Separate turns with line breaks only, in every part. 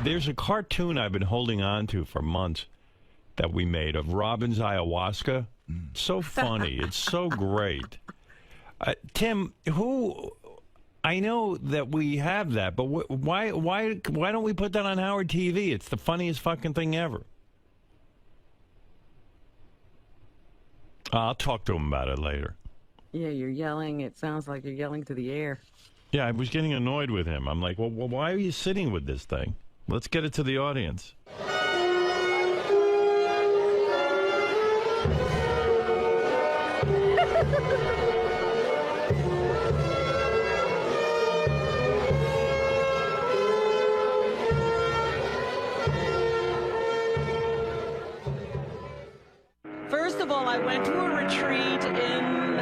There's a cartoon I've been holding on to for months that we made of Robin's ayahuasca. So funny. It's so great. Tim, I know that we have that, but why don't we put that on Howard TV? It's the funniest fucking thing ever. I'll talk to him about it later.
Yeah, you're yelling. It sounds like you're yelling to the air.
Yeah, I was getting annoyed with him. I'm like, well, why are you sitting with this thing? Let's get it to the audience.
First of all, I went to a retreat in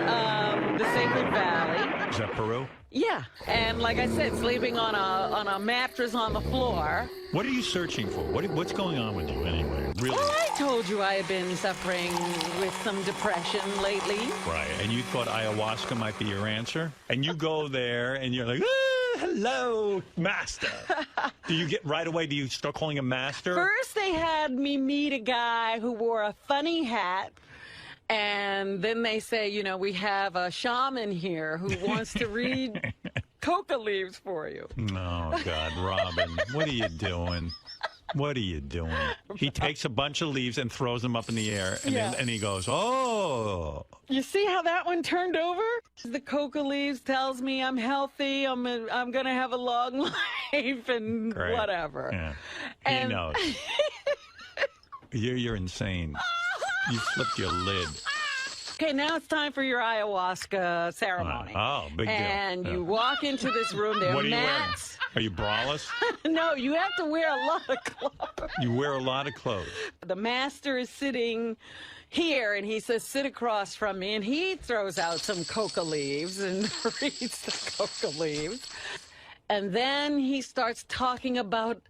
the Sacred Valley.
Is that Peru?
Yeah, and like I said, sleeping on a mattress on the floor.
What are you searching for? What's going on with you anyway? Really?
Well, I told you I had been suffering with some depression lately.
Right, and you thought ayahuasca might be your answer? And you go there and you're like, hello, master. Do you get right away, do you start calling him master?
First, they had me meet a guy who wore a funny hat. And then they say, you know, we have a shaman here who wants to read coca leaves for you.
Oh, God, Robin, what are you doing? What are you doing? He takes a bunch of leaves and throws them up in the air, and, then, and he goes, oh.
You see how that one turned over? The coca leaves tells me I'm healthy, I'm going to have a long life, and
Great.
Whatever.
Yeah.
And
he knows. You're insane. You flipped your lid.
Okay, now it's time for your ayahuasca ceremony.
Oh, big deal.
And you walk into this room. There are mats.
Are you braless?
No, you have to wear a lot of clothes.
You wear a lot of clothes.
The master is sitting here, and he says, sit across from me, and he throws out some coca leaves and reads the coca leaves. And then he starts talking about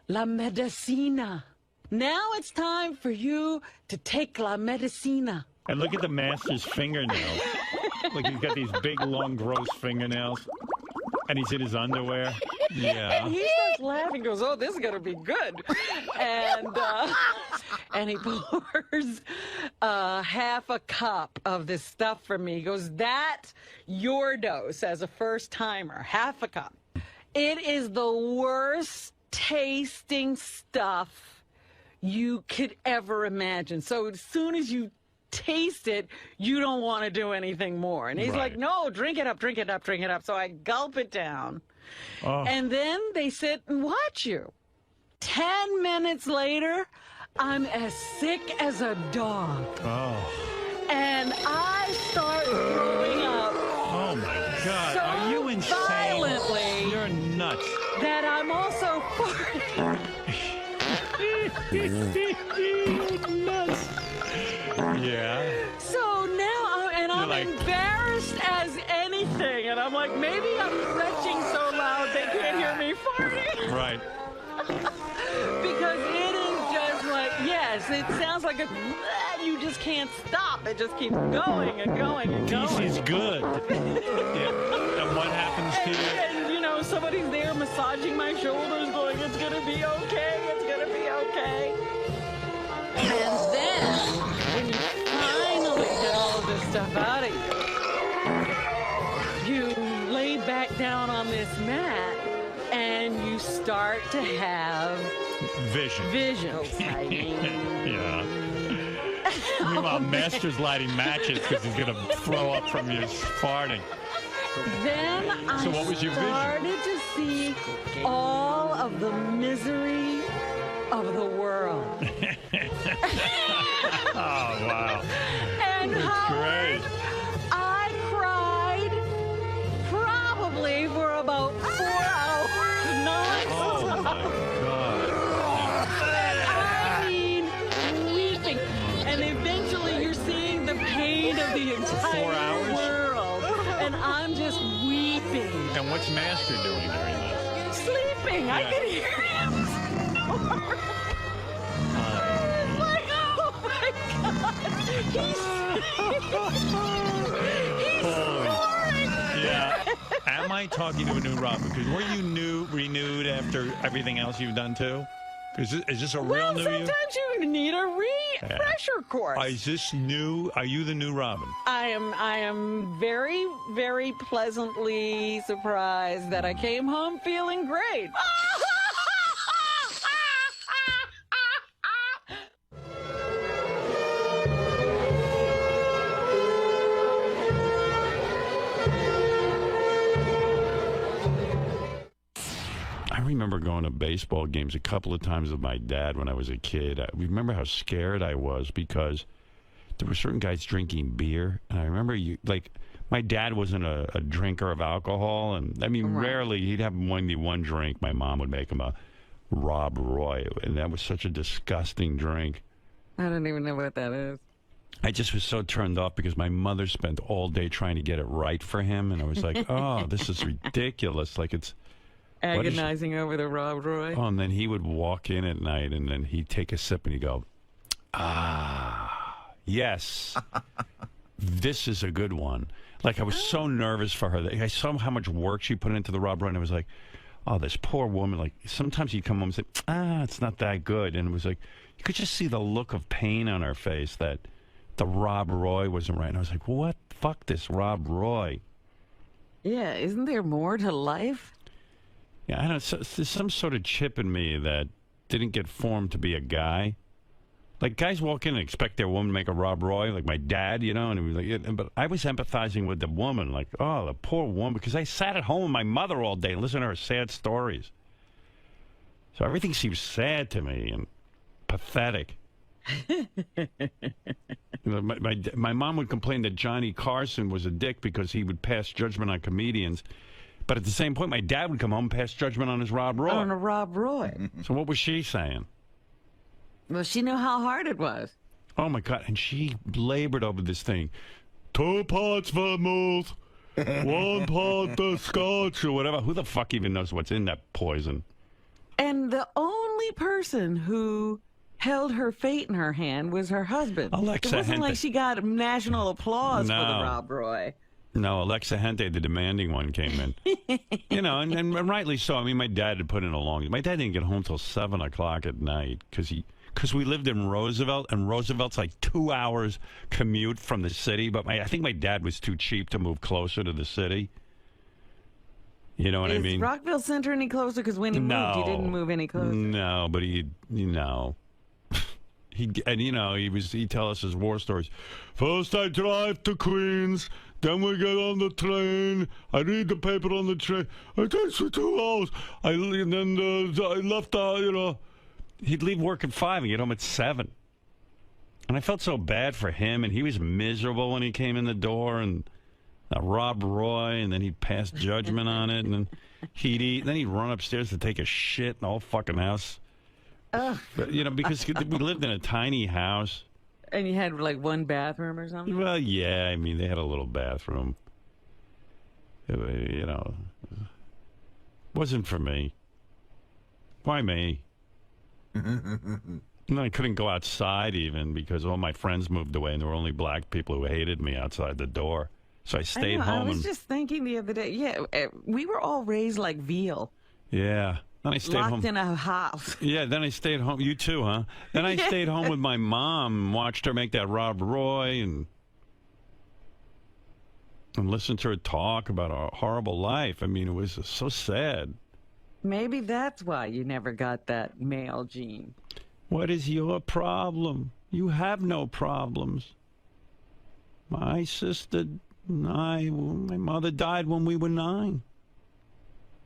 la medicina. Now it's time for you to take la medicina.
And look at the master's fingernails. Like he's got these big, long, gross fingernails. And he's in his underwear. Yeah.
And he starts laughing, goes, oh, this is going to be good. And he pours half a cup of this stuff for me. He goes, that's your dose as a first-timer, half a cup. It is the worst tasting stuff you could ever imagine. So as soon as you taste it, you don't want to do anything more. And he's like, no, drink it up, drink it up, drink it up. So I gulp it down. Oh. And then they sit and watch you. 10 minutes later, I'm as sick as a dog. Oh. And I start throwing up.
Oh, my God.
So
are you insane?
Violently.
You're nuts.
That I'm also farting.
Nuts. Yeah.
So now, I'm
like,
embarrassed as anything, and I'm like, maybe I'm retching so loud they can't hear me farting.
Right.
Because it is just like, yes, it sounds like you just can't stop. It just keeps going and going and going.
This is good. Yeah. And what happens to you?
And, you know, somebody's there massaging my shoulders going, it's going to be okay, it's going to be okay. And then, when you finally get all of this stuff out of you, you lay back down on this mat, and you start to have visions.
Yeah. Meanwhile, Master's lighting matches because he's going to throw up from your farting.
Then
so what was your
started to see all of the misery of the world.
Oh, wow.
And Howard, I cried probably for about 4 hours.
Oh, my God.
I mean, weeping. And eventually you're seeing the pain of the entire world. And I'm just weeping.
And what's Master doing during this?
Sleeping. Yeah. I can hear him. Like, oh my God. He's snoring.
Yeah. Am I I talking to a new Robin? Because were you renewed after everything else you've done too? Is this a real new you?
Sometimes you need a refresher course.
Is this new? Are you the new Robin?
I am very, very pleasantly surprised that I came home feeling great.
I remember going to baseball games a couple of times with my dad when I was a kid. I remember how scared I was because there were certain guys drinking beer. And I remember my dad wasn't a drinker of alcohol. And I mean, rarely he'd have maybe one drink. My mom would make him a Rob Roy. And that was such a disgusting drink.
I don't even know what that is.
I just was so turned off because my mother spent all day trying to get it right for him. And I was like, oh, this is ridiculous. Like it's...
Agonizing over the Rob Roy.
Oh, and then he would walk in at night, and then he'd take a sip, and he'd go, yes, this is a good one. Like, I was so nervous for her. I saw how much work she put into the Rob Roy, and I was like, oh, this poor woman. Like, sometimes he'd come home and say, it's not that good. And it was like, you could just see the look of pain on her face that the Rob Roy wasn't right. And I was like, what? Fuck this Rob Roy.
Yeah, isn't there more to life?
Yeah, I don't know. There's some sort of chip in me that didn't get formed to be a guy. Like, guys walk in and expect their woman to make a Rob Roy, like my dad, you know, and he was like, yeah, but I was empathizing with the woman, like, oh, the poor woman, because I sat at home with my mother all day and listened to her sad stories. So everything seems sad to me and pathetic. My mom would complain that Johnny Carson was a dick because he would pass judgment on comedians. But at the same point, my dad would come home and pass judgment on his Rob Roy.
On a Rob Roy.
So what was she saying?
Well, she knew how hard it was.
Oh, my God. And she labored over this thing. 2 parts vermouth, 1 part the scotch, or whatever. Who the fuck even knows what's in that poison?
And the only person who held her fate in her hand was her husband.
Alexa
It wasn't
Hente.
like she got national applause for the Rob Roy.
No, Alexa Hente, the demanding one, came in. You know, and rightly so. I mean, my dad had put in a long... My dad didn't get home till 7 o'clock at night because we lived in Roosevelt, and Roosevelt's like 2 hours commute from the city. But I think my dad was too cheap to move closer to the city. You know what I mean?
Is Rockville Center any closer? Because when he moved, he didn't move any closer.
No, but he'd he'd tell us his war stories. First I drive to Queens, then we get on the train. I read the paper on the train. It takes for 2 hours. I left, he'd leave work at 5 and get home at 7. And I felt so bad for him, and he was miserable when he came in the door, and Rob Roy, and then he'd pass judgment on it, and then he'd eat, and then he'd run upstairs to take a shit in the whole fucking house. But, because we lived in a tiny house.
And you had like one bathroom or something?
Well, yeah, I mean, they had a little bathroom. Wasn't for me. Why me? And I couldn't go outside even because all my friends moved away and there were only black people who hated me outside the door. So I stayed home.
I was just thinking the other day, we were all raised like veal.
Yeah. Then I stayed
locked
home.
in a house.
Yeah, then I stayed home. You too, huh? Then I stayed home with my mom and watched her make that Rob Roy and listened to her talk about a horrible life. I mean, it was so sad.
Maybe that's why you never got that male gene.
What is your problem? You have no problems. My sister and my mother died when we were 9.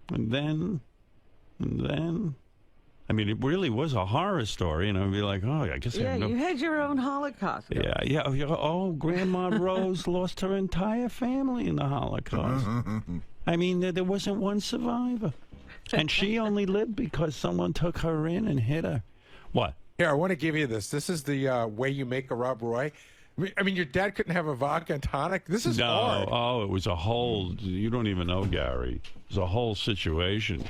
And then, I mean, it really was a horror story, and I'd be like, oh, I guess
you had your own Holocaust.
Yeah. Oh, Grandma Rose lost her entire family in the Holocaust. I mean, there wasn't one survivor. And she only lived because someone took her in and hit her. What?
Here, I want to give you this. This is the way you make a Rob Roy. I mean, your dad couldn't have a vodka and tonic? This is hard.
Oh, it was a whole... You don't even know, Gary. It was a whole situation.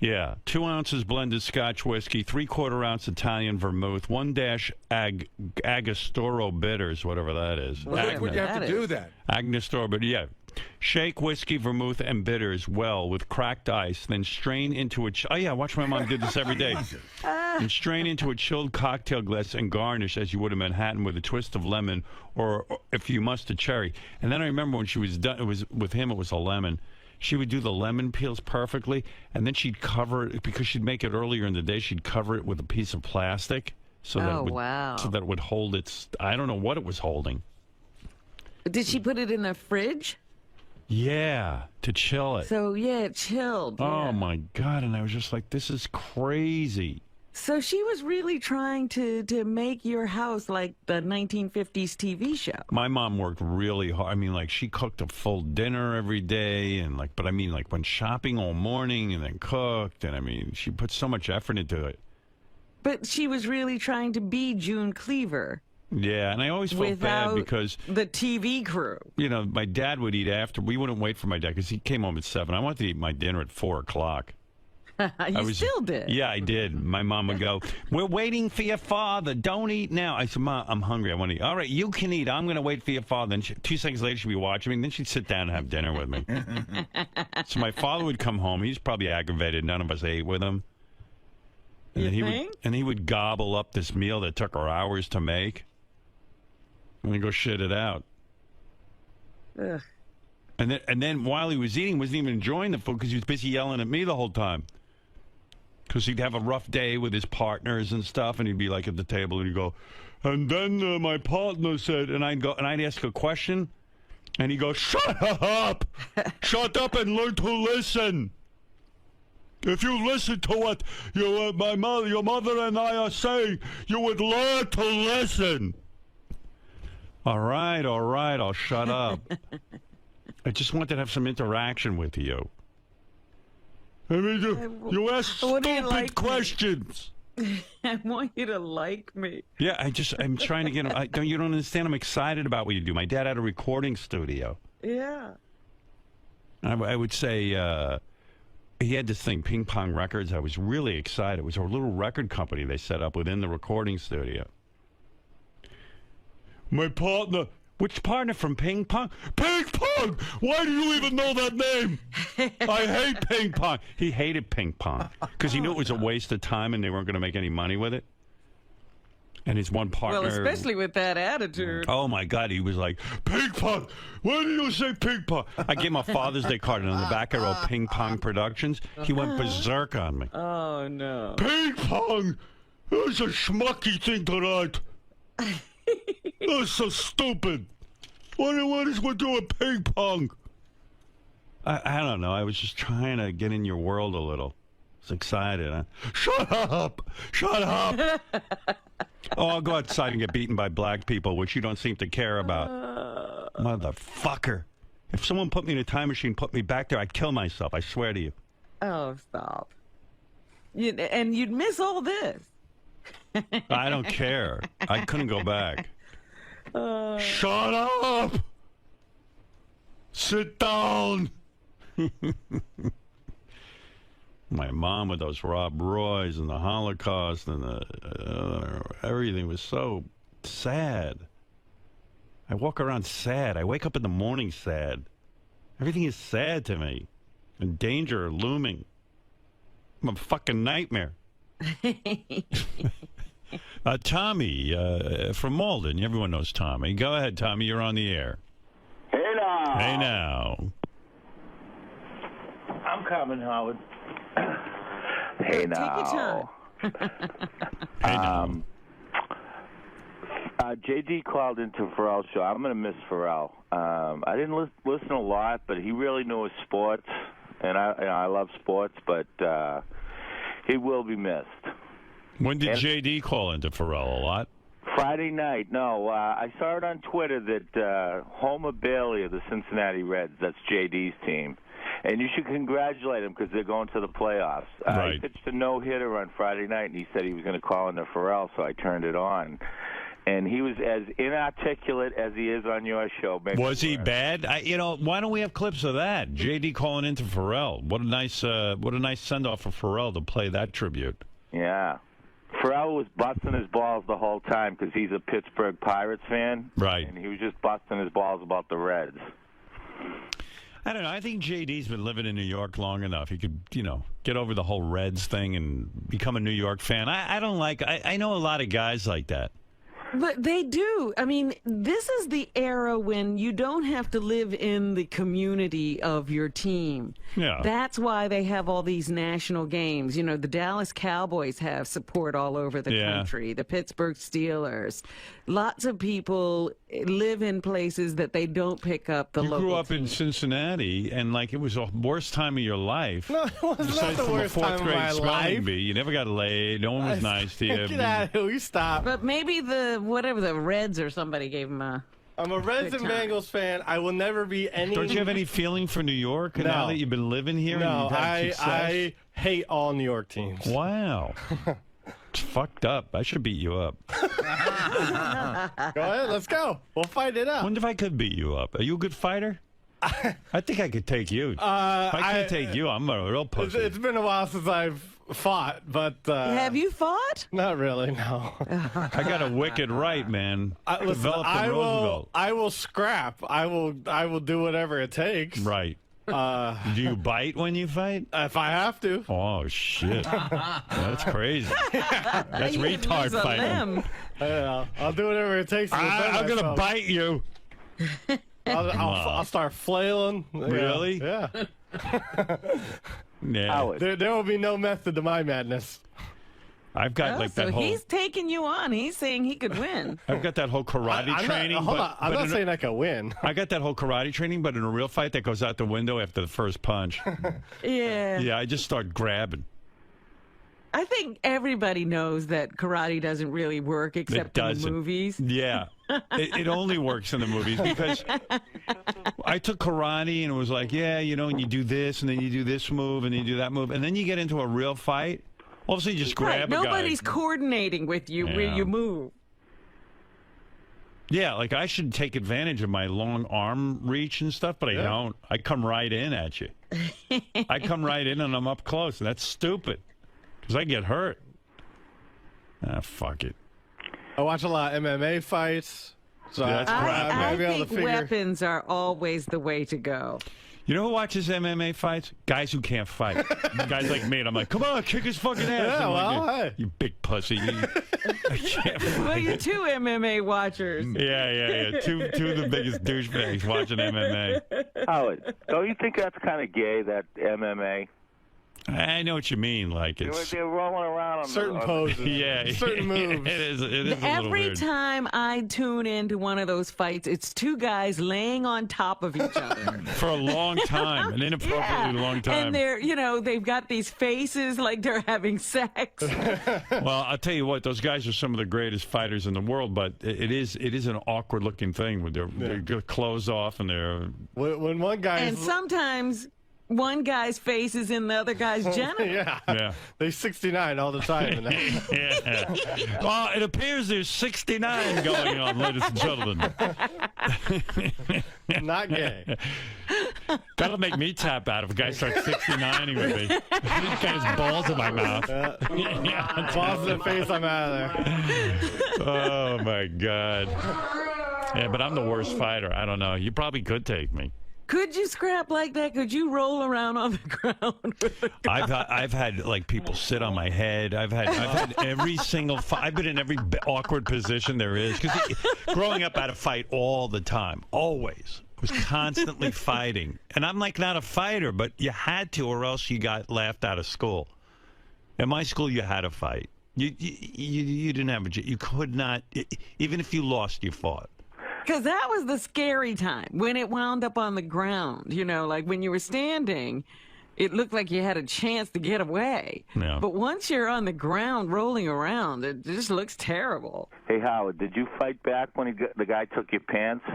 Yeah, 2 ounces blended Scotch whiskey, 3/4 ounce Italian vermouth, 1 dash Agostoro bitters, whatever that is.
Well, would you have to do that?
Agostoro, but yeah. Shake whiskey, vermouth, and bitters well with cracked ice, then strain into a... Oh, yeah, watch my mom do this every day. And strain into a chilled cocktail glass and garnish as you would a Manhattan with a twist of lemon or if you must, a cherry. And then I remember when she was done, it was with him, it was a lemon. She would do the lemon peels perfectly, and then she'd cover it, because she'd make it earlier in the day, she'd cover it with a piece of plastic so that, so that it would hold its... I don't know what it was holding.
Did she put it in the fridge?
Yeah, to chill it.
So, yeah, it chilled.
Oh,
yeah.
my God. And I was just like, this is crazy.
So she was really trying to make your house like the 1950s TV show.
My mom worked really hard. I mean, like, she cooked a full dinner every day. And, like, but I mean, like, went shopping all morning and then cooked. And, I mean, she put so much effort into it.
But she was really trying to be June Cleaver.
Yeah, and I always felt bad because...
the TV crew.
You know, my dad would eat after. We wouldn't wait for my dad because he came home at 7. I wanted to eat my dinner at 4 o'clock.
You still did?
Yeah, I did. My mom would go, we're waiting for your father. Don't eat now. I said, Mom, I'm hungry. I want to eat. All right, you can eat. I'm going to wait for your father. Then 2 seconds later, she'd be watching me. And then she'd sit down and have dinner with me. So my father would come home. He's probably aggravated. None of us ate with him. And
You
then
think?
he would gobble up this meal that took her hours to make. And then go shit it out.
Ugh.
And then while he was eating, wasn't even enjoying the food because he was busy yelling at me the whole time. Because he'd have a rough day with his partners and stuff, and he'd be like at the table, and he'd go, and then my partner said, and I'd ask a question, and he'd go, shut up! Shut up and learn to listen! If you listen to what your mother and I are saying, you would learn to listen! All right, I'll shut up. I just wanted to have some interaction with you. I mean, you ask stupid questions.
I want you to like me.
Yeah, I'm trying to get... you don't understand? I'm excited about what you do. My dad had a recording studio.
Yeah.
I would say he had this thing, Ping Pong Records. I was really excited. It was a little record company they set up within the recording studio. My partner... Which partner from Ping Pong? Ping Pong! Why do you even know that name? I hate Ping Pong. He hated Ping Pong because he knew it was a waste of time and they weren't going to make any money with it. And his one partner...
Well, especially with that attitude.
Oh, my God. He was like, Ping Pong! Why do you say Ping Pong? I gave him a Father's Day card, and on the back I wrote Ping Pong Productions. He went berserk on me.
Oh, no.
Ping Pong! That's a schmucky thing to write. That's so stupid. What is we doing ping pong? I don't know. I was just trying to get in your world a little. I was excited. Huh? Shut up! Shut up! Oh, I'll go outside and get beaten by black people, which you don't seem to care about. Motherfucker. If someone put me in a time machine, put me back there, I'd kill myself. I swear to you.
Oh, stop. And you'd miss all this.
I don't care. I couldn't go back. Shut up! Sit down! My mom with those Rob Roys and the Holocaust and everything was so sad. I walk around sad. I wake up in the morning sad. Everything is sad to me. And danger looming. I'm a fucking nightmare. Tommy from Malden. Everyone knows Tommy. Go ahead, Tommy. You're on the air.
Hey now.
Hey now.
I'm coming, Howard. Hey now.
Take your time.
Hey now.
JD called into Pharrell's show. I'm going to miss Pharrell. I didn't listen a lot, but he really knew his sports, and I love sports, but he will be missed.
When did JD call into Pharrell? A lot?
Friday night. No, I saw it on Twitter that 𝗦𝗵cie𝗄 of the Cincinnati Reds, that's JD's team, and you should congratulate him because they're going to the playoffs.
Right.
He pitched a no-hitter on Friday night, and he said he was going to call into Pharrell, so I turned it on. And he was as inarticulate as he is on your show.
Was he bad? Why don't we have clips of that? JD calling into Pharrell. What a nice send-off for Pharrell to play that tribute.
Yeah. Pharrell was busting his balls the whole time because he's a Pittsburgh Pirates fan.
Right.
And he was just busting his balls about the Reds.
I don't know. I think JD's been living in New York long enough. He could, get over the whole Reds thing and become a New York fan. I don't like. I know a lot of guys like that.
But they do. I mean, this is the era when you don't have to live in the community of your team.
Yeah.
That's why they have all these national games. The Dallas Cowboys have support all over the country, the Pittsburgh Steelers. Lots of people live in places that they don't pick up the local
You grew up
team.
in Cincinnati, and it was the worst time of your life.
No, it was not the worst time of my life.
Bee. You never got laid. No one was nice to you.
Get out of here. You stop.
But maybe the Reds or somebody gave him a...
I'm a Reds and Bengals fan. I will never be any...
Don't you have any feeling for New York now that you've been living here?
No,
and you've had success?
I hate all New York teams.
Wow. It's fucked up. I should beat you up.
Go ahead, let's go. We'll fight it out.
I wonder if I could beat you up. Are you a good fighter? I think I could take you. If I can't take you, I'm a real pussy.
It's been a while since I've fought, but...
Have you fought?
Not really, no.
I got a wicked right, man.
Listen,
Developed in Roosevelt.
I will scrap. I will do whatever it takes.
Right. Do you bite when you fight?
If I have to.
Oh, shit. That's crazy. That's
You could
retard
lose a
fighting.
limb.
I'll do whatever it takes to defend
I'm going to
myself.
bite you.
I'll start flailing.
Really?
Yeah.
Yeah.
Howard.
There will be no method to my madness.
I've got
So
that whole...
he's taking you on. He's saying he could win.
I've got that whole karate training.
Hold on. I'm
but
not
in a-
saying I can win.
I got that whole karate training, but in a real fight, that goes out the window after the first punch.
Yeah.
Yeah, I just start grabbing.
I think everybody knows that karate doesn't really work except in the
doesn't.
movies.
Yeah. It only works in the movies because I took karate and it was like, and you do this and then you do this move and then you do that move. And then you get into a real fight. All of a sudden you just grab a guy.
Nobody's coordinating with you where
Yeah.
you move.
Yeah, I should take advantage of my long arm reach and stuff, but I don't. I come right in at you. I come right in and I'm up close. And that's stupid because I get hurt. Fuck it.
I watch a lot of MMA fights. So
Yeah, that's crap.
I
might be able to
think
figure.
weapons are always the way to go.
You know who watches MMA fights? Guys who can't fight. Guys like me. And I'm like, come on, kick his fucking ass.
Yeah,
I'm like,
well, hey.
you big pussy. I can't fight.
Well, you're two MMA watchers.
Yeah. Two of the biggest douchebags watching MMA.
Howard, don't you think that's kind of gay, that MMA?
I know what you mean.
They're rolling around on
Certain
the,
poses.
Yeah.
Certain moves.
It is a little
Every
weird.
time I tune into one of those fights, it's two guys laying on top of each other.
For a long time. An inappropriately long time.
And they've got these faces like they're having sex.
Well, I'll tell you what, those guys are some of the greatest fighters in the world, but it is an awkward looking thing with their clothes off and their...
When one guy
And sometimes one guy's face is in the other guy's genital.
Yeah.
They're 69 all the time.
Yeah. Well, it appears there's 69 going on, ladies and gentlemen.
Not gay.
That'll make me tap out if a guy starts 69ing with me. He's got his balls in my mouth. Yeah.
Balls in the face, I'm out of there.
Oh, my God. Yeah, but I'm the worst fighter. I don't know. You probably could take me.
Could you scrap like that? Could you roll around on the ground with the guy?
I've had people sit on my head. I've had every single I've been in every awkward position there is because growing up I had to fight all the time, always. Was constantly fighting, and I'm not a fighter, but you had to, or else you got laughed out of school. In my school, you had to fight. You didn't have you could not, even if you lost, you fought.
Because that was the scary time when it wound up on the ground. When you were standing, it looked like you had a chance to get away.
Yeah.
But once you're on the ground rolling around, it just looks terrible.
Hey, Howard, did you fight back when the guy took your pants?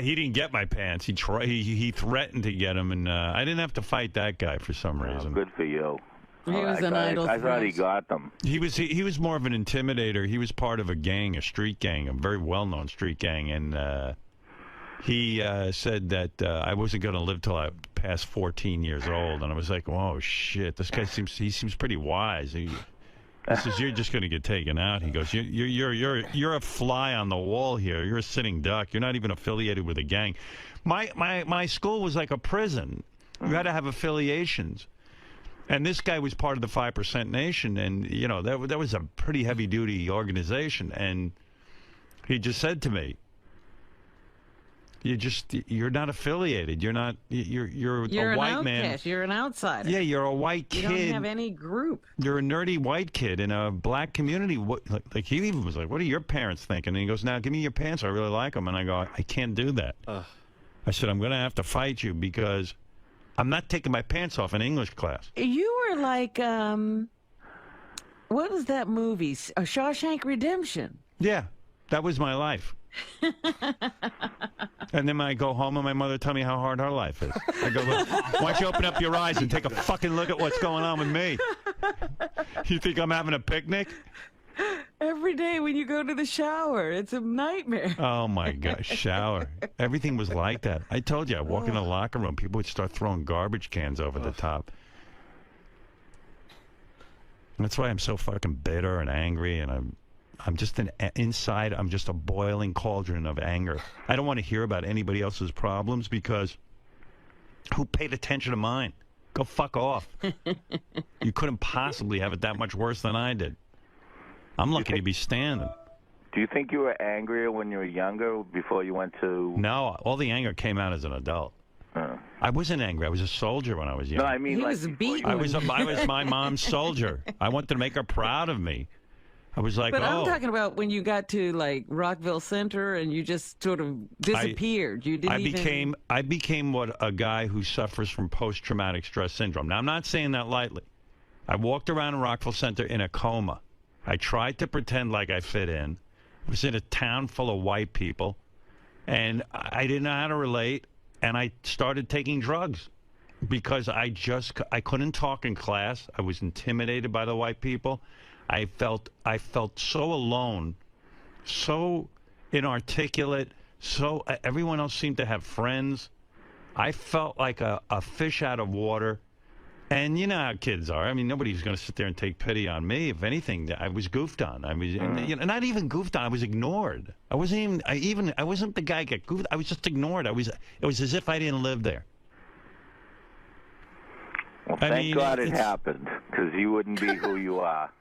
He didn't get my pants. He threatened to get them, and I didn't have to fight that guy for some reason.
Good for you.
He was an idle
I thought he
threat.
got them.
He was more of an intimidator. He was part of a street gang, a very well-known street gang, and he said that I wasn't going to live till I passed 14 years old, and I was like, "Whoa, shit! This guy seems pretty wise." He says, "You're just going to get taken out." He goes, "You're a fly on the wall here. You're a sitting duck. You're not even affiliated with a gang." My school was like a prison. You had to have affiliations. And this guy was part of the 5% Nation, and you know that was a pretty heavy-duty organization. And he just said to me, "You're not affiliated. You're a white man.
You're an outsider.
Yeah, you're a white kid.
You don't have any group.
You're a nerdy white kid in a black community." Like he even was like, "What are your parents thinking?" And he goes, "Now give me your pants. I really like them." And I go, "I can't do that." I said, "I'm going to have to fight you because I'm not taking my pants off in English class."
You were like, what was that movie? A Shawshank Redemption.
Yeah, that was my life. And then I go home and my mother tell me how hard her life is. I go, "Look, why don't you open up your eyes and take a fucking look at what's going on with me? You think I'm having a picnic?"
Every day when you go to the shower, it's a nightmare.
Oh, my God. Shower. Everything was like that. I told you, I walk in the locker room, people would start throwing garbage cans over the top. That's why I'm so fucking bitter and angry, and I'm just inside, I'm just a boiling cauldron of anger. I don't want to hear about anybody else's problems because who paid attention to mine? Go fuck off. You couldn't possibly have it that much worse than I did. I'm lucky to be standing.
Do you think you were angrier when you were younger before you went to...
No, all the anger came out as an adult. I wasn't angry. I was a soldier when I was young.
No, I mean,
He
like,
was beaten.
I was my mom's soldier. I wanted to make her proud of me. I was like,
But
oh.
I'm talking about when you got to like Rockville Center and you just sort of disappeared. You didn't
I became what a guy who suffers from post-traumatic stress syndrome. Now, I'm not saying that lightly. I walked around in Rockville Center in a coma. I tried to pretend like I fit in. I was in a town full of white people, and I didn't know how to relate, and I started taking drugs because I couldn't talk in class. I was intimidated by the white people. I felt so alone, so inarticulate, so everyone else seemed to have friends. I felt like a fish out of water. And you know how kids are. I mean, nobody's going to sit there and take pity on me. If anything, I was goofed on. I was not even goofed on. I was ignored. I wasn't I wasn't the guy get goofed. I was just ignored. It was as if I didn't live there.
Well, thank God it happened, because you wouldn't be who you are.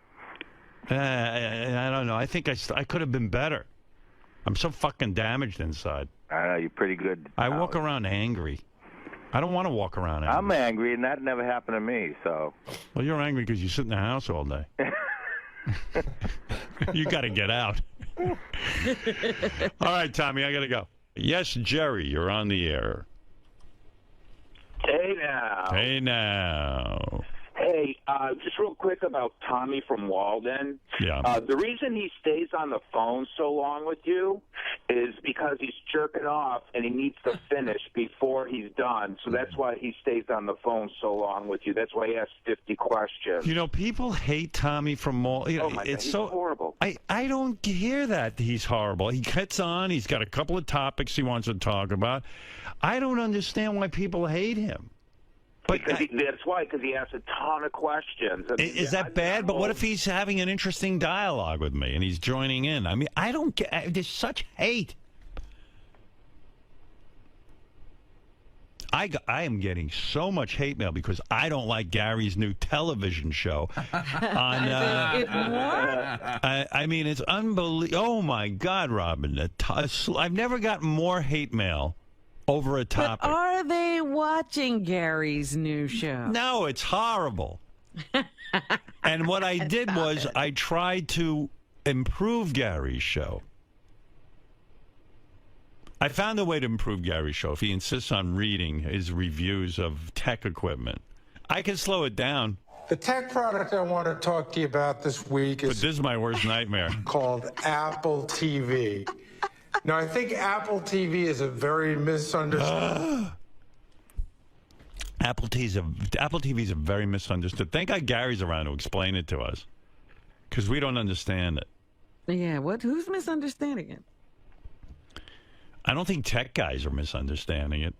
I don't know. I think I could have been better. I'm so fucking damaged inside.
I know, you're pretty good.
I walk around angry. I don't want to walk around angry.
I'm angry, and that never happened to me, so...
Well, you're angry because you sit in the house all day. You got to get out. All right, Tommy, I got to go. Yes, Jerry, you're on the air.
Hey now.
Hey now.
Hey, just real quick about Tommy from Walden.
Yeah.
The reason he stays on the phone so long with you is because he's jerking off and he needs to finish before he's done. So that's why he stays on the phone so long with you. That's why he asks 50 questions.
You know, people hate Tommy from Walden. You know,
oh my God,
it's
he's
so
horrible.
I don't hear that he's horrible. He gets on. He's got a couple of topics he wants to talk about. I don't understand why people hate him. But
that's why, because he asks a ton of questions.
Is that bad? But what if he's having an interesting dialogue with me and he's joining in? I mean, I don't get. There's such hate. I am getting so much hate mail because I don't like Gary's new television show. On, I mean, it's unbelievable. Oh my God, Robin! I've never gotten more hate mail over a topic.
But are they watching Gary's new show?
No, it's horrible. And what I did was I tried to improve Gary's show. I found a way to improve Gary's show if he insists on reading his reviews of tech equipment. I can slow it down.
The tech product I want to talk to you about this week
But this is my worst nightmare.
called Apple TV. Now, I think Apple TV is a very misunderstood.
Apple TV is a very misunderstood. Thank God Gary's around to explain it to us, because we don't understand it.
Yeah, who's misunderstanding it?
I don't think tech guys are misunderstanding it.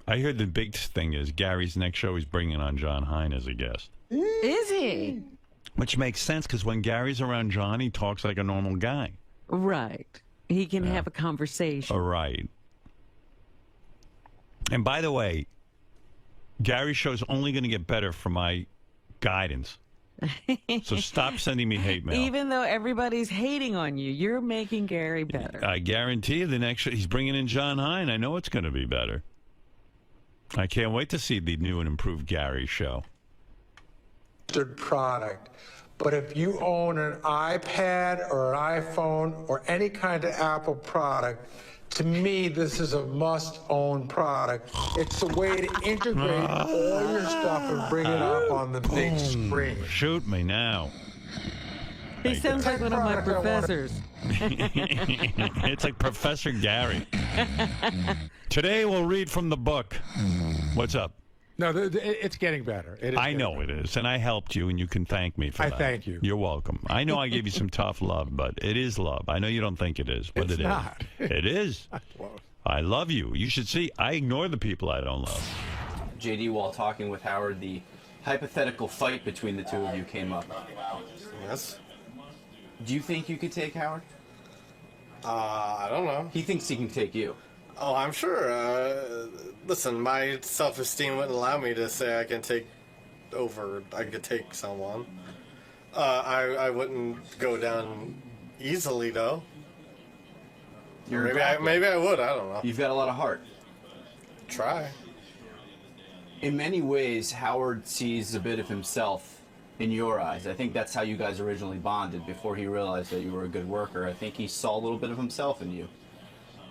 I heard the big thing is Gary's next show he's bringing on John Hine as a guest.
Is he?
Which makes sense because when Gary's around John, he talks like a normal guy.
Right. He can have a conversation.
Right. And by the way, Gary's show's only going to get better for my guidance. So stop sending me hate mail.
Even though everybody's hating on you, you're making Gary better.
I guarantee you the next show, he's bringing in John Hine. I know it's going to be better. I can't wait to see the new and improved Gary show.
Product. But if you own an iPad or an iPhone or any kind of Apple product, to me, this is a must-own product. It's a way to integrate all your stuff and bring it up on the big screen.
Shoot me now.
He sounds like one of my professors.
It's like Professor Gary. Today we'll read from the book. What's up?
No, it's getting better.
I know it is, and I helped you, and you can thank me for that.
I thank you.
You're welcome. I know I gave you some tough love, but it is love. I know you don't think it is, but
It's not.
It is. I love you. You should see. I ignore the people I don't love.
JD, while talking with Howard, the hypothetical fight between the two of you came up.
Yes.
Do you think you could take Howard?
I don't know.
He thinks he can take you.
Oh, I'm sure. Listen, my self-esteem wouldn't allow me to say I could take someone. I wouldn't go down easily, though. Maybe I would. I don't know.
You've got a lot of heart.
Try.
In many ways, Howard sees a bit of himself in your eyes. I think that's how you guys originally bonded before he realized that you were a good worker. I think he saw a little bit of himself in you.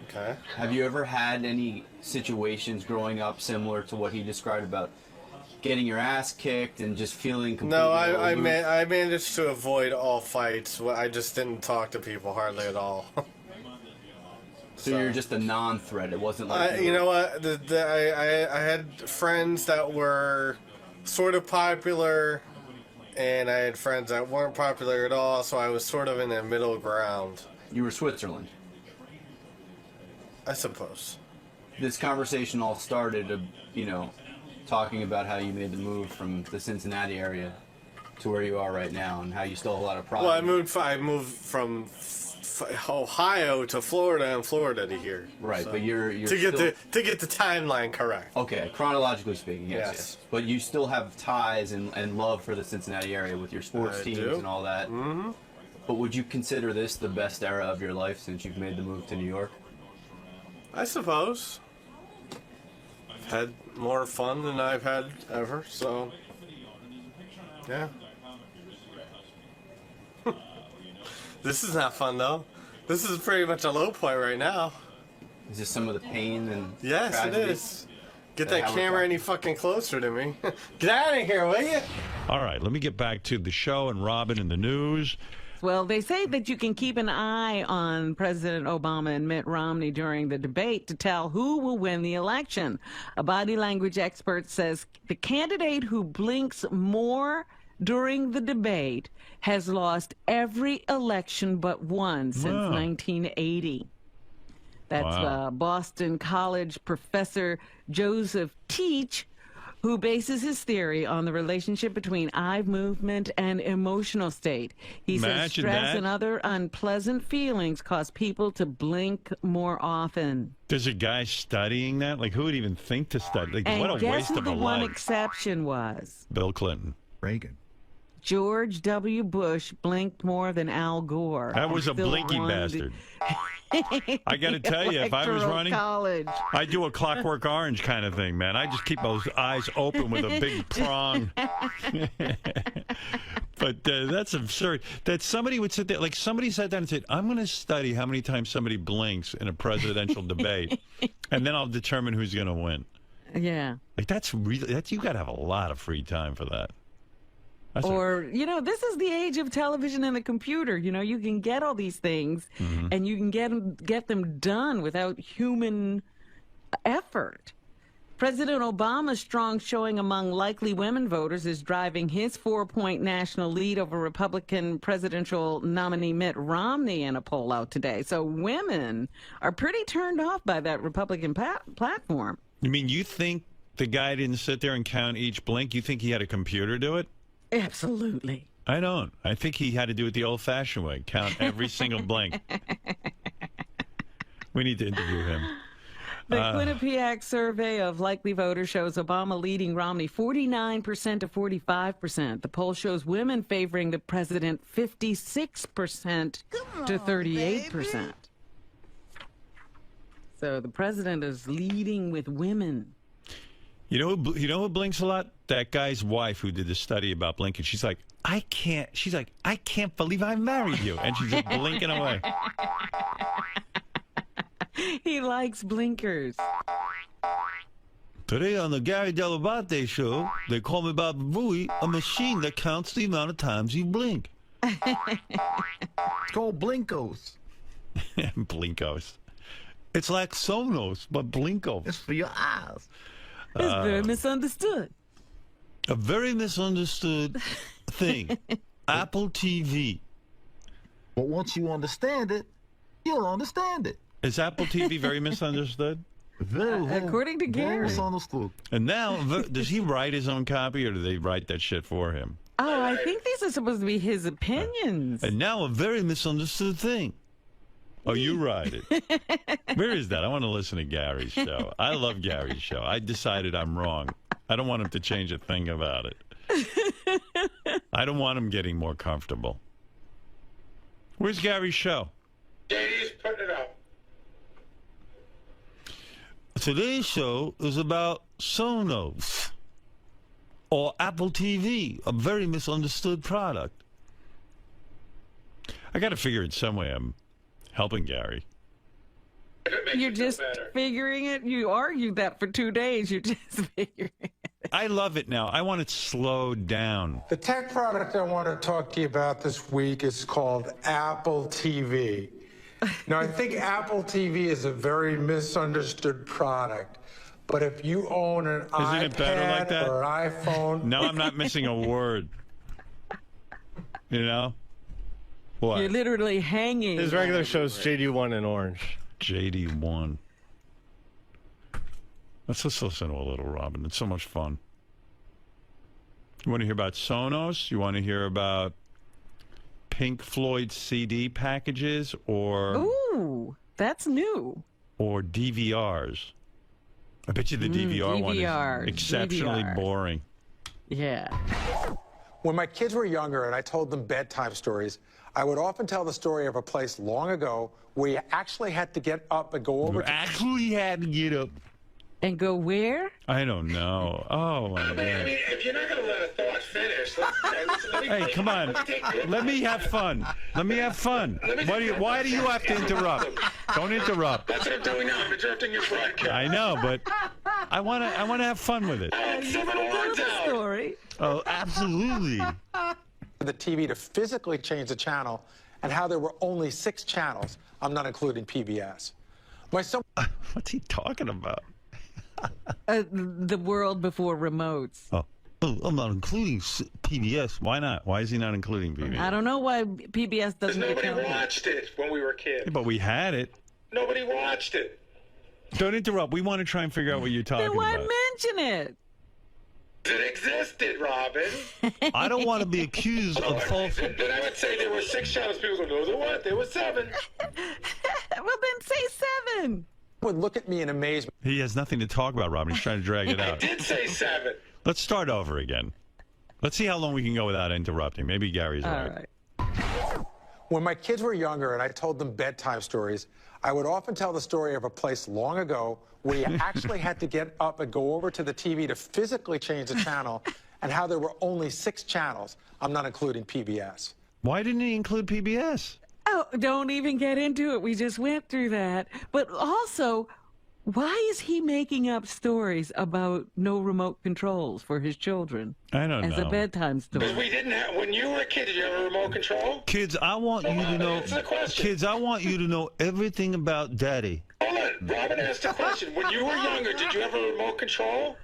Okay.
Have you ever had any situations growing up similar to what he described about getting your ass kicked and just feeling completely
No, I
aloof?
managed to avoid all fights. I just didn't talk to people hardly at all.
So you're just a non-threat. It wasn't like
You know what? I had friends that were sort of popular, and I had friends that weren't popular at all, so I was sort of in the middle ground.
you were Switzerland.
I suppose.
This conversation all started, talking about how you made the move from the Cincinnati area to where you are right now, and how you still have a lot of pride.
Well, I moved from Ohio to Florida, and Florida to here.
Right,
so,
but you're
to get the timeline correct.
Okay, chronologically speaking, yes.
Yes.
But you still have ties and love for the Cincinnati area with your sports
I
teams
do.
and all that. Mm-hmm. But would you consider this the best era of your life since you've made the move to New York?
I suppose. I've had more fun than I've had ever, so yeah. This is not fun though. This is pretty much a low point right now.
Is this some of the pain and
Yes,
tragedy?
it is. Get
that
that
Howard
camera
talked-
any fucking closer to me. Get out of here, will you?
All right, let me get back to the show and Robin in the news.
Well, they say that you can keep an eye on President Obama and Mitt Romney during the debate to tell who will win the election. A body language expert says the candidate who blinks more during the debate has lost every election but one since 1980. That's Boston College professor Joseph Teach, who bases his theory on the relationship between eye movement and emotional state. He says
Imagine
stress
that.
and other unpleasant feelings cause people to blink more often.
There's a guy studying that? Like, who would even think to study? Like,
And
what a
guess
waste
who
of
the
a
one
life.
exception was?
Bill Clinton.
Reagan.
George W. Bush blinked more than Al Gore.
That was a
Still
blinky
won the-
bastard. I got to tell you, if I was
Electoral
running,
college.
I do a Clockwork Orange kind of thing, man. I just keep those eyes open with a big prong. But that's absurd. That somebody would sit there, like somebody sat down and said, I'm going to study how many times somebody blinks in a presidential debate, and then I'll determine who's going to win.
Yeah.
Like, that's you got to have a lot of free time for that. That's
Or, this is the age of television and the computer. You can get all these things and you can get them done without human effort. President Obama's strong showing among likely women voters is driving his 4-point national lead over Republican presidential nominee Mitt Romney in a poll out today. So women are pretty turned off by that Republican platform.
You mean you think the guy didn't sit there and count each blink? You think he had a computer do it?
Absolutely.
I don't. I think he had to do it the old-fashioned way. Count every single blink. We need to interview him.
The 𝗦𝗵cie survey of likely voters shows Obama leading Romney 49% to 45%. The poll shows women favoring the president 56% to 38%. So the president is leading with women.
You know who blinks a lot? That guy's wife who did the study about blinking. She's like, I can't believe I married you. And she's just blinking away.
He likes blinkers.
Today on the Gary Dell'Abate show, they call me Baba Booey, a machine that counts the amount of times you blink.
It's called Blinkos.
Blinkos. It's like Sonos, but Blinkos.
It's for your eyes.
It's very misunderstood.
A very misunderstood thing. Apple TV.
But once you understand it, you'll understand it.
Is Apple TV very misunderstood?
According to
Very
Gary.
misunderstood.
And now, does he write his own copy, or do they write that shit for him?
Oh, I think these are supposed to be his opinions.
And now a very misunderstood thing. Oh, you write it. Where is that? I want to listen to Gary's show. I love Gary's show. I decided I'm wrong. I don't want him to change a thing about it. I don't want him getting more comfortable. Where's Gary's show?
JD's putting it up.
Today's show is about Sonos or Apple TV, a very misunderstood product. I got to figure it some way. I'm helping Gary.
You're just figuring it. You argued that for 2 days. You're just figuring it.
I love it now. I want it slowed down.
The tech product I want to talk to you about this week is called Apple TV. Now, I think Apple TV is a very misunderstood product, but if you own an
Isn't it better like
iPad
that?
or an iPhone...
Now I'm not missing a word. You know? What?
You're literally hanging.
His regular show's JD1 in orange.
JD1. Let's just listen to a little, Robin. It's so much fun. You want to hear about Sonos? You want to hear about Pink Floyd CD packages or...
Ooh, that's new.
Or DVRs? I bet you the DVR one is exceptionally boring.
Yeah.
When my kids were younger and I told them bedtime stories, I would often tell the story of a place long ago where you actually had to get up and go over to...
Actually had to get up.
And go where?
I don't know. Oh, my God.
I mean, if you're not going to let a thought finish,
Hey, come on. Let me have fun. Let me have fun. Why do you have to interrupt? Don't interrupt.
That's what I'm doing now. I'm interrupting your broadcast.
I know, but I want to have fun with it.
Story.
Oh, absolutely.
The TV to physically change the channel and how there were only 6 channels. I'm not including PBS. My son...
What's he talking about?
The world before remotes.
Oh, I'm not including PBS. Why not? Why is he not including PBS?
I don't know why PBS doesn't get counted.
Nobody watched it when we were kids.
Yeah, but we had it.
Nobody watched it.
Don't interrupt. We want to try and figure out what you're talking
Then why
about.
mention it?
It existed, Robin.
I don't want to be accused of false...
Then I would say there were 6 channels. People go, no, there weren't. There were 7.
Well, then say 7.
Would look at me in amazement.
He has nothing to talk about, Robin. He's trying to drag it
I
out.
did say 7.
Let's start over again. Let's see how long we can go without interrupting. Maybe Gary's
All
right.
right.
When my kids were younger and I told them bedtime stories, I would often tell the story of a place long ago where you actually had to get up and go over to the TV to physically change the channel and how there were only 6 channels. I'm not including PBS.
Why didn't he include PBS?
Oh, don't even get into it. We just went through that. But also, why is he making up stories about no remote controls for his children?
I don't
as
know.
a bedtime story.
Because we didn't have, when you were a kid, did you have a remote control?
Kids, I want you to know.
Answer the question.
Kids, I want you to know everything about Daddy.
Hold on, Robin asked a question. When you were younger, did you have a remote control?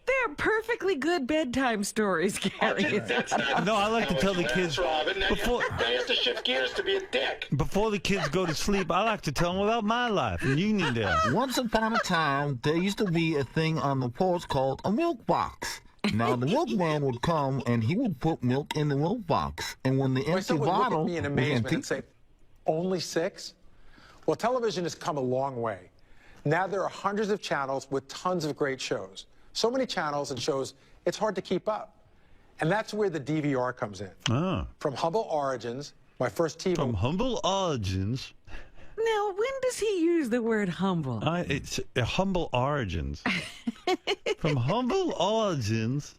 They're perfectly good bedtime stories, Gary.
That's not.
No, I like to tell the kids
Robin. Now
before
you have to shift gears to be a dick.
before the kids go to sleep. I like to tell them about my life, and you need that.
Once upon a time, there used to be a thing on the porch called a milk box. Now, the milkman would come, and he would put milk in the milk box. And when the
My
empty
son would look
bottle
at me in
was
amazement
empty,
and say, only 6? Well, television has come a long way. Now there are hundreds of channels with tons of great shows. So many channels and shows, it's hard to keep up. And that's where the DVR comes in.
Ah.
From humble origins, my first TiVo.
From humble origins.
Now, when does he use the word humble?
It's humble origins. From humble origins.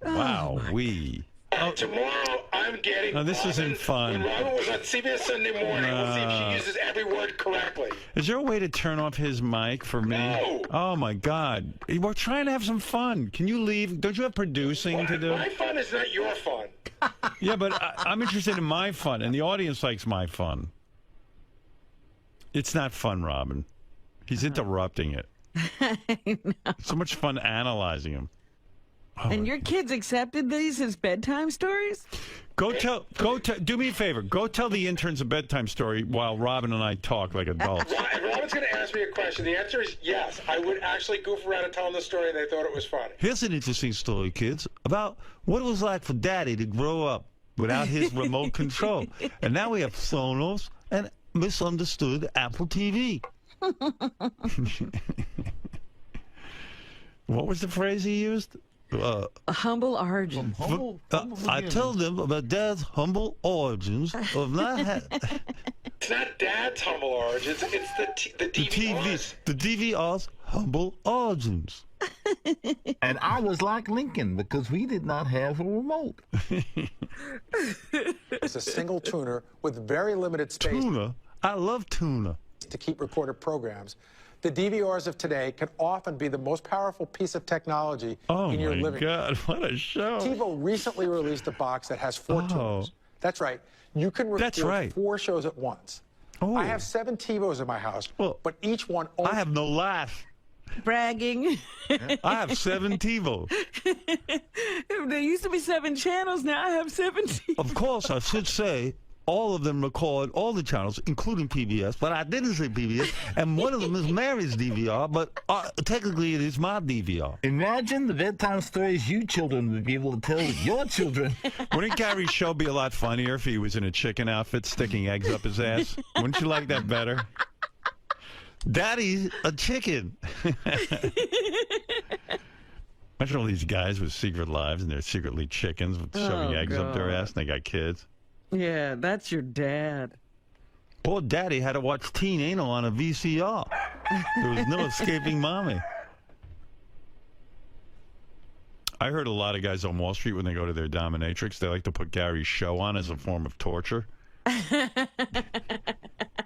Wow, we.
Tomorrow, I'm getting.
No, this isn't fun.
When Robin was on CBS Sunday Morning, we'll see if she uses every word correctly.
Is there a way to turn off his mic for me?
No.
Oh, my God. We're trying to have some fun. Can you leave? Don't you have producing to do?
My fun is not your fun.
Yeah, but I'm interested in my fun, and the audience likes my fun. It's not fun, Robin. He's interrupting it. So much fun analyzing him. Oh,
And your kids accepted these as bedtime stories?
Do me a favor. Go tell the interns a bedtime story while Robin and I talk like adults.
Robin's going to ask me a question. The answer is yes. I would actually goof around and tell them the story, and they thought it was funny.
Here's an interesting story, kids, about what it was like for Daddy to grow up without his remote control. And now we have Sonos and misunderstood Apple TV. What was the phrase he used?
Humble origin.
I tell them about Dad's humble origins of not
It's not Dad's humble origins. It's the DVRs.
The DVR's humble origins.
and I was like Lincoln because we did not have a remote.
It's a single tuner with very limited space.
Tuna? I love tuna.
To keep recorded programs. The DVRs of today can often be the most powerful piece of technology in your living room.
Oh, my God, what a show.
TiVo recently released a box that has 4 tuners. That's right. You can record 4 shows at once.
Oh.
I have 7 TiVos in my house, but each one
I have no laugh.
Bragging.
I have 7 TiVos.
There used to be 7 channels. Now I have 17.
Of course, I should say all of them record all the channels, including PBS, but I didn't say PBS, and one of them is Mary's DVR, but technically it is my DVR.
Imagine the bedtime stories you children would be able to tell your children.
Wouldn't Gary's show be a lot funnier if he was in a chicken outfit sticking eggs up his ass? Wouldn't you like that better? Daddy's a chicken. Imagine all these guys with secret lives and they're secretly chickens with shoving eggs up their ass and they got kids.
Yeah, that's your dad.
Poor Daddy had to watch Teen Anal on a VCR. There was no escaping Mommy. I heard a lot of guys on Wall Street when they go to their dominatrix, they like to put Gary's show on as a form of torture.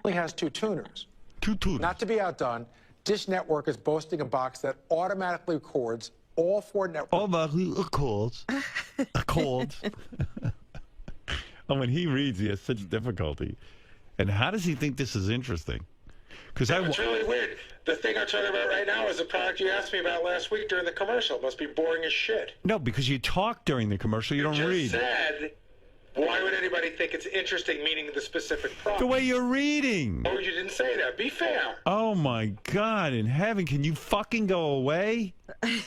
only has 2 tuners.
2 tuners.
Not to be outdone, Dish Network is boasting a box that automatically records all 4 networks.
Automatically records. Accords. Oh, when he reads, he has such difficulty. And how does he think this is interesting? Because
It's really weird. The thing I'm talking about right now is the product you asked me about last week during the commercial. It must be boring as shit.
No, because you talk during the commercial, you don't
just
read.
Said, why would anybody think it's interesting, meaning the specific product?
The way you're reading.
Oh, you didn't say that. Be fair.
Oh, my God in heaven. Can you fucking go away?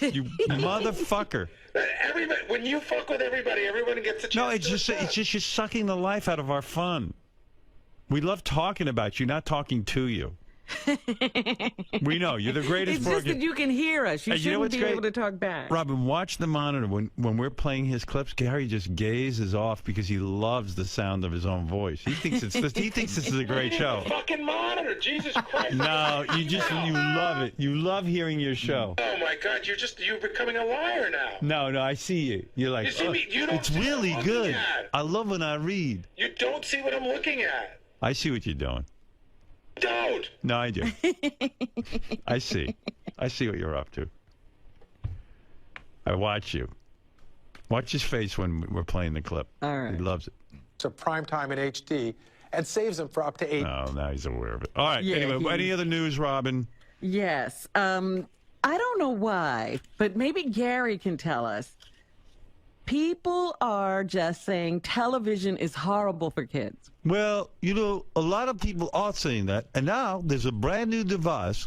You motherfucker.
Everybody, when you fuck with everybody, everyone gets a chance.
No, it's just you're sucking the life out of our fun. We love talking about you, not talking to you. We know you're the greatest.
It's just that you can hear us. You shouldn't be able to talk back.
Robin, watch the monitor. When we're playing his clips, Gary just gazes off because he loves the sound of his own voice. He thinks he thinks this is a great show.
Fucking monitor, Jesus Christ!
No, you love it. You love hearing your show.
Oh my God, you're becoming a liar now.
No, I see you. You're like,
You see me? You don't
it's
see what
really
I'm
good.
looking at.
I love when I read.
You don't see what I'm looking at.
I see what you're doing.
Don't.
No, I do. I see what you're up to. I watch you. Watch his face when we're playing the clip.
All right.
He loves it.
So prime time in HD and saves them for up to 8.
Oh, now he's aware of it. All right.
Yeah,
anyway, any other news, Robin?
Yes. I don't know why, but maybe Gary can tell us. People are just saying television is horrible for kids.
Well, a lot of people are saying that, and now there's a brand new device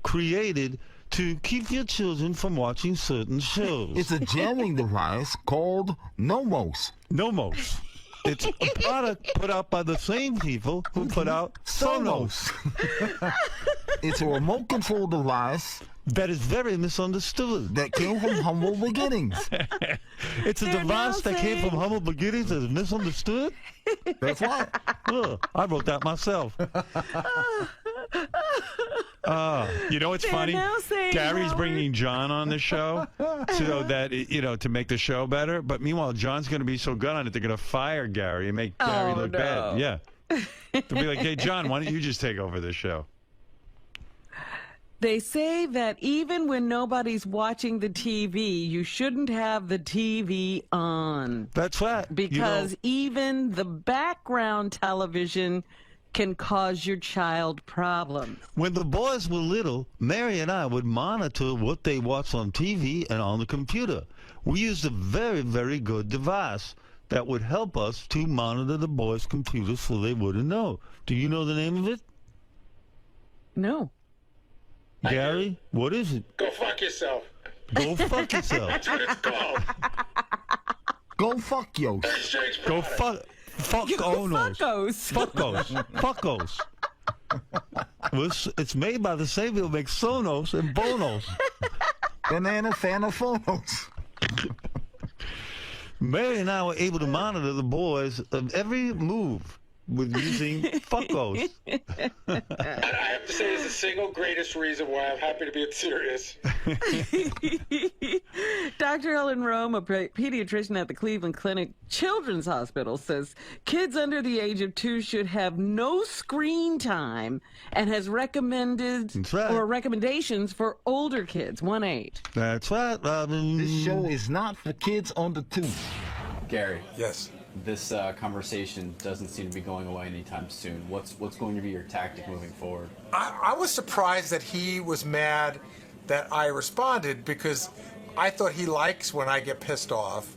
created to keep your children from watching certain shows.
It's a jamming device called 𝗦𝗵ici𝘄.
𝗦𝗵ici𝘄. It's a product put out by the same people who put out Sonos.
It's a remote control device
that is very misunderstood.
That came from humble beginnings.
It's a device that came from humble beginnings that is misunderstood?
That's right.
I wrote that myself. You know what's funny? Gary's bringing John on the show so that, to make the show better. But meanwhile, John's going to be so good on it, they're going to fire Gary and make Gary look bad. Yeah. They'll be like, hey, John, why don't you just take over this show?
They say that even when nobody's watching the TV, you shouldn't have the TV on.
That's right.
Because even the background television can cause your child problems.
When the boys were little, Mary and I would monitor what they watched on TV and on the computer. We used a very, very good device that would help us to monitor the boys' computers so they wouldn't know. Do you know the name of it?
No.
Gary, what is it?
Go fuck yourself.
Go fuck yourself.
That's what it's called.
Go fuck yours.
Go fuck. Fuck Onos. Fuckos. It's made by the same people who make Sonos and Bonos.
Banana Fana Phonos.
Mary and I were able to monitor the boys of every move with using fuckos.
I have to say, it's the single greatest reason why I'm happy to be in Sirius.
Dr. Ellen Rome, a pediatrician at the Cleveland Clinic Children's Hospital, says kids under the age of 2 should have no screen time and has recommended or recommendations for older kids, 1-8.
That's right, Robin.
This show is not for kids under 2.
Gary.
Yes.
This conversation doesn't seem to be going away anytime soon. What's going to be your tactic moving forward?
I was surprised that he was mad that I responded because I thought he likes when I get pissed off.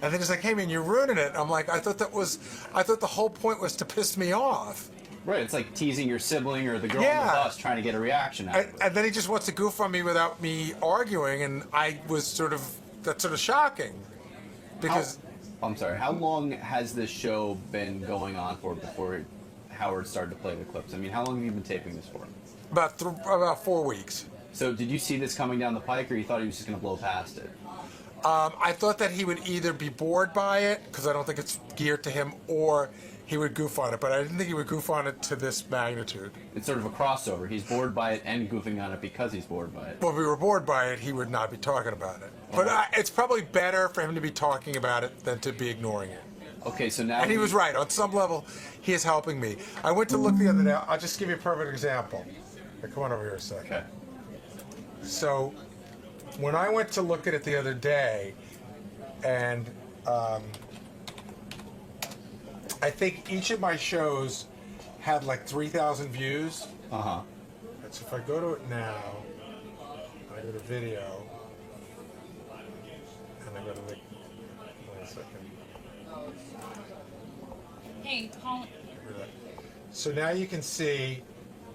And then he's like, hey man, you're ruining it. I'm like, I thought the whole point was to piss me off.
Right, it's like teasing your sibling or the girl on the bus trying to get a reaction out of it.
And then he just wants to goof on me without me arguing, and I was that's sort of shocking. Because...
I'm sorry, how long has this show been going on for before Howard started to play the clips? I mean, how long have you been taping this for?
About 4 weeks.
So did you see this coming down the pike, or you thought he was just going to blow past it?
I thought that he would either be bored by it, because I don't think it's geared to him, or he would goof on it. But I didn't think he would goof on it to this magnitude.
It's sort of a crossover. He's bored by it and goofing on it because he's bored by it.
Well, if we were bored by it, he would not be talking about it. But it's probably better for him to be talking about it than to be ignoring it.
Okay, so now...
And he was right. On some level, he is helping me. I went to look the other day. I'll just give you a perfect example. Here, come on over here a second.
Okay.
So, when I went to look at it the other day, and I think each of my shows had like 3,000 views.
Uh-huh.
So if I go to it now, I go to video, and I go to the... Wait a second.
Hey, call...
So now you can see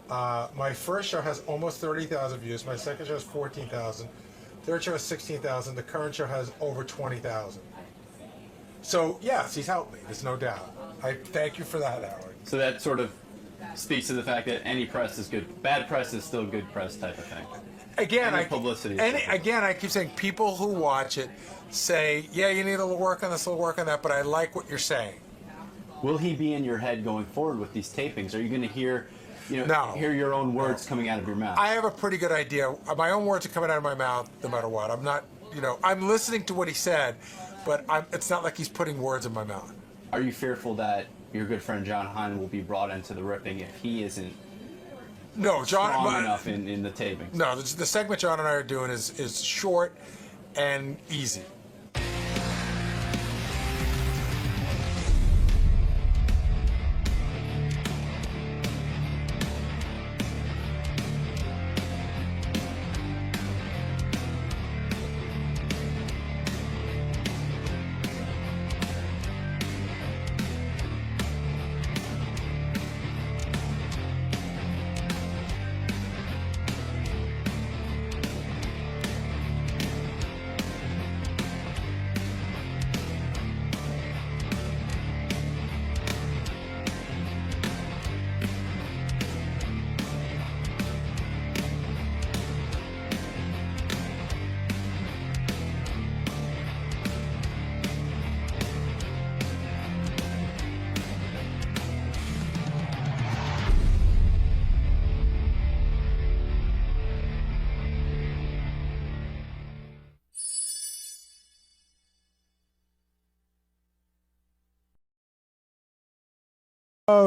my first show has almost 30,000 views. My second show has 14,000. Third show has 16,000. The current show has over 20,000. So, yes, he's helped me. There's no doubt. I thank you for that, Howard.
So that sort of speaks to the fact that any press is good. Bad press is still good press type of thing.
Again,
publicity.
Again, I keep saying people who watch it say, yeah, you need a little work on this, a little work on that, but I like what you're saying.
Will he be in your head going forward with these tapings? Are you going to hear, hear your own words coming out of your mouth?
I have a pretty good idea. My own words are coming out of my mouth no matter what. I'm not, I'm listening to what he said, but it's not like he's putting words in my mouth.
Are you fearful that your good friend John Hine will be brought into the ripping if he isn't strong enough in the tapings?
No, the segment John and I are doing is short and easy.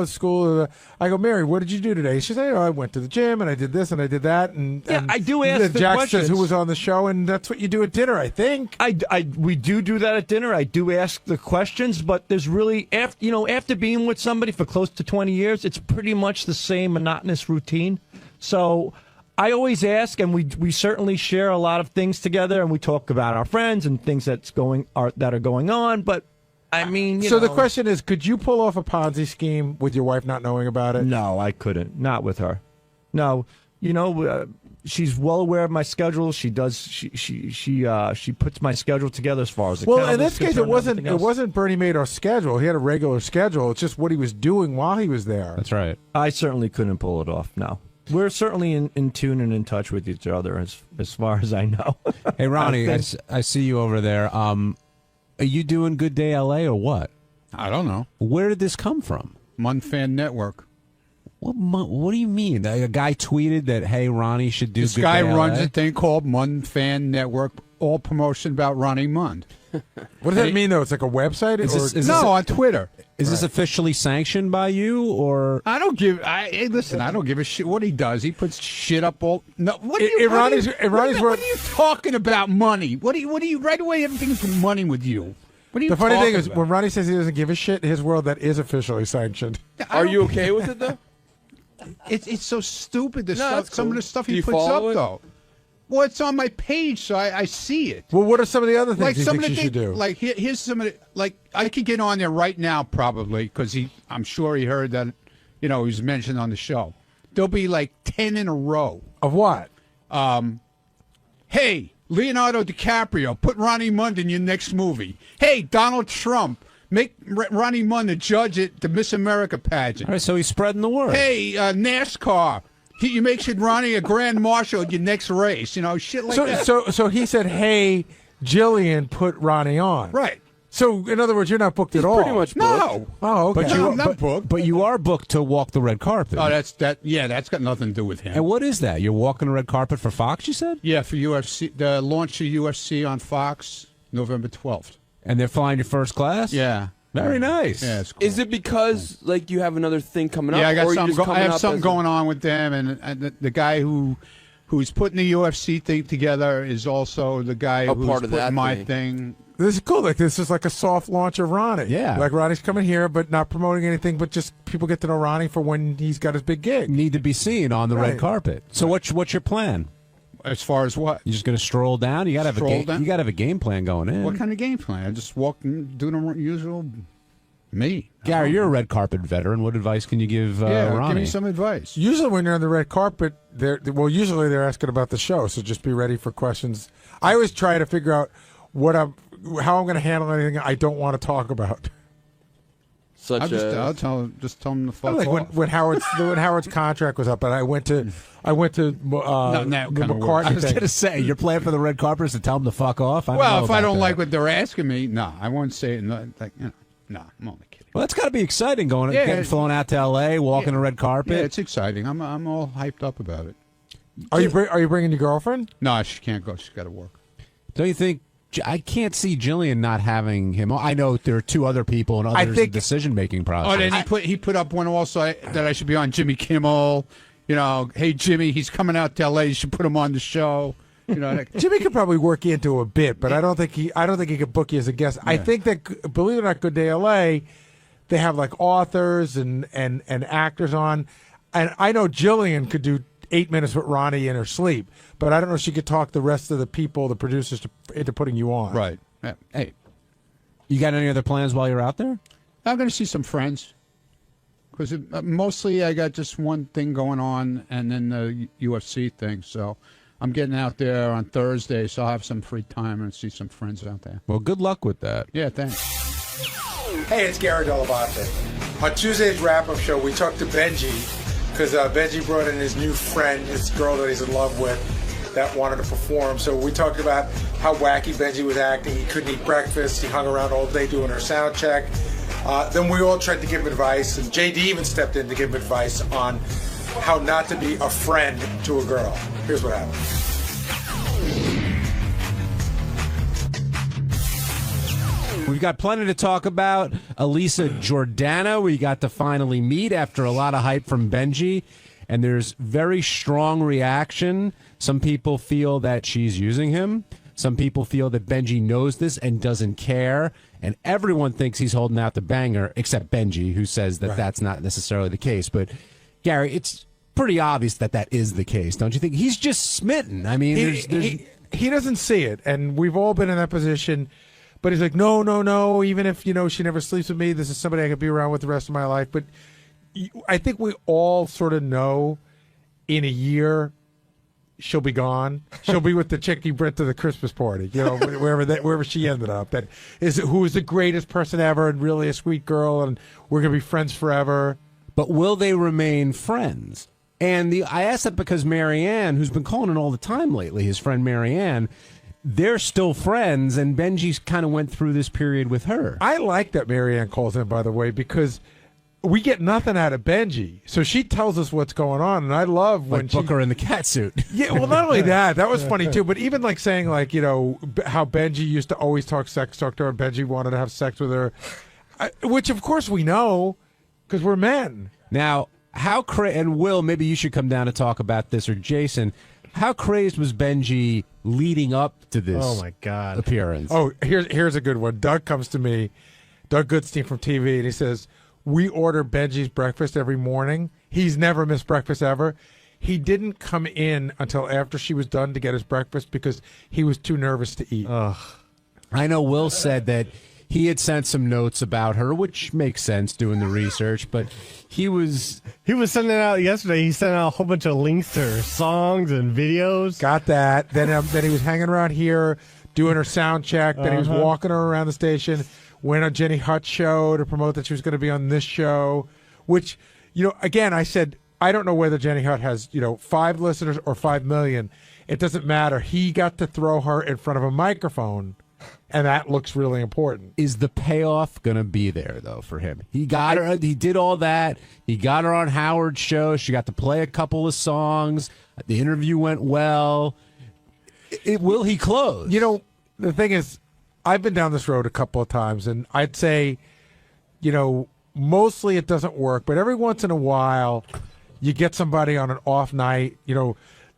school. I go, Mary, what did you do today? She said, I went to the gym and I did this and I did that. And
I do ask the
Jack
questions.
says who was on the show, and that's what you do at dinner, I think.
We do that at dinner. I do ask the questions, but there's really after being with somebody for close to 20 years, it's pretty much the same monotonous routine. So I always ask, and we certainly share a lot of things together, and we talk about our friends and things that are going on, but. I mean,
so the question is, could you pull off a Ponzi scheme with your wife not knowing about it?
No, I couldn't. Not with her. No, she's well aware of my schedule. She does. She puts my schedule together as far as the
in this case, it wasn't Bernie Madoff's schedule. He had a regular schedule. It's just what he was doing while he was there.
That's right.
I certainly couldn't pull it off. No. We're certainly in tune and in touch with each other as far as I know.
Hey, Ronnie, I see you over there. Are you doing Good Day LA or what?
I don't know.
Where did this come from?
Fan Network.
What do you mean? A guy tweeted that, hey, Ronnie should do
this
Good
guy
Day
runs
LA?
a thing called Fan Network, all promotion about Ronnie Mund.
What does that mean, though? It's like a website?
On Twitter.
Is this officially sanctioned by you, or
I don't give? Listen, I don't give a shit what he does. He puts shit up all. No, what are you talking about? Money? What do you? Right away, everything's money with you. What are you?
The funny thing is,
about?
when Ronnie says he doesn't give a shit, in his world that is officially sanctioned.
Are you okay with it though?
It's so stupid.
That's
some
cool.
of the stuff
Do
he
you
puts
follow
up
it?
though. Well, it's on my page, so I see it.
Well, what are some of the other things you
some
think
of
she should do?
Like here's some of the I could get on there right now probably because I'm sure he heard that, he was mentioned on the show. There'll be like 10 in a row
of what?
Hey, Leonardo DiCaprio, put Ronnie Mund in your next movie. Hey, Donald Trump, make Ronnie Mund the judge at the Miss America pageant.
All right, so he's spreading the word.
Hey, NASCAR. You make Ronnie a grand marshal at your next race, shit like that.
So he said, "Hey, Jillian, put Ronnie on."
Right.
So in other words, you're not booked at all.
Pretty much booked.
No.
Oh, okay.
I'm not booked.
But you are booked to walk the red carpet.
Oh, that's got nothing to do with him.
And what is that? You're walking the red carpet for Fox, you said?
Yeah, for UFC, the launch of UFC on Fox, November 12th.
And they're flying you first class?
Yeah.
Very nice.
Yeah, it's cool.
Is it because you have another thing coming up?
Yeah, I got
or
something. I have something
going
going on with them, and the guy who's putting the UFC thing together is also the guy who's
part of
putting
that
my
thing.
thing.
This is cool. Like this is like a soft launch of Ronnie.
Yeah.
Like Ronnie's coming here, but not promoting anything, but just people get to know Ronnie for when he's got his big gig.
Need to be seen on the
Right.
red carpet. So what's your plan?
As far as what?
You just going to stroll down? You got to have
Stroll down?
You got to have a game plan going in.
What kind of game plan? I just walk and do the usual me.
Gary, you're a red carpet veteran. What advice can you give Ronnie?
Give me some advice.
Usually when you're on the red carpet, usually they're asking about the show, so just be ready for questions. I always try to figure out how I'm going to handle anything I don't want to talk about.
I'll
tell him to fuck
Like
off.
when Howard's contract was up, and I went to the McCartney
I was
thing.
going to say, your plan for the red carpet is to tell him to fuck off?
Well, if I don't like what they're asking me, no, I won't say it. No, I'm only kidding.
Well, that's got to be exciting getting flown out to L.A., walking the red carpet.
Yeah, it's exciting. I'm all hyped up about it.
Are you bringing your girlfriend?
No, she can't go. She's got to work.
Don't you think? I can't see Jillian not having him. I know there are two other people and others in the decision-making process.
Oh, then he put up one also that I should be on Jimmy Kimmel. Hey, Jimmy, he's coming out to L.A. You should put him on the show.
Jimmy could probably work you into a bit, but I don't think he could book you as a guest. Yeah. I think that, believe it or not, Good Day LA, they have like authors and actors on, and I know Jillian could do 8 minutes with Ronnie in her sleep, but I don't know if she could talk the rest of the people, the producers, into putting you on.
Right. Yeah. Hey,
you got any other plans while you're out there?
I'm going to see some friends. Because mostly I got just one thing going on, and then the UFC thing. So I'm getting out there on Thursday, so I'll have some free time and see some friends out there.
Well, good luck with that.
Yeah, thanks.
Hey, it's Gary 𝗏𝗏𝗏𝗏. On Tuesday's wrap-up show, we talked to Benji, because Benji brought in his new friend, this girl that he's in love with, that wanted to perform. So we talked about how wacky Benji was acting. He couldn't eat breakfast. He hung around all day doing her sound check. Then we all tried to give him advice, and JD even stepped in to give him advice on how not to be a friend to a girl. Here's what happened.
We've got plenty to talk about. 𝗦𝗫𝗄𝗿𝗱 Jordana, we got to finally meet after a lot of hype from Benji. And there's very strong reaction. Some people feel that she's using him. Some people feel that Benji knows this and doesn't care. And everyone thinks he's holding out the banger, except Benji, who says that that's not necessarily the case. But, Gary, it's pretty obvious that that is the case, don't you think? He's just smitten. I mean,
he doesn't see it. And we've all been in that position. But he's like, no. Even if, she never sleeps with me, this is somebody I could be around with the rest of my life. But I think we all sort of know in a year she'll be gone. She'll be with the chick he brought to the Christmas party, wherever she ended up. That is who is the greatest person ever and really a sweet girl, and we're gonna be friends forever.
But will they remain friends? And I ask that because Marianne, who's been calling in all the time lately, his friend Marianne, they're still friends, and Benji's kind of went through this period with her.
I like that Marianne calls in, by the way, because we get nothing out of Benji. So she tells us what's going on, and I love when
Booker in the cat suit.
Yeah, well, not only that was funny too, but even like saying how Benji used to always sex talk to her, and Benji wanted to have sex with her, which of course we know because we're men.
Now, and Will, maybe you should come down to talk about this, or Jason. How crazed was Benji leading up to this?
Oh my God!
Appearance.
Oh, here's a good one. Doug comes to me, Doug Goodstein from TV, and he says, we order Benji's breakfast every morning. He's never missed breakfast ever. He didn't come in until after she was done to get his breakfast because he was too nervous to eat.
I know Will said that he had sent some notes about her, which makes sense doing the research, but he was
sending out yesterday. He sent out a whole bunch of links to her songs and videos.
Got that. Then he was hanging around here doing her sound check. Then he was walking her around the station. Went on Jenny Hutt's show to promote that she was going to be on this show, which, again, I said, I don't know whether Jenny Hutt has, 5 listeners or 5 million. It doesn't matter. He got to throw her in front of a microphone, and that looks really important.
Is the payoff going to be there, though, for him? He got her. He did all that. He got her on Howard's show. She got to play a couple of songs. The interview went well. Will he close?
The thing is, I've been down this road a couple of times, and I'd say, mostly it doesn't work, but every once in a while, you get somebody on an off night,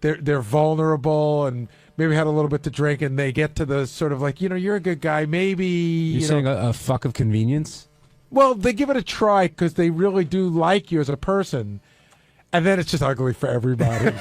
they're vulnerable and maybe had a little bit to drink, and they get to the sort of like, you're a good guy, maybe.
You're saying a fuck of convenience?
Well, they give it a try because they really do like you as a person. And then it's just ugly for everybody.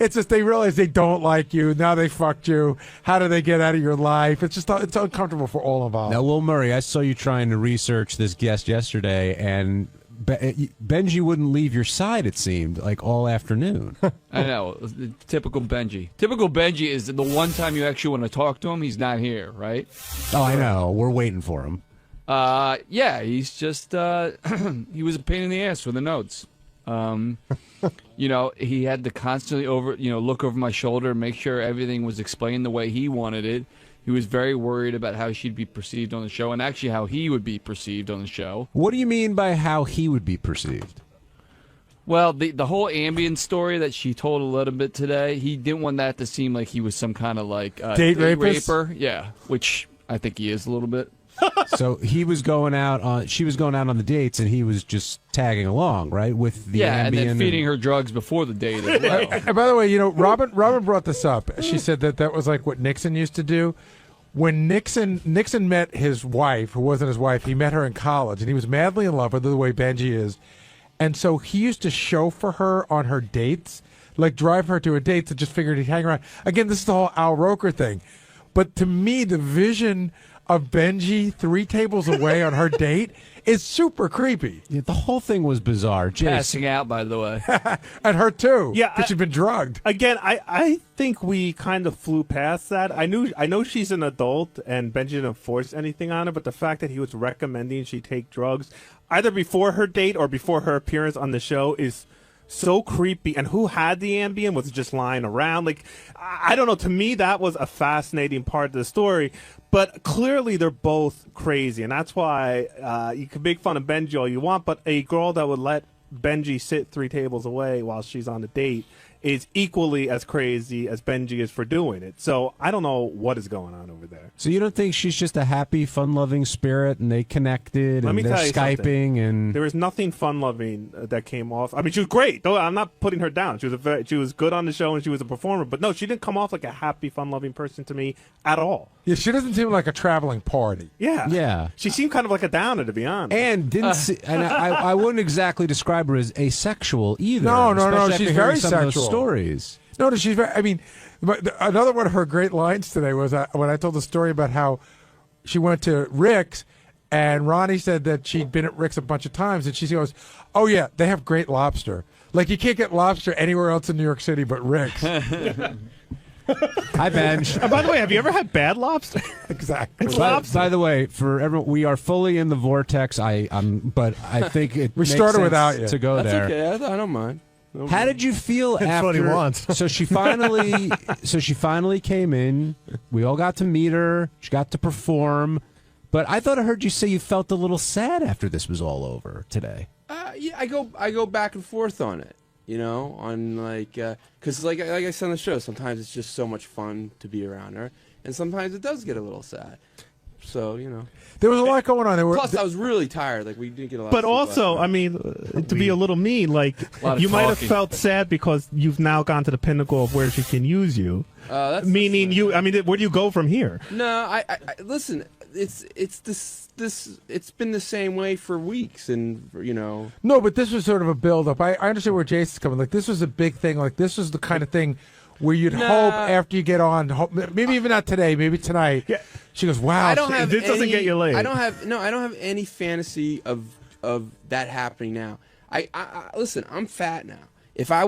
It's just they realize they don't like you. Now they fucked you. How do they get out of your life? It's uncomfortable for all involved.
Now, Will Murray, I saw you trying to research this guest yesterday, and Benji wouldn't leave your side, it seemed, like all afternoon.
I know. Typical Benji. Typical Benji is the one time you actually want to talk to him, he's not here, right?
Oh, I know. We're waiting for him.
Yeah, he's just, he was a pain in the ass for the notes. He had to constantly look over my shoulder and make sure everything was explained the way he wanted it. He was very worried about how she'd be perceived on the show and actually how he would be perceived on the show.
What do you mean by how he would be perceived?
Well, the whole ambient story that she told a little bit today, he didn't want that to seem like he was some kind of like
date
raper. Yeah, which I think he is a little bit.
So she was going out on the dates, and he was just tagging along, right, with the Ambien
and then feeding her drugs before the date as well.
And by the way, Robin brought this up. She said that was like what Nixon used to do. When Nixon met his wife, who wasn't his wife, he met her in college, and he was madly in love with her the way Benji is. And so he used to chauffeur her on her dates, like drive her to her dates, and just figured he'd hang around. Again, this is the whole Al Roker thing. But to me, the vision of Benji 3 tables away on her date is super creepy.
Yeah, the whole thing was bizarre.
Passing out, by the way.
And her too.
Yeah,
because she'd been drugged.
Again, I think we kind of flew past that. I know she's an adult and Benji didn't force anything on her, but the fact that he was recommending she take drugs either before her date or before her appearance on the show is so creepy. And who had the Ambien was just lying around. Like, I don't know. To me, that was a fascinating part of the story. But clearly, they're both crazy, and that's why you can make fun of Benji all you want. But a girl that would let Benji sit 3 tables away while she's on a date is equally as crazy as Benji is for doing it. So I don't know what is going on over there.
So you don't think she's just a happy, fun-loving spirit, and they connected, and they're Skyping, and
there was nothing fun-loving that came off. I mean, she was great. Though I'm not putting her down. She was good on the show, and she was a performer. But no, she didn't come off like a happy, fun-loving person to me at all.
Yeah, she doesn't seem like a traveling party.
Yeah. She seemed kind of like a downer, to be honest.
And and I wouldn't exactly describe her as asexual either.
No.
especially
She's
after
very
hearing some of those
sexual.
stories.
No, she's very. I mean, but another one of her great lines today was when I told the story about how she went to Rick's, and Ronnie said that she'd been at Rick's a bunch of times, and she goes, "Oh yeah, they have great lobster. Like you can't get lobster anywhere else in New York City but Rick's."
Hi, Benj.
By the way, have you ever had bad lobster?
Exactly.
It's lobster.
By the way, for everyone, we are fully in the vortex. But I think it
we
makes
started
sense
without you
to go
That's
there.
okay. I don't mind.
How did you feel
That's
after?
what he wants.
So she finally came in. We all got to meet her. She got to perform. But I thought I heard you say you felt a little sad after this was all over today.
Yeah, I go back and forth on it. You know, on because like I said on the show, sometimes it's just so much fun to be around her, and sometimes it does get a little sad. So
there was a lot going on.
Plus, I was really tired. Like we didn't get a lot.
But
of sleep
also,
last night.
I mean, to be a little mean, like you might have felt sad because you've now gone to the pinnacle of where she can use you. Meaning you. I mean, where do you go from here?
No, I listen. It's been the same way for weeks, and
No, but this was sort of a build-up. I understand where Jason's coming. Like this was a big thing. Like this was the kind of thing where you'd hope after you get on, maybe even not today, maybe tonight. Yeah. She goes, "Wow,
I don't have
this doesn't get you laid."
I don't have any fantasy of that happening now. I listen. I'm fat now. If I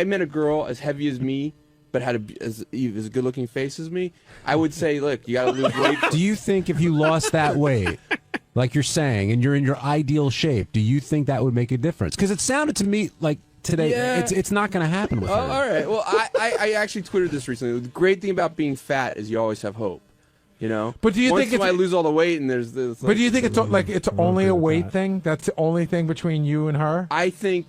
met a girl as heavy as me, but had as good looking face as me, I would say, look, you got to lose weight.
Do you think if you lost that weight, like you're saying, and you're in your ideal shape, do you think that would make a difference? Because it sounded to me like today, it's not going to happen with her.
All right. Well, I actually tweeted this recently. The great thing about being fat is you always have hope.
But do you
Once
think
I lose all the weight and there's this?
But do you think it's only a weight thing? That's the only thing between you and her?
I think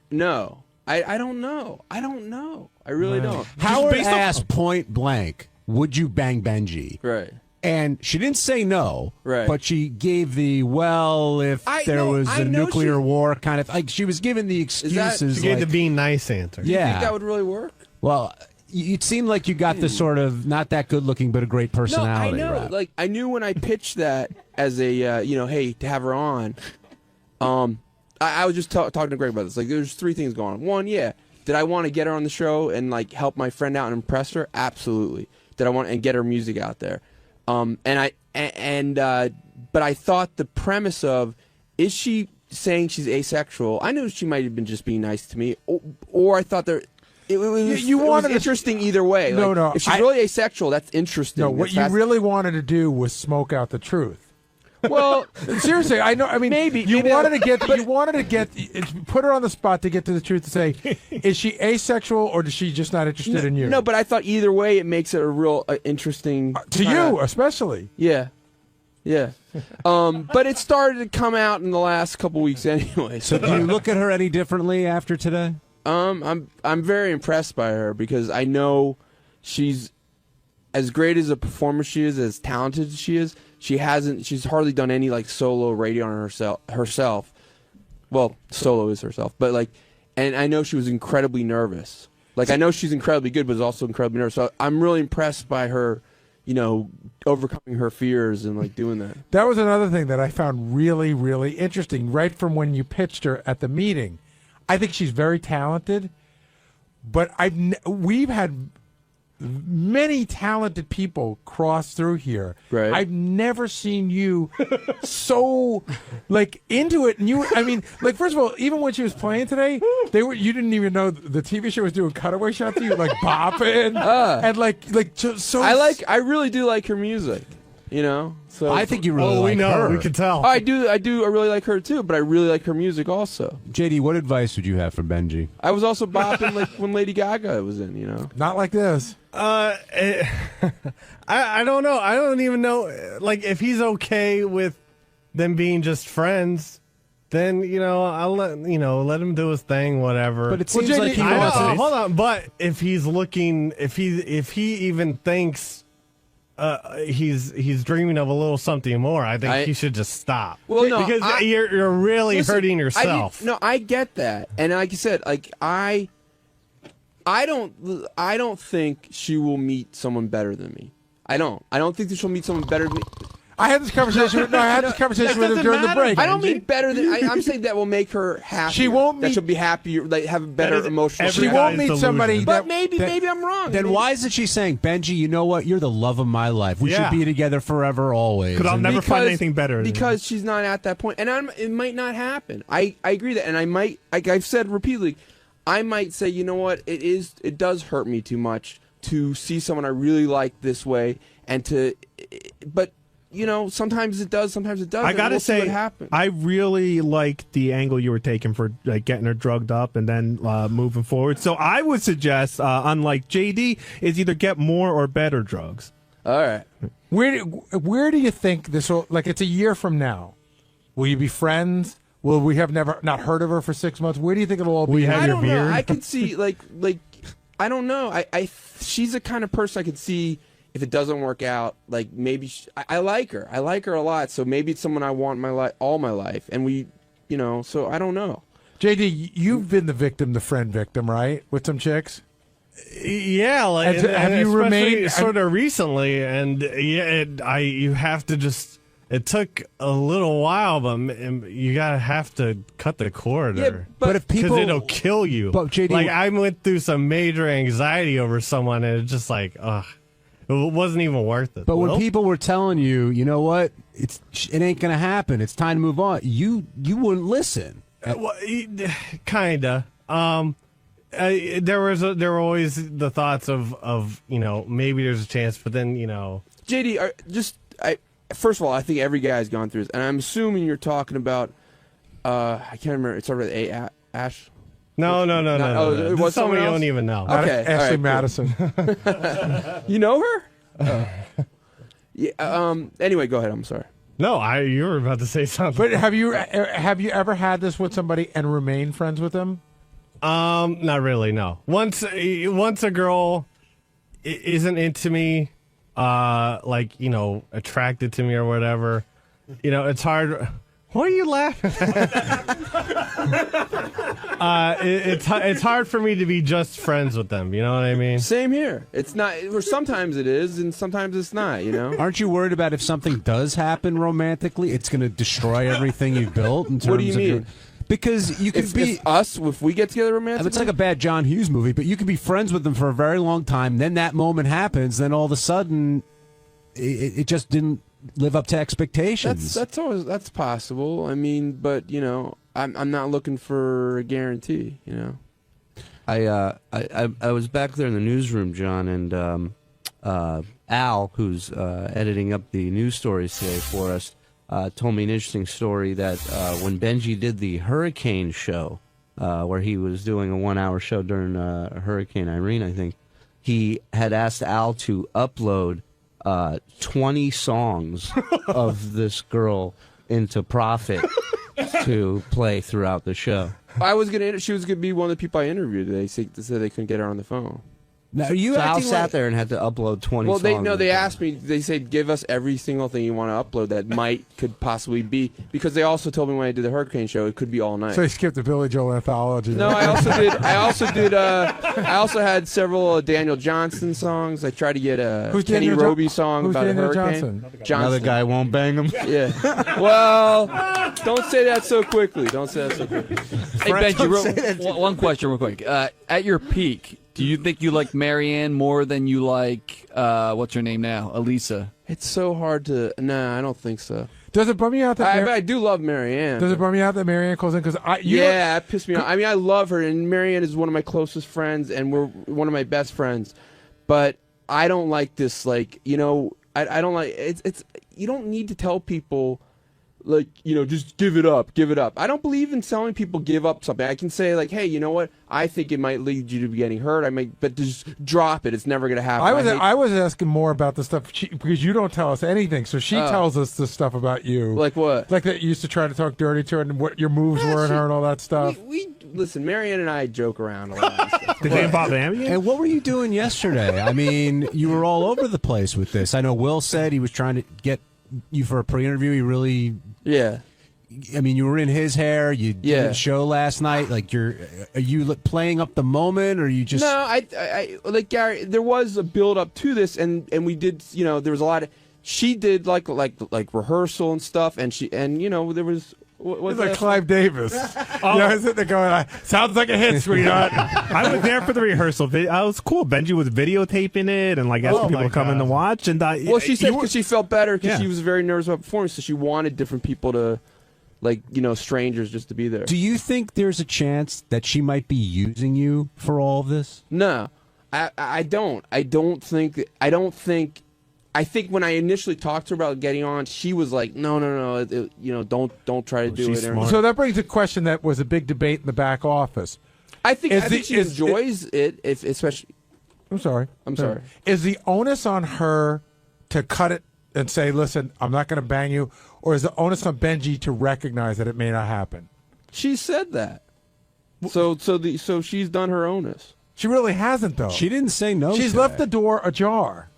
no. I don't know. I don't know. I really don't.
Howard asked point blank, "Would you bang Benji?"
Right.
And she didn't say no,
right?
But she gave the if there was a nuclear war kind of like she was giving the excuses.
She gave the being nice answer.
Do you think that would really work?
Well, it seemed like you got the sort of not that good looking but a great personality.
No, I know.
Rap.
Like I knew when I pitched that as a hey, to have her on. I was just talking to Greg about this. Like, there's three things going on. One, did I want to get her on the show and like help my friend out and impress her? Absolutely. Did I want and get her music out there? But I thought the premise of is she saying she's asexual? I knew she might have been just being nice to me, or I thought there. It was interesting either way.
No.
If she's really asexual, that's interesting.
No, what you really wanted to do was smoke out the truth.
Well,
seriously, I know. I mean,
maybe
you wanted to get put her on the spot to get to the truth to say, is she asexual or is she just not interested in you?
No, but I thought either way it makes it a real interesting
to you, especially.
Yeah. But it started to come out in the last couple weeks anyway.
So do you look at her any differently after today?
I'm very impressed by her because I know she's as great as a performer she is, as talented as she is. She's hardly done any like solo radio on herself. Well, solo is herself, but like, and I know she was incredibly nervous. Like I know she's incredibly good, but is also incredibly nervous. So I'm really impressed by her, overcoming her fears and like doing that.
That was another thing that I found really, really interesting. Right from when you pitched her at the meeting, I think she's very talented. But we've had many talented people cross through here.
Right.
I've never seen you so like into it. And like first of all, even when she was playing today, you didn't even know the TV show was doing cutaway shots of you like bopping and like so.
I really do like her music. So
I think you really like her.
We can tell.
I do. I really like her too, but I really like her music also.
JD, what advice would you have for Benji?
I was also bopping like when Lady Gaga was in.
Not like this.
I don't know. I don't even know. Like if he's okay with them being just friends, then let him do his thing, whatever.
But it seems like he wants to.
Hold on, but if he's looking, if he even thinks he's dreaming of a little something more, I think he should just stop.
Well, no,
because you're really hurting yourself.
I get that, and like I said, like I don't think she will meet someone better than me. I don't think that she'll meet someone better than me.
I had this conversation. with her during the break.
I don't mean better than. I'm saying that will make her happy.
She won't meet.
That she'll be happier. Like have a better emotional.
She won't meet somebody.
But maybe I'm wrong.
Then why isn't she saying, Benji? You know what? You're the love of my life. We should be together forever, always.
Because I'll never find anything better.
Because she's not at that point, and it might not happen. I agree that, and I might. Like I've said repeatedly, I might say, you know what? It does hurt me too much to see someone I really like this way, but. Sometimes it does, sometimes it doesn't.
I gotta say,
what happens.
I really like the angle you were taking for getting her drugged up and then moving forward. So I would suggest, unlike JD, is either get more or better drugs.
All right.
Where do you think this will? Like, it's a year from now. Will you be friends? Will we have never not heard of her for 6 months? Where do you think it'll all be?
I don't know. I could see like I don't know. She's the kind of person I could see. If it doesn't work out, like maybe I like her. I like her a lot. So maybe it's someone I want all my life. And we, so I don't know.
JD, you've been the friend victim, right? With some chicks?
Yeah. Like,
have you remained
sort of recently? And you have to just, it took a little while, but you have to cut the cord.
Yeah, but
if people,
because it'll kill you.
But JD,
like I went through some major anxiety over someone and it's just like, ugh. It wasn't even worth it.
But when people were telling you, you know what, it ain't gonna happen. It's time to move on. You wouldn't listen.
Kinda. There were always the thoughts of maybe there's a chance, but then
JD, first of all, I think every guy's gone through this, and I'm assuming you're talking about. I can't remember. It started with A. Ash.
No.
It was
someone you
else?
don't even know.
Okay,
Ashley
right,
Madison.
Cool. You know her? Yeah. Anyway, go ahead. I'm sorry.
No, you were about to say something.
But have you ever had this with somebody and remained friends with them?
Not really. No. Once a girl isn't into me, attracted to me or whatever, it's hard. Why are you laughing? It's hard for me to be just friends with them. You know what I mean?
Same here. It's not. Or sometimes it is, and sometimes it's not.
Aren't you worried about if something does happen romantically, it's going to destroy everything you've built? In terms
what do you mean?
Because you could be
us if we get together romantically.
It's like a bad John Hughes movie, but you could be friends with them for a very long time. Then that moment happens. Then all of a sudden, it just didn't live up to expectations.
That's possible. I mean, but I'm not looking for a guarantee.
I was back there in the newsroom, John, and Al, who's editing up the news stories today for us, told me an interesting story that when Benji did the hurricane show, where he was doing a 1-hour show during Hurricane Irene, I think, he had asked Al to upload 20 songs of this girl into Profit to play throughout the show.
She was gonna be one of the people I interviewed. They said they couldn't get her on the phone.
Now, Al sat there and had to upload 20 songs.
Well, they asked me, they said, give us every single thing you want to upload that could possibly be, because they also told me when I did the Hurricane show, it could be all night.
So you skipped the Billy Joel anthology.
No, I also had several Daniel Johnston songs. I tried to get a Kenny Roby song about a hurricane.
Another guy won't bang him.
Yeah. Well, don't say that so quickly. Hey,
Benji, one question real quick. At your peak, do you think you like Marianne more than you like, what's her name now, Elisa?
It's so hard to... Nah, I don't think so.
Does it bum you out that...
I do love Marianne.
Does it bum you out that Marianne calls in?
It pissed me off. I mean, I love her, and Marianne is one of my closest friends, and we're one of my best friends. But I don't like this, I don't like... It's you don't need to tell people like, just give it up. I don't believe in telling people give up something. I can say like, hey, you know what? I think it might lead you to getting hurt. But just drop it. It's never going to happen.
I was asking more about the stuff because you don't tell us anything. So she tells us the stuff about you.
Like what?
Like that you used to try to talk dirty to her and what your moves were and her and all that stuff.
We listen, Marianne and I joke around a lot. And stuff.
Did they involve Amy?
And what were you doing yesterday? I mean, you were all over the place with this. I know Will said he was trying to get you for a pre-interview. He really...
Yeah.
I mean, you were in his hair. You did a show last night. Like, are you playing up the moment, or you just?
No, I like Gary. There was a build up to this, and we did. There was a lot of. She did like rehearsal and stuff, and there was.
It's like Clive Davis. I was sitting there going, sounds like a hit, sweetheart.
I was there for the rehearsal. It was cool. Benji was videotaping it and asking people to come in to watch. And
she said because she felt better because she was very nervous about performing, so she wanted different people to, strangers just to be there.
Do you think there's a chance that she might be using you for all of this?
No, I don't. I think when I initially talked to her about getting on, she was like, no, don't try to do it.
So that brings a question that was a big debate in the back office.
I think she enjoys it, especially.
I'm sorry.
I'm sorry.
Is the onus on her to cut it and say, listen, I'm not going to bang you, or is the onus on Benji to recognize that it may not happen?
She said that. So she's done her onus.
She really hasn't, though.
She didn't say no.
She's left the door ajar.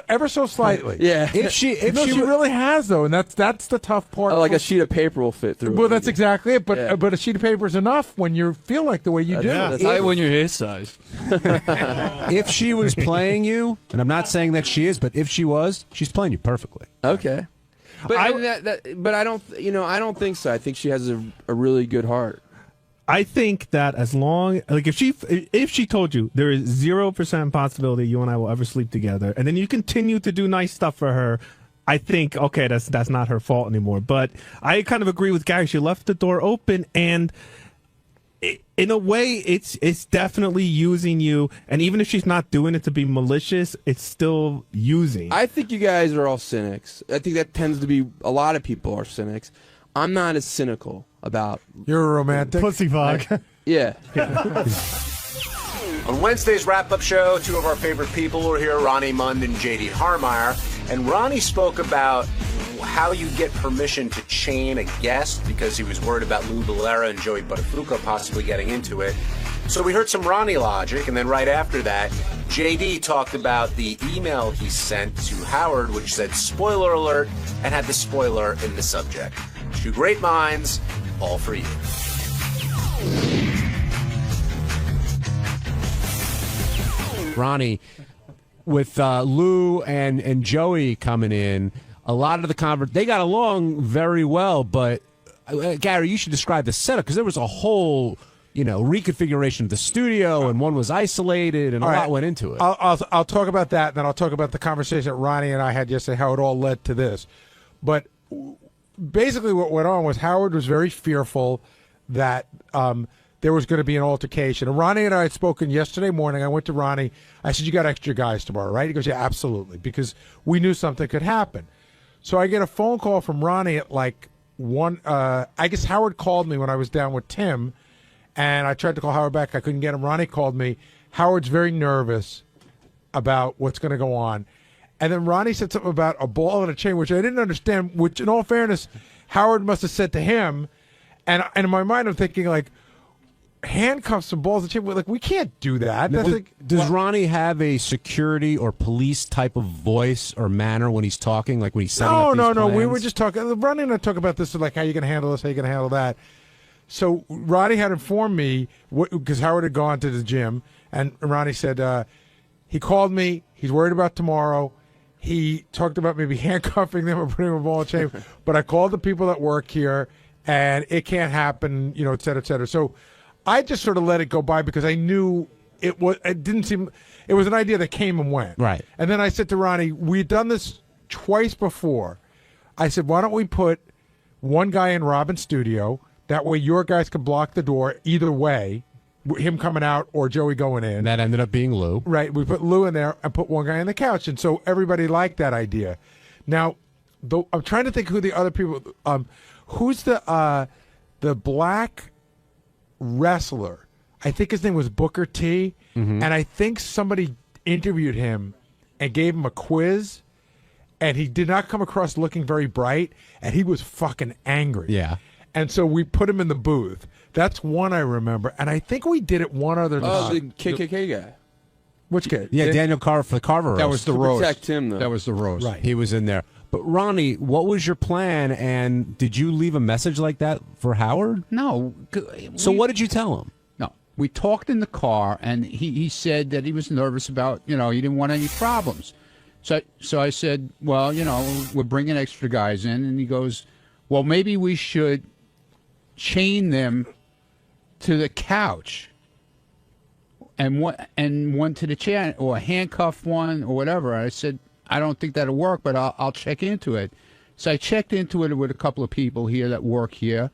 Ever so slightly.
Yeah.
If she really has, though, and that's the tough part.
Like a sheet of paper will fit through.
Well, that's exactly it. But a sheet of paper is enough when you feel like the way you do.
That's right when you're his size.
If she was playing you, and I'm not saying that she is, but if she was, she's playing you perfectly.
Okay. But I don't. I don't think so. I think she has a really good heart.
I think that as long if she told you there is 0% possibility you and I will ever sleep together, and then you continue to do nice stuff for her, I think okay, that's not her fault anymore. But I kind of agree with Gary. She left the door open, and in a way, it's definitely using you. And even if she's not doing it to be malicious, it's still using.
I think you guys are all cynics. I think that tends to be a lot of people are cynics. I'm not as cynical about.
You're a romantic
pussy fuck.
Yeah.
On Wednesday's wrap-up show, two of our favorite people were here, Ronnie Mund and J.D. Harmeyer. And Ronnie spoke about how you get permission to chain a guest because he was worried about Lou Bellera and Joey Buttafuoco possibly getting into it. So we heard some Ronnie logic, and then right after that, J.D. talked about the email he sent to Howard, which said spoiler alert, and had the spoiler in the subject. Two great minds, all for you.
Ronnie, with Lou and Joey coming in, a lot of the they got along very well, but Gary, you should describe the setup because there was a whole, reconfiguration of the studio, and one was isolated, and a lot went into it.
I'll talk about that, and then I'll talk about the conversation that Ronnie and I had yesterday, how it all led to this. But basically what went on was Howard was very fearful that there was going to be an altercation. And Ronnie and I had spoken yesterday morning. I went to Ronnie. I said, you got extra guys tomorrow, right? He goes, yeah, absolutely, because we knew something could happen. So I get a phone call from Ronnie at like 1. I guess Howard called me when I was down with Tim, and I tried to call Howard back. I couldn't get him. Ronnie called me. Howard's very nervous about what's going to go on. And then Ronnie said something about a ball and a chain, which I didn't understand, which in all fairness, Howard must have said to him. And in my mind, I'm thinking, like, handcuffs and balls and chain. Like, we can't do that.
Does Ronnie have a security or police type of voice or manner when he's talking, like when he's setting up these plans?
We were just talking. Ronnie and I talk about this, like, how you going to handle this, how you going to handle that. So Ronnie had informed me, because Howard had gone to the gym, and Ronnie said, he called me. He's worried about tomorrow. He talked about maybe handcuffing them or putting them in a ball and chain. But I called the people that work here, and it can't happen, et cetera, et cetera. So I just sort of let it go by because I knew it was an idea that came and went.
Right.
And then I said to Ronnie, we'd done this twice before. I said, why don't we put one guy in Robin's studio? That way your guys can block the door either way, him coming out or Joey going in.
And that ended up being Lou.
Right. We put Lou in there and put one guy on the couch. And so everybody liked that idea. Now, I'm trying to think who the other people. Who's the black wrestler? I think his name was Booker T. And I think somebody interviewed him and gave him a quiz, and he did not come across looking very bright, and he was fucking angry.
Yeah.
And so we put him in the booth. That's one I remember, and I think we did it one other time.
Oh, the KKK guy.
Which kid?
Yeah, Daniel Carver for the Carver
That
roast.
was the
To
roast.
protect him, though.
That was the roast.
Right. He was in there. But Ronnie, what was your plan, and did you leave a message like that for Howard?
No.
So what did you tell him?
No. We talked in the car, and he said that he was nervous about, he didn't want any problems. So I said, well, we're bringing extra guys in, and he goes, well, maybe we should chain them to the couch and one to the chair, or handcuff one, or whatever. I said, I don't think that'll work, but I'll check into it. So I checked into it with a couple of people here that work here,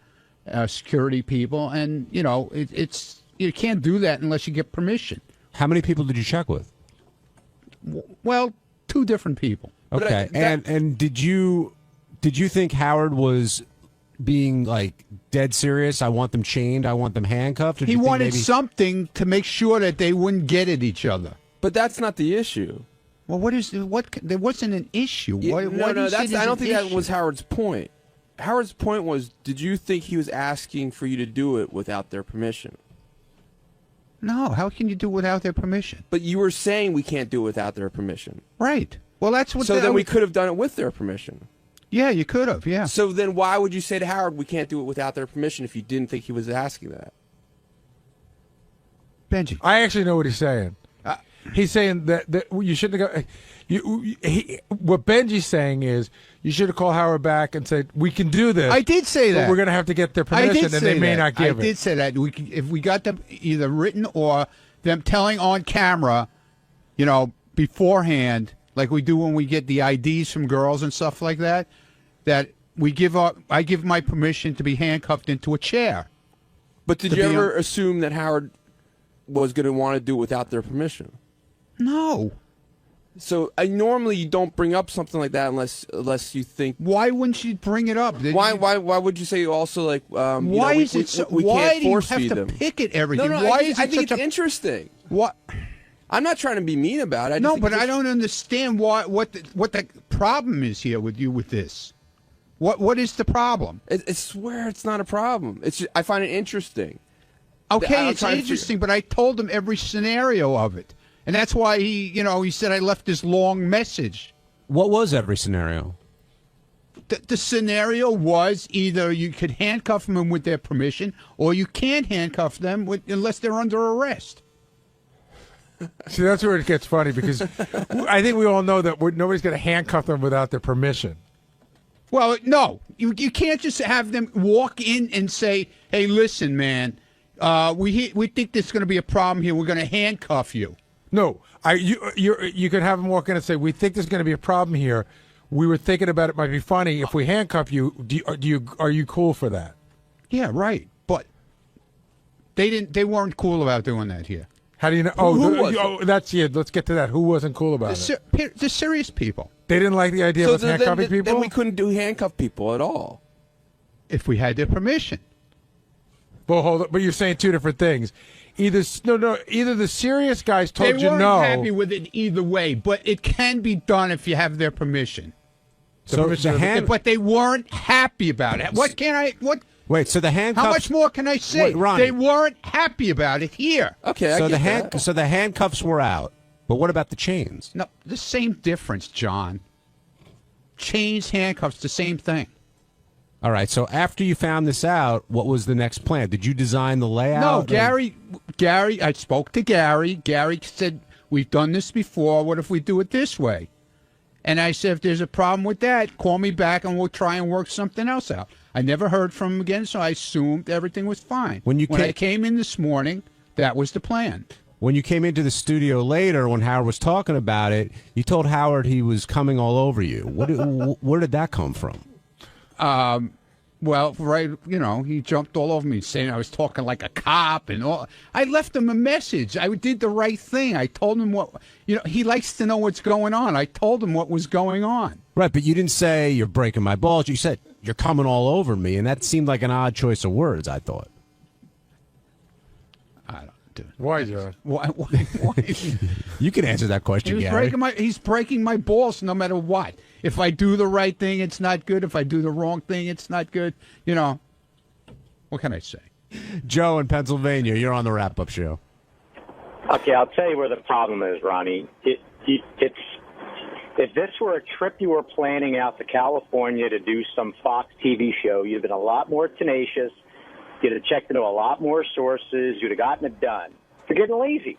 security people, and it's you can't do that unless you get permission.
How many people did you check with?
Well, 2 different people.
Okay, and did you think Howard was being like dead serious? I want them chained. I want them handcuffed. Or did
He
you think
wanted
maybe...
something to make sure that they wouldn't get at each other.
But that's not the issue.
Well, there wasn't an issue.
Yeah,
Why do you say
I
there's
don't
an
think that
issue?
was Howard's point. Howard's point was, did you think he was asking for you to do it without their permission?
No, how can you do it without their permission?
But you were saying we can't do it without their permission.
Right. Well, that's what.
So then we could have done it with their permission.
Yeah, you could have. Yeah.
So then why would you say to Howard we can't do it without their permission if you didn't think he was asking that?
Benji,
I actually know what he's saying. He's saying that you shouldn't have what Benji's saying is you should have called Howard back and said, we can do this.
I did say
but
that.
we're going to have to get their permission, and they may not give it.
I did say that. If we got them either written or them telling on camera, beforehand, like we do when we get the IDs from girls and stuff like that, that I give my permission to be handcuffed into a chair.
But did you ever assume that Howard was going to want to do it without their permission?
No.
So normally you don't bring up something like that unless you think.
Why wouldn't you bring it up?
Why would you say also like?
Why is it so?
We
why
can't
do you
force
have
feed
to
them.
pick at everything?
No,
why
I think it's interesting.
What?
I'm not trying to be mean about it.
No, but I don't understand what the problem is here with you with this. What is the problem?
I swear it's not a problem. It's just, I find it interesting.
Okay, it's interesting, but I told him every scenario of it. And that's why he said I left this long message.
What was every scenario?
The scenario was either you could handcuff them with their permission, or you can't handcuff them unless they're under arrest.
See, that's where it gets funny, because I think we all know that nobody's going to handcuff them without their permission.
Well, no. You can't just have them walk in and say, hey, listen, man, we think there's going to be a problem here. We're going to handcuff you.
No, you could have them walk in and say, we think there's going to be a problem here. We were thinking about it might be funny if we handcuff you. Are you cool for that?
Yeah, right. But they weren't cool about doing that here.
How do you know? Let's get to that. Who wasn't cool about it?
The serious people.
They didn't like the idea of handcuffing people?
Then we couldn't do handcuff people at all.
If we had their permission.
Well, hold on. But you're saying 2 different things. Either the serious guys told you no.
They weren't happy with it either way, but it can be done if you have their permission. But they weren't happy about it.
Wait, so the handcuffs...
How much more can I say?
Wait, Ronnie.
They weren't happy about it here.
Okay,
so the handcuffs were out. But what about the chains?
No, the same difference, John. Chains, handcuffs, the same thing.
All right, so after you found this out, what was the next plan? Did you design the layout?
No, Gary, I spoke to Gary. Gary said, we've done this before. What if we do it this way? And I said, if there's a problem with that, call me back and we'll try and work something else out. I never heard from him again, so I assumed everything was fine. When I came in this morning, that was the plan.
When you came into the studio later, when Howard was talking about it, you told Howard he was coming all over you. Where did that come from?
Well, right, he jumped all over me saying I was talking like a cop and all. I left him a message. I did the right thing. I told him what, he likes to know what's going on. I told him what was going on.
Right, but you didn't say you're breaking my balls. You said you're coming all over me, and that seemed like an odd choice of words, I thought.
Why, John?
Why?
You can answer that question, Gary.
He's breaking my balls no matter what. If I do the right thing, it's not good. If I do the wrong thing, it's not good. You know, what can I say?
Joe in Pennsylvania, you're on the wrap-up show.
Okay, I'll tell you where the problem is, Ronnie. It's if this were a trip you were planning out to California to do some Fox TV show, you'd have been a lot more tenacious. You'd have checked into a lot more sources. You'd have gotten it done. You're getting lazy.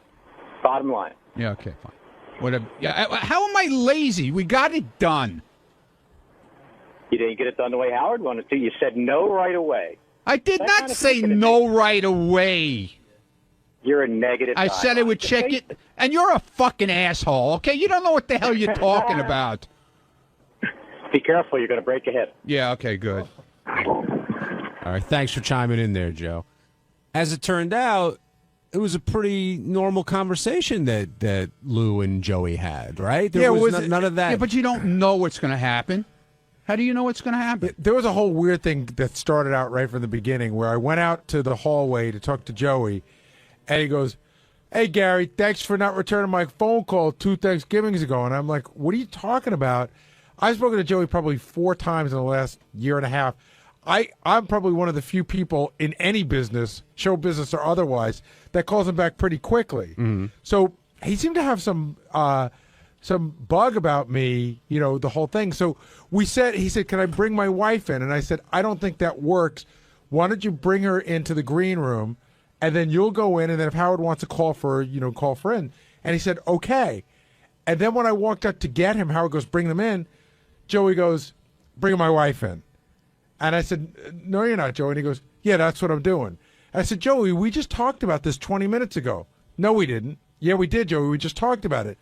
Bottom line.
Yeah, okay, fine. Whatever. Yeah, how am I lazy? We got it done.
You didn't get it done the way Howard wanted to. You said no right away.
I did not say no right away.
You're a negative
I
guy.
said I would check it, and you're a fucking asshole, okay? You don't know what the hell you're talking about.
Be careful. You're going to break your hip.
Yeah, okay, good.
All right, thanks for chiming in there, Joe. As it turned out, it was a pretty normal conversation that Lou and Joey had, right? There was none of that.
Yeah, but you don't know what's going to happen. How do you know what's going to happen?
There was a whole weird thing that started out right from the beginning where I went out to the hallway to talk to Joey, and he goes, "Hey, Gary, thanks for not returning my phone call 2 Thanksgivings ago." And I'm like, what are you talking about? I've spoken to Joey probably 4 times in the last year and a half. I'm probably one of the few people in any business, show business or otherwise, that calls him back pretty quickly.
Mm-hmm.
So he seemed to have some bug about me, you know, the whole thing. So he said, "Can I bring my wife in?" And I said, "I don't think that works. Why don't you bring her into the green room, and then you'll go in, and then if Howard wants to call for in." And he said, "Okay." And then when I walked up to get him, Howard goes, "Bring them in." Joey goes, "Bring my wife in." And I said, "No, you're not, Joey." And he goes, "Yeah, that's what I'm doing." And I said, "Joey, we just talked about this 20 minutes ago." "No, we didn't." "Yeah, we did, Joey. We just talked about it."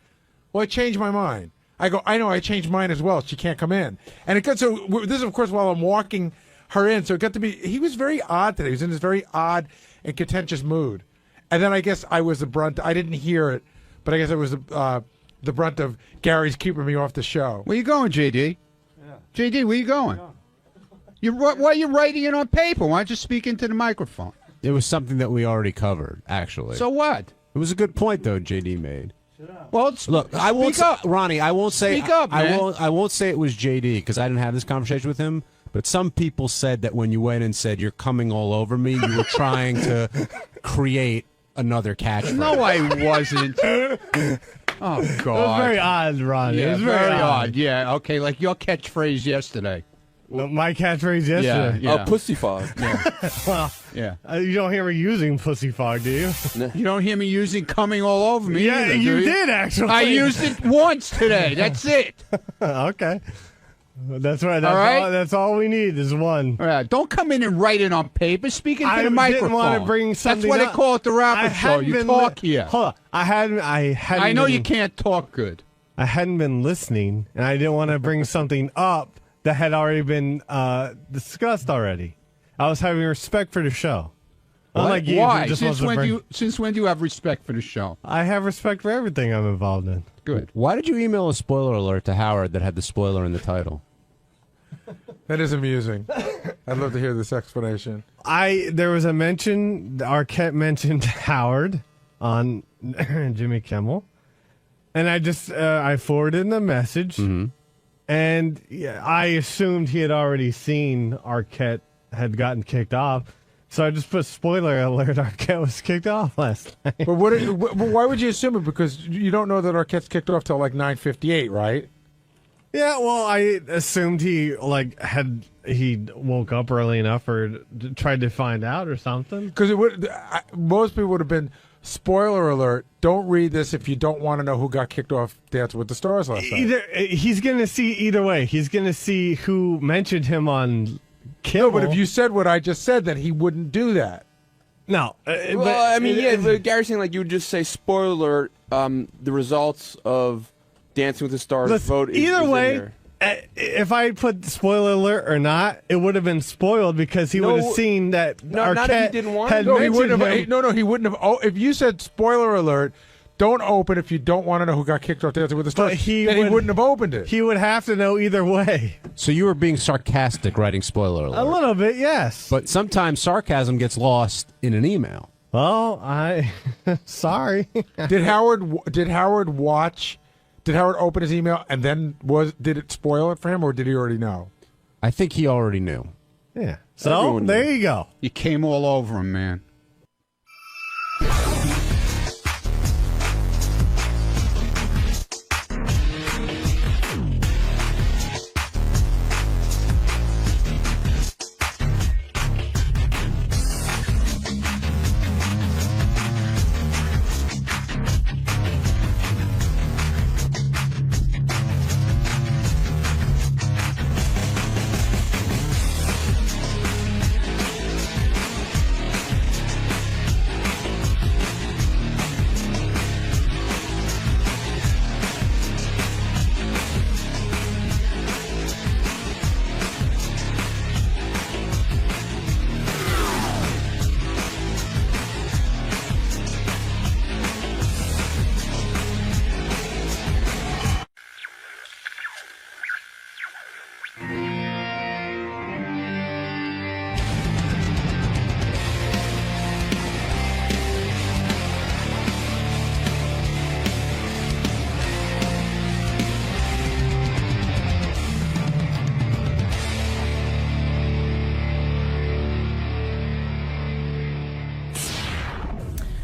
"Well, I changed my mind." I go, "I know, I changed mine as well. She can't come in." And it got so, this is, of course, while I'm walking her in. So it got to be, he was very odd today. He was in this very odd and contentious mood. And then I guess I was the brunt. I didn't hear it, but I guess it was the brunt of Gary's keeping me off the show.
Where you going, JD? Yeah. JD, where you going? Why are you writing it on paper? Why don't you speak into the microphone?
It was something that we already covered, actually.
So what?
It was a good point, though, JD made.
Well,
look, I won't say, Ronnie. I won't say.
Speak up, man.
I won't say it was JD because I didn't have this conversation with him. But some people said that when you went and said you're coming all over me, you were trying to create another catchphrase.
No, I wasn't. Oh God,
it was very odd, Ronnie.
Yeah,
it was very odd.
Yeah, okay, like your catchphrase yesterday.
No, my catchphrase yesterday.
Yeah.
Oh, pussy fog.
Yeah.
Well,
yeah.
You don't hear me using pussy fog, do you?
You don't hear me using coming all over me.
Yeah,
either,
you
do
did actually.
I used it once today. That's it.
Okay. That's right.
That's
all we need is one.
All right. Don't come in and write it on paper. Speak into the microphone.
I didn't want to bring something
That's what
up.
they call it the wrap-up show. You talk here.
Hold on. I
know you can't talk good.
I hadn't been listening, and I didn't want to bring something up that had already been discussed already. I was having respect for the show. Unlike you,
Why?
who just
Since
wants to
since when do you have respect for the show?
I have respect for everything I'm involved in.
Good.
Why did you email a spoiler alert to Howard that had the spoiler in the title?
That is amusing. I'd love to hear this explanation.
There was a mention, Arquette mentioned Howard on Jimmy Kimmel, and I forwarded the message, and I assumed he had already seen Arquette had gotten kicked off, so I just put spoiler alert: Arquette was kicked off last night.
But why would you assume it? Because you don't know that Arquette's kicked off till like 9:58, right?
Yeah, well, I assumed he woke up early enough or tried to find out or something.
Because most people would have been, spoiler alert, don't read this if you don't want to know who got kicked off Dancing with the Stars last night.
He's going to see either way. He's going to see who mentioned him on Kimmel.
No, but if you said what I just said, then he wouldn't do that.
No.
Well, I mean, but Gary's saying, like, you would just say, spoiler alert, the results of Dancing with the Stars vote is
either
in
way,
there.
if I put spoiler alert or not, it would have been spoiled because he would have seen that
not if he
Arquette
didn't want
had
it.
He
mentioned him.
he wouldn't have. Oh, if you said spoiler alert, don't open if you don't want to know who got kicked off Dancing with the Stars. He wouldn't have opened it.
He would have to know either way.
So you were being sarcastic writing spoiler alert.
A little bit, yes.
But sometimes sarcasm gets lost in an email.
Well, sorry.
Did Howard open his email and then did it spoil it for him, or did he already know?
I think he already knew.
Yeah. So there you go.
You came all over him, man.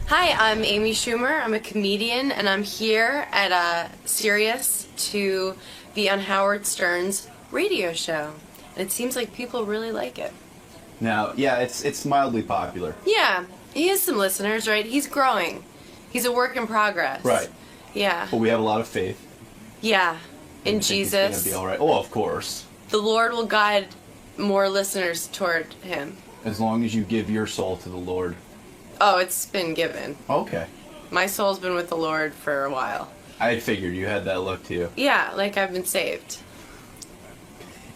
Hi, I'm Amy Schumer. I'm a comedian, and I'm here at Sirius to be on Howard Stern's radio show. And it seems like people really like it.
Now, yeah, it's mildly popular.
Yeah, he has some listeners, right? He's growing. He's a work in progress.
Right.
Yeah.
But we have a lot of faith.
Yeah. In
It's
Jesus.
gonna be all right. Oh, of course.
The Lord will guide more listeners toward him.
As long as you give your soul to the Lord.
Oh, it's been given.
Okay.
My soul's been with the Lord for a while.
I had figured you had that look to you.
Yeah, like I've been saved.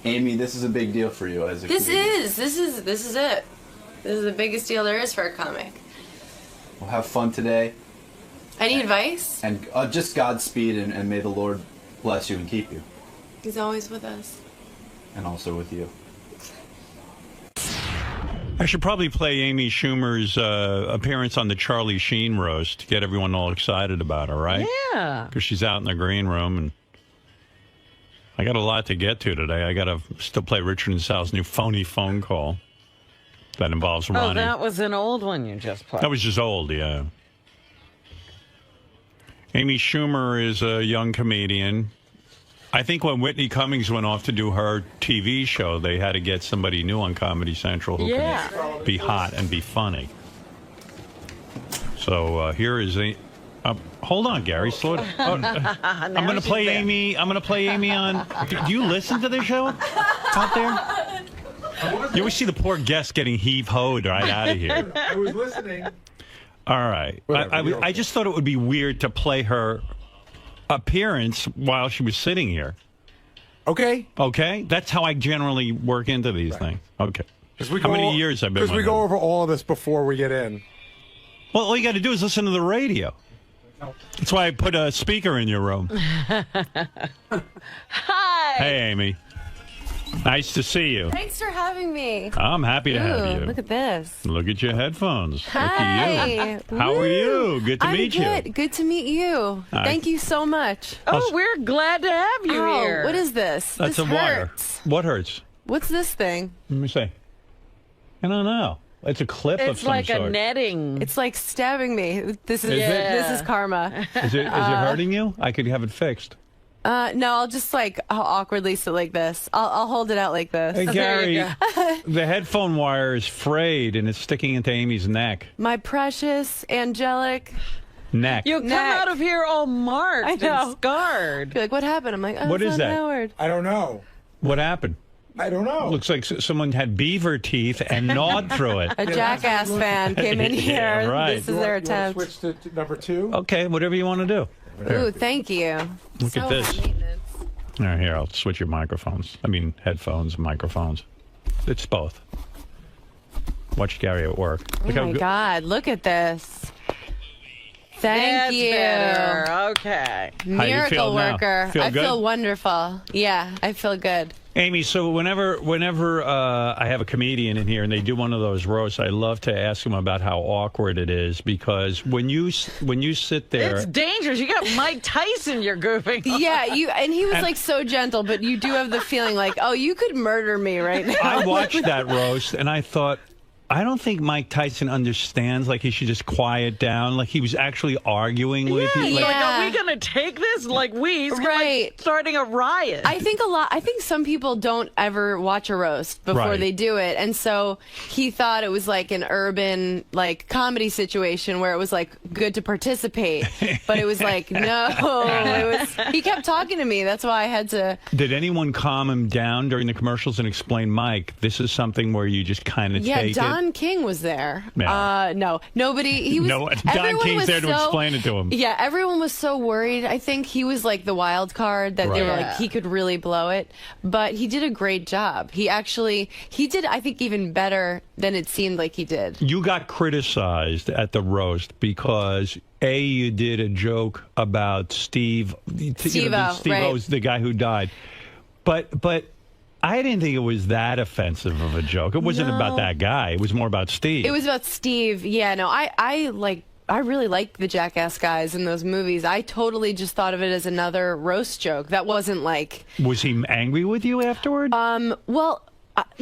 Amy, this is a big deal for you as a
This
comedian.
is it. This is the biggest deal there is for a comic.
Well, have fun today.
Any advice?
And just Godspeed, and may the Lord bless you and keep you.
He's always with us.
And also with you.
I should probably play Amy Schumer's appearance on the Charlie Sheen roast to get everyone all excited about her, right?
Yeah.
Because she's out in the green room, and I got a lot to get to today. I got to still play Richard and Sal's new phony phone call that involves Ronnie.
Oh, that was an old one you just played.
That was just old, yeah. Amy Schumer is a young comedian. I think when Whitney Cummings went off to do her TV show, they had to get somebody new on Comedy Central who can be hot and be funny. So here is a... hold on, Gary. Slow down. Oh, I'm going to play Amy. I'm going to play Amy on... Do you listen to the show out there? You always see the poor guest getting heave-hoed right out of here.
I was listening.
All right. I just thought it would be weird to play her appearance while she was sitting here.
Okay.
Okay? That's how I generally work into these things. Okay. How many years I've been
Because we
with
go
her?
over all of this before we get in.
Well, all you got to do is listen to the radio. That's why I put a speaker in your room.
Hi.
Hey, Amy. Nice to see you.
Thanks for having me.
I'm happy to have
Ooh,
you.
Look at this.
Look at your headphones.
Hi.
Look at you. How are you? Good to meet
I'm good.
you.
Good to meet you.
Hi.
Thank you so much.
Oh, we're glad to have you
Ow,
here.
What is this?
That's
this
a wire.
hurts.
What hurts?
What's this thing?
Let me see. I don't know. It's a clip of
It's
some
like
sort.
a
netting.
It's like stabbing me. This is
Is it?
this is karma.
Is it hurting you? I could have it fixed.
No, I'll just like awkwardly sit like this. I'll hold it out like this.
Hey, Gary, the headphone wire is frayed and it's sticking into Amy's neck.
My precious angelic
Neck.
You'll come out of here all marked and scarred.
Be like, what happened? I'm like, oh,
What
it's
is
not
that?
Howard.
I don't know.
What happened?
I don't know.
Looks like someone had beaver teeth and gnawed through it.
A Jackass fan came in here.
Yeah, right.
This is their attempt.
Switch to number 2?
Okay, whatever you want to do.
Ooh, thank you.
Look
So
at this.
maintenance.
All right, here, I'll switch your microphones. I mean, headphones and microphones. It's both. Watch Gary at work.
Oh
Look how
my
good.
God! Look at this. Thank you.
Better. Okay.
Miracle worker.
Feel
I
good?
feel wonderful. Yeah, I feel good.
Amy, so whenever I have a comedian in here and they do one of those roasts, I love to ask them about how awkward it is, because when you sit there,
It's dangerous. You got Mike Tyson you're goofing.
Yeah, and he was like so gentle, but you do have the feeling like, oh, you could murder me right now.
I watched that roast and I thought, I don't think Mike Tyson understands. Like, he should just quiet down. Like, he was actually arguing with you.
Like, are we going to take this? Like, he's like starting a riot.
I think some people don't ever watch a roast before
Right.
they do it, and so he thought it was like an urban like comedy situation where it was like good to participate, but it was like no, he kept talking to me. That's why I had to.
Did anyone calm him down during the commercials and explain, Mike, this is something where you just kind of take
Don
it?
King was there.
Yeah.
No, nobody. He was.
No, Don
everyone
King's
was
there to
so-
explain it to him.
Yeah, everyone was so worried. I think he was like the wild card that they were
Right.
like he could really blow it, but he did a great job. He did. I think even better than it seemed like he did.
You got criticized at the roast because you did a joke about Steve.
Steve-O,
Steve-O
right.
was the guy who died, but I didn't think it was that offensive of a joke. It wasn't
No.
about that guy. It was more about Steve.
It was about Steve. Yeah, no, I really like the Jackass guys in those movies. I totally just thought of it as another roast joke. That wasn't like.
Was he angry with you afterward?
Well,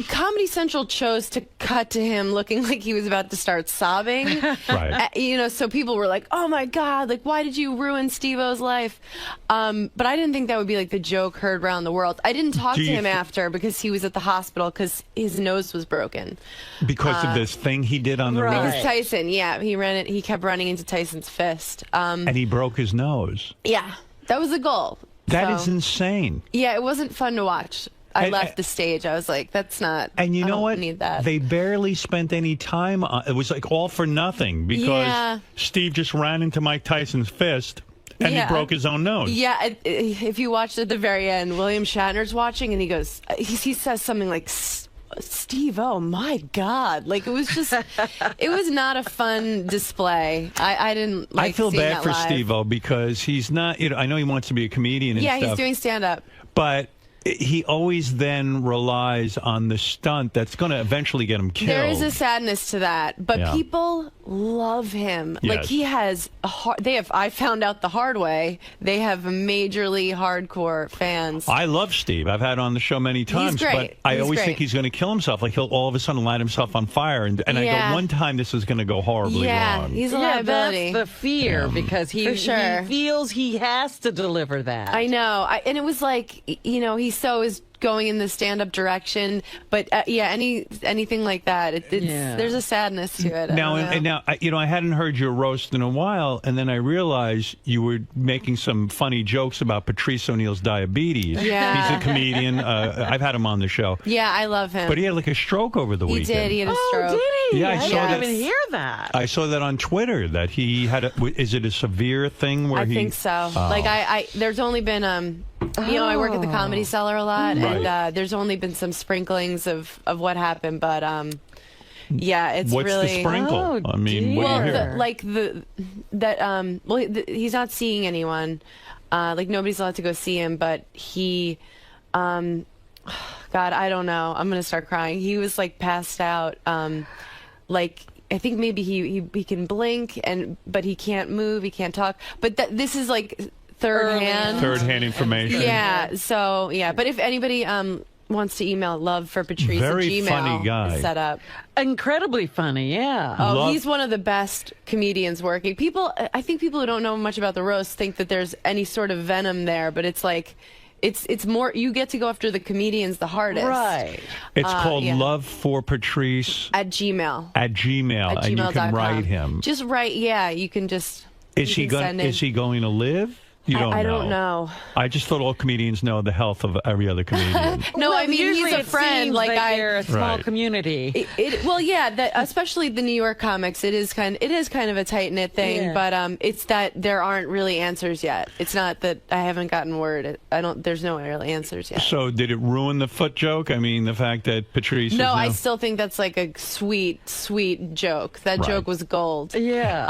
Comedy Central chose to cut to him looking like he was about to start sobbing.
Right.
So people were like, "Oh my God! Like, why did you ruin Steve-O's life?" But I didn't think that would be like the joke heard around the world. I didn't talk
Do
to
you
him
th-
after because he was at the hospital because his nose was broken.
Because of this thing he did on the road?
Because Tyson, yeah, he kept running into Tyson's fist.
And he broke his nose.
Yeah, that was the goal.
That is
So-
insane.
Yeah, it wasn't fun to watch. I left the stage. I was like, that's not.
And you
I
know
don't
what?
Need that.
They barely spent any time on it. Was like all for nothing because
Yeah.
Steve just ran into Mike Tyson's fist and
Yeah.
he broke his own nose.
Yeah, if you watched at the very end, William Shatner's watching and he goes, he says something like, Steve, oh my God. Like, it was just, it was not a fun display. I didn't like
I feel
seeing
bad
that
for
live.
Steve-O because he's not, I know he wants to be a comedian and
Yeah,
stuff.
he's doing stand-up.
But he always then relies on the stunt that's going to eventually get him killed.
There is a sadness to that, but
Yeah.
people love him. Like
Yes.
he has I found out the hard way. They have majorly hardcore fans.
I love Steve. I've had on the show many times,
great.
but I
He's
always
great.
think he's going to kill himself. Like he'll all of a sudden light himself on fire, and I
Yeah.
go, one time this is going to go horribly wrong.
He's a liability.
That's the fear because he feels he has to deliver that.
I know. And it was like, he so is going in the stand-up direction, but anything like that, there's a sadness to it.
Now, I hadn't heard your roast in a while, and then I realized you were making some funny jokes about Patrice O'Neal's diabetes.
Yeah.
He's a comedian. I've had him on the show.
Yeah, I love him.
But he had like a stroke over the
He
weekend.
did. He had a
Oh,
stroke.
did he?
Yeah, I saw that.
didn't even hear that.
I saw that on Twitter that he had is it a severe thing where
I
he
think so.
Oh.
Like there's only been I work at the Comedy Cellar a lot,
Right.
and there's only been some sprinklings of what happened, but yeah, it's
What's
really
the sprinkle? I mean, what do you hear?
He's not seeing anyone. Like nobody's allowed to go see him, but he, God, I don't know. I'm gonna start crying. He was like passed out. Like I think maybe he can blink but he can't move. He can't talk. But this is like
Third-hand information.
Yeah. So yeah. But if anybody wants to email love for Patrice
Very
at Gmail,
funny guy.
set up.
Incredibly funny, yeah.
Oh, he's one of the best comedians working. I think people who don't know much about the roast think that there's any sort of venom there, but it's like, it's more, you get to go after the comedians the hardest.
Right.
It's called
yeah.
Love for Patrice
At Gmail.
at Gmail, and you can
gmail.com.
write him.
Just write, yeah, you can just,
Is
you
he
can
going?
send in.
Is he going to live? You don't
I don't know.
I just thought all comedians know the health of every other comedian.
No,
Well,
I mean,
usually
he's a
it
friend.
seems
Like
they're a small
Right.
community.
Well, yeah, especially the New York comics. It is kind of a tight knit thing,
Yeah.
but it's that there aren't really answers yet. It's not that I haven't gotten word. There's no real answers yet.
So did it ruin the foot joke? I mean, the fact that Patrice is
No, I
now-
still think that's like a sweet, sweet joke. That
Right.
joke was gold.
Yeah.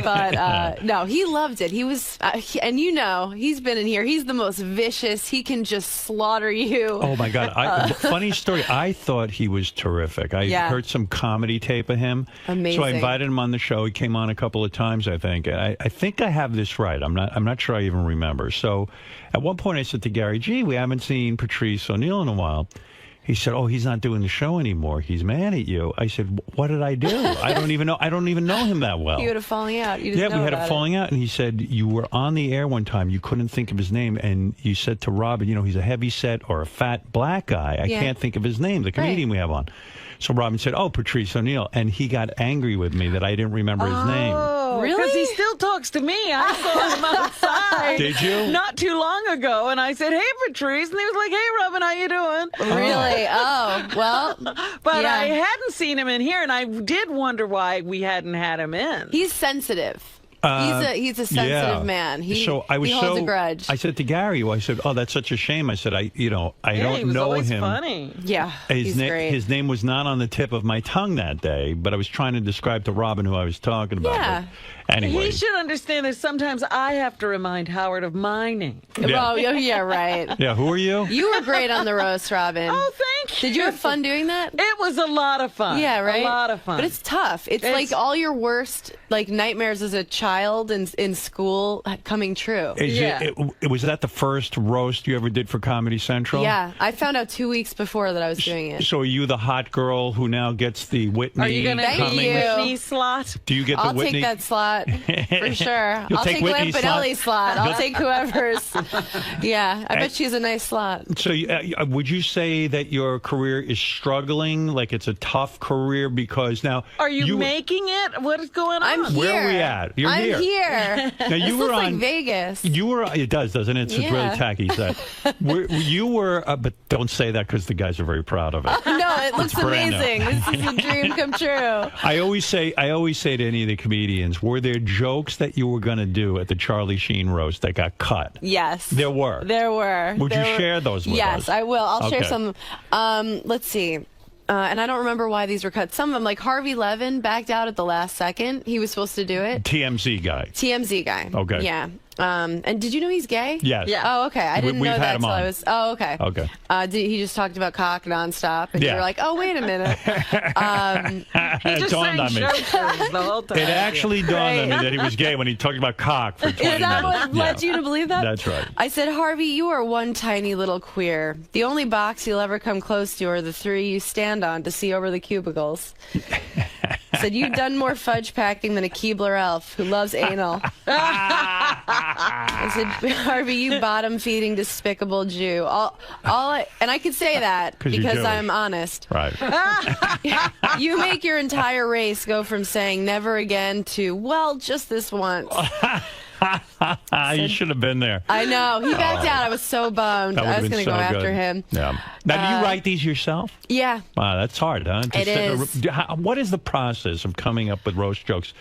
But no, he loved it. He was, and he's been in here. He's the most vicious. He can just slaughter you.
Oh my God! Funny story. I thought he was terrific. I
Yeah.
heard some comedy tape of him.
Amazing.
So I invited him on the show. He came on a couple of times, I think. I think I have this right. I'm not sure I even remember. So at one point I said to Gary, "Gee, we haven't seen Patrice O'Neill in a while." He said, "Oh, he's not doing the show anymore. He's mad at you." I said, "What did I do? I don't even know him that well."
You had a falling out. You didn't
Yeah,
know
we had a
about
falling out, and he said you were on the air one time. You couldn't think of his name, and you said to Robin, he's a heavy set or a fat black guy. I
Yeah.
can't think of his name, the comedian we have on. So Robin said, "Oh, Patrice O'Neill," and he got angry with me that I didn't remember his name.
Oh,
Really?
Because he still talks to me. I saw him outside.
Did you?
Not too long ago, and I said, "Hey, Patrice," and he was like, "Hey, Robin, how you doing?"
Really? Oh, well.
But
yeah.
I hadn't seen him in here, and I did wonder why we hadn't had him in.
He's sensitive. He's a sensitive man. He holds a grudge.
I said to Gary, I said, "Oh, that's such a shame." I said, I
he
don't
was
know
always
him.
funny.
Yeah, he's great.
His name was not on the tip of my tongue that day, but I was trying to describe to Robin who I was talking about.
Yeah.
But anyway,
He should understand that sometimes I have to remind Howard of my name.
Well, yeah, right.
Yeah, who are you?
You were great on the roast, Robin.
Oh, thank you.
Did you have fun doing that?
It was a lot of fun.
Yeah, right?
A lot of fun.
But it's tough. It's like all your worst nightmares as a child in school coming true.
Was that the first roast you ever did for Comedy Central?
Yeah, I found out 2 weeks before that I was doing it.
So are you the hot girl who now gets the Whitney?
Are you going to
Thank
take
you.
the Whitney slot?
Do you get the
I'll
Whitney?
take that slot for sure.
You'll
I'll
take
take Glenn
Whitney's slot?
Pinelli's slot. I'll take whoever's. Yeah, I bet she has a nice slot.
So would you say that your career is struggling? Like it's a tough career because now
Are you making it? What is going on?
I'm here.
Where are we at? You're
I'm
here.
here.
Now
This
you were
looks
on
like Vegas.
You were. It does, doesn't it? It's a really
Yeah.
tacky set. You were, but don't say that because the guys are very proud of it.
No, it looks
It's brand new.
amazing. This is a dream come true.
I always say to any of the comedians, were there jokes that you were going to do at the Charlie Sheen roast that got cut?
Yes.
There were.
There were.
Would
There
you
were-
share those with us?
Yes, I will. I'll share
Okay.
some. Let's see. And I don't remember why these were cut. Some of them, like Harvey Levin, backed out at the last second. He was supposed to do it.
TMZ guy.
TMZ guy.
Okay.
Yeah. And did you know he's gay?
Yes. Yeah.
Oh, okay. I didn't
We've
know
had
that
him
until I
on.
was. Oh, okay.
Okay.
He just talked about cock nonstop, and
Yeah.
you were like, "Oh, wait a minute."
It dawned on me.
the whole time.
It actually dawned on me that he was gay when he talked about cock for 20
Is that
minutes.
what led you to believe that?
That's right.
I said, Harvey, you are one tiny little queer. The only box you'll ever come close to are the three you stand on to see over the cubicles. I said, you've done more fudge packing than a Keebler elf who loves anal. I said, Harvey, you bottom-feeding, despicable Jew. And I could say that
'Cause you're
because
Jewish.
I'm honest.
Right.
You make your entire race go from saying never again to, well, just this once.
You should have been there.
I know. He backed out. I was so bummed.
That
I was
would've
going
been
to go
so
after
good.
him.
Yeah. Now, do you write these yourself?
Yeah.
Wow, that's hard, huh?
It is.
What is the process of coming up with roast jokes?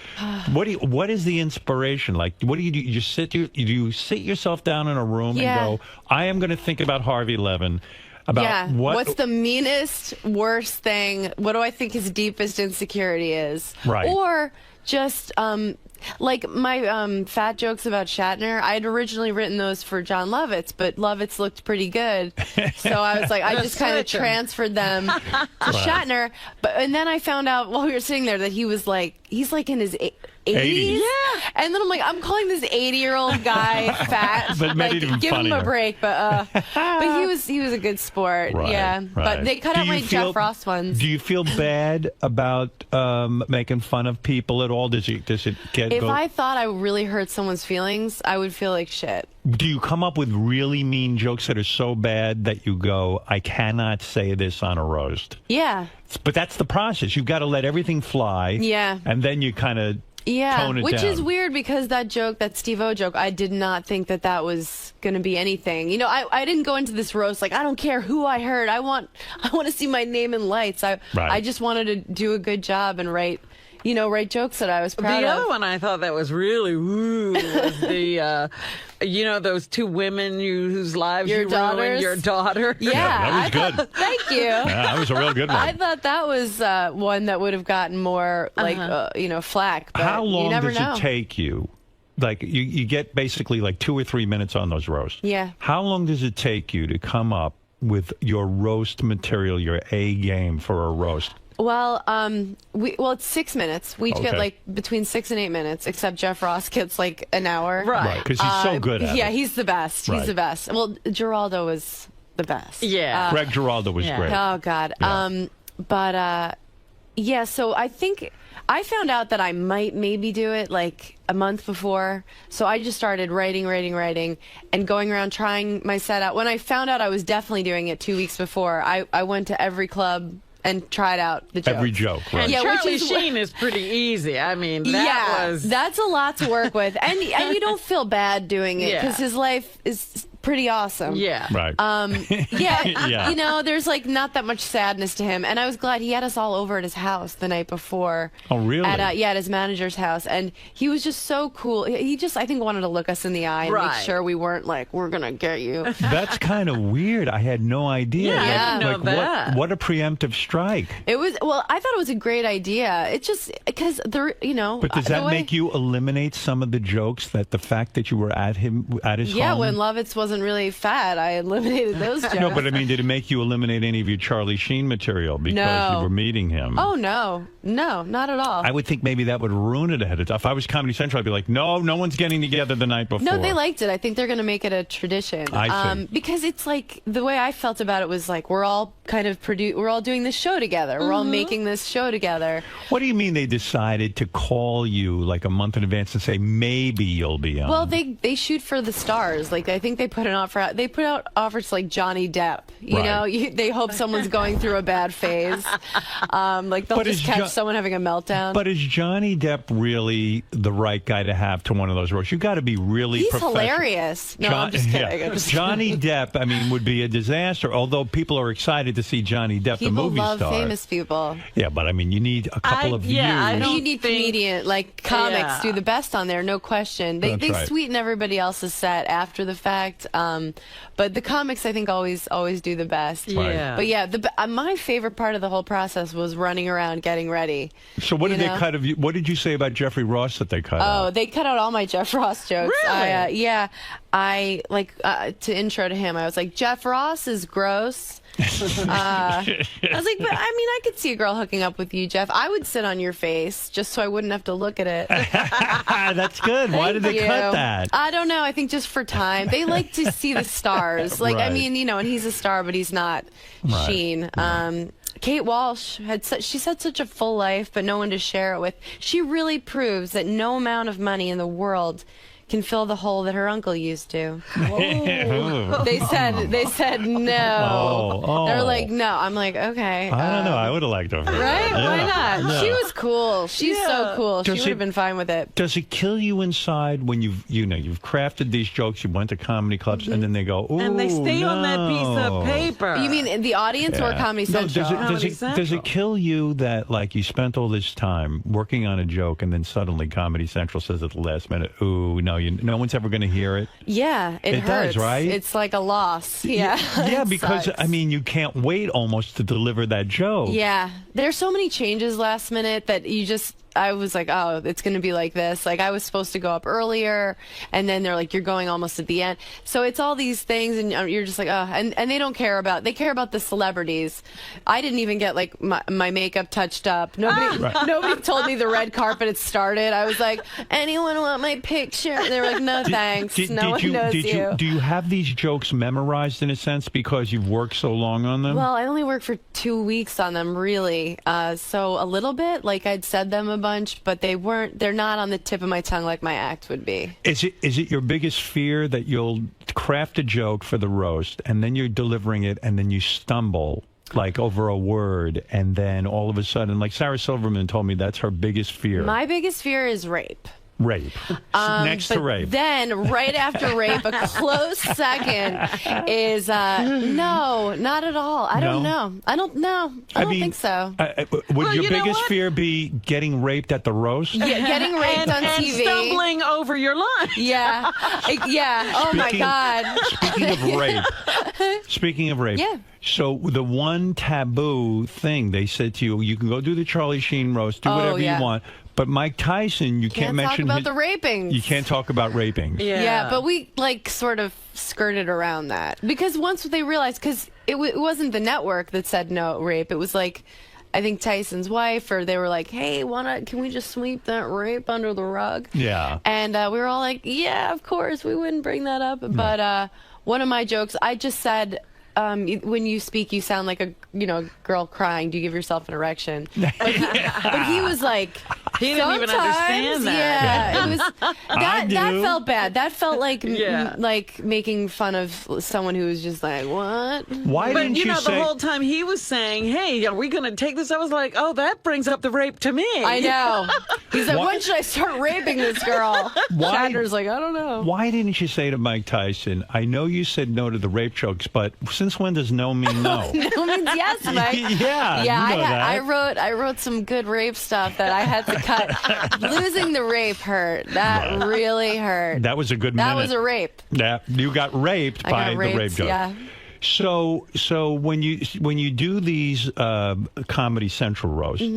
What is the inspiration? Like, what do? You just do you sit yourself down in a room
Yeah.
and go, I am going to think about Harvey Levin. About
What's the meanest, worst thing? What do I think his deepest insecurity is?
Right.
Or just like my fat jokes about Shatner. I had originally written those for John Lovitz, but Lovitz looked pretty good, so I was like, I just kind of
Switch 'em.
transferred them to
Right.
Shatner. And then I found out while we were sitting there that he's like in his 80s.
Yeah.
And then I'm like, I'm calling this 80-year-old guy fat.
But made
like,
it even
give him
funnier.
a break. But he was a good sport.
Right,
Yeah.
right.
But they cut
Do
out
you
my
feel-
Jeff Ross ones.
Do you feel bad about making fun of people at all? Does it get?
If I thought I really hurt someone's feelings, I would feel like shit.
Do you come up with really mean jokes that are so bad that you go, I cannot say this on a roast?
Yeah.
But that's the process. You've got to let everything fly.
Yeah.
And then you kind of
Yeah,
tone it
which
down.
is weird because that Steve-O joke, I did not think that was going to be anything. You know, I didn't go into this roast like, I don't care who I heard. I want to see my name in lights. I just wanted to do a good job and write jokes that I was proud of.
The other one I thought that was really woo was the, those two women whose lives
Your
you
daughters?
ruined, your daughter.
Yeah,
that was good.
Thank you.
Yeah, that was a real good one.
I thought that was one that would have gotten more flack. But
How long
you never
does
know.
it take you? Like you get basically like 2 or 3 minutes on those roasts.
Yeah.
How long does it take you to come up with your roast material, your A game for a roast?
Well, it's 6 minutes. We each get
Okay.
like between 6 and 8 minutes, except Jeff Ross gets like an hour.
Right, because he's so good at it.
Yeah, he's the best. He's
Right.
the best. Well, Geraldo was the best.
Yeah.
Greg Giraldo was great.
Oh God. Yeah. So I think I found out that I might maybe do it like a month before. So I just started writing, and going around trying my set out. When I found out I was definitely doing it 2 weeks before, I went to every club and tried out the jokes.
Every joke, right.
And
Yeah,
Charlie
which is
Sheen is pretty easy. I mean,
that's a lot to work with, and you don't feel bad doing it because his life is pretty awesome.
Yeah.
Right.
Yeah. There's like not that much sadness to him, and I was glad he had us all over at his house the night before.
Oh, really?
At his manager's house, and he was just so cool. He just, I think, wanted to look us in the eye and make sure we weren't like, we're gonna get you.
That's kind of weird. I had no idea.
Yeah, I didn't know that.
What a preemptive strike.
It was, well, I thought it was a great idea. It just, because
But does that make you eliminate some of the jokes that the fact that you were at his
Yeah,
home?
when Lovitz wasn't really fat, I eliminated those jokes.
No, but I mean, did it make you eliminate any of your Charlie Sheen material because you were meeting him?
Oh, no, not at all.
I would think maybe that would ruin it ahead of time. If I was Comedy Central, I'd be like, no one's getting together the night before.
No, they liked it. I think they're going to make it a tradition.
I see.
Because it's like, the way I felt about it was like, we're all kind of we're all doing this show together. We're all making this show together.
What do you mean they decided to call you like a month in advance and say maybe you'll be on?
Well, they shoot for the stars. Like, I think they put an offer out. They put out offers to, like, Johnny Depp. You know, they hope someone's going through a bad phase. Like, they'll just catch someone having a meltdown.
But is Johnny Depp really the right guy to have to one of those roles? You got to be really
He's
professional.
hilarious. No, I'm just kidding. I'm just
Johnny Depp, I mean, would be a disaster. Although people are excited to see Johnny Depp,
People
the movie
love
star.
famous people.
Yeah, but I mean, you need a couple of views.
I think you need comedian, like comics, do the best on there, no question. They
That's right.
sweeten everybody else's set after the fact, but the comics I think always do the best.
Yeah.
But yeah, my favorite part of the whole process was running around getting ready.
So what did they cut of you? What did you say about Jeffrey Ross that they cut out?
Oh, they cut out all my Jeff Ross jokes.
Really?
I like to intro to him. I was like, Jeff Ross is gross. I was like, but I mean, I could see a girl hooking up with you, Jeff. I would sit on your face just so I wouldn't have to look at it.
That's good. Why did they cut that?
I don't know. I think just for time. They like to see the stars. Like, I
Right.
mean, and he's a star, but he's not
Right.
Sheen. Kate Walsh she's had such a full life, but no one to share it with. She really proves that no amount of money in the world can fill the hole that her uncle used to. They said no.
Oh.
They're like, no. I'm like, okay.
I don't know. I would have liked her.
Right?
Yeah.
Why not?
Yeah.
She was cool. She's so cool. She
Does
would have been fine with it.
Does it kill you inside when you've crafted these jokes, you went to comedy clubs, and then they go, ooh,
And they stay on that piece of paper.
You mean in the audience or
Yeah.
Comedy
No,
Central?
does it kill you that like you spent all this time working on a joke and then suddenly Comedy Central says at the last minute, ooh, no one's ever going to hear it?
Yeah, it
does,
hurts.
right?
It's like a loss. Yeah.
Yeah,
It
because
sucks.
I mean, you can't wait almost to deliver that joke.
Yeah, there's so many changes last minute that I was like, oh, it's going to be like this. Like, I was supposed to go up earlier, and then they're like, you're going almost at the end. So it's all these things, and you're just like, oh, and they don't care about, they care about the celebrities. I didn't even get, like, my makeup touched up. Nobody told me the red carpet had started. I was like, anyone want my picture? They were like, no, thanks. No one knows you.
Do you have these jokes memorized in a sense because you've worked so long on them?
Well, I only worked for 2 weeks on them, really. So a little bit, like I'd said them a bunch, but they're not on the tip of my tongue like my act would be.
Is it your biggest fear that you'll craft a joke for the roast and then you're delivering it and then you stumble like over a word, and then all of a sudden, like Sarah Silverman told me that's her biggest fear.
My biggest fear is rape.
Rape. Next to
but
rape.
Then, right after rape, a close second is no, not at all. I don't know. I don't know. I don't think so.
Would your biggest fear be getting raped at the roast?
Yeah, getting raped on TV.
And stumbling over your lunch.
Yeah. Yeah. Oh, my God.
Speaking of rape.
Yeah.
So the one taboo thing they said to you, you can go do the Charlie Sheen roast, do whatever you want. But Mike Tyson, you can't mention
talk about the rapings.
You can't talk about rapings.
Yeah, but we like sort of skirted around that because once they realized, because it wasn't the network that said no rape, it was like I think Tyson's wife, or they were like, "Hey, can we just sweep that rape under the rug?" Yeah, and we were all like, "Yeah, of course, we wouldn't bring that up." But one of my jokes, I just said. When you speak, you sound like a girl crying. Do you give yourself an erection? But he was like,
he didn't even understand that.
Yeah, it was that felt bad. That felt like like making fun of someone who was just like, what?
Why
didn't you say? The whole time he was saying, "Hey, are we going to take this?" I was like, "Oh, that brings up the rape to me."
I know. He's like, "When should I start raping this girl?" Shatner's like, "I don't know."
Why didn't you say to Mike Tyson, "I know you said no to the rape jokes, but since when does no mean no?"
No means yes, Mike.
Yeah,
yeah.
you know that.
I wrote some good rape stuff that I had to cut. Losing the rape hurt. That really hurt.
That was a good minute.
That was a rape.
Yeah, you got raped by the rape joke.
Yeah.
So when you do these Comedy Central roasts,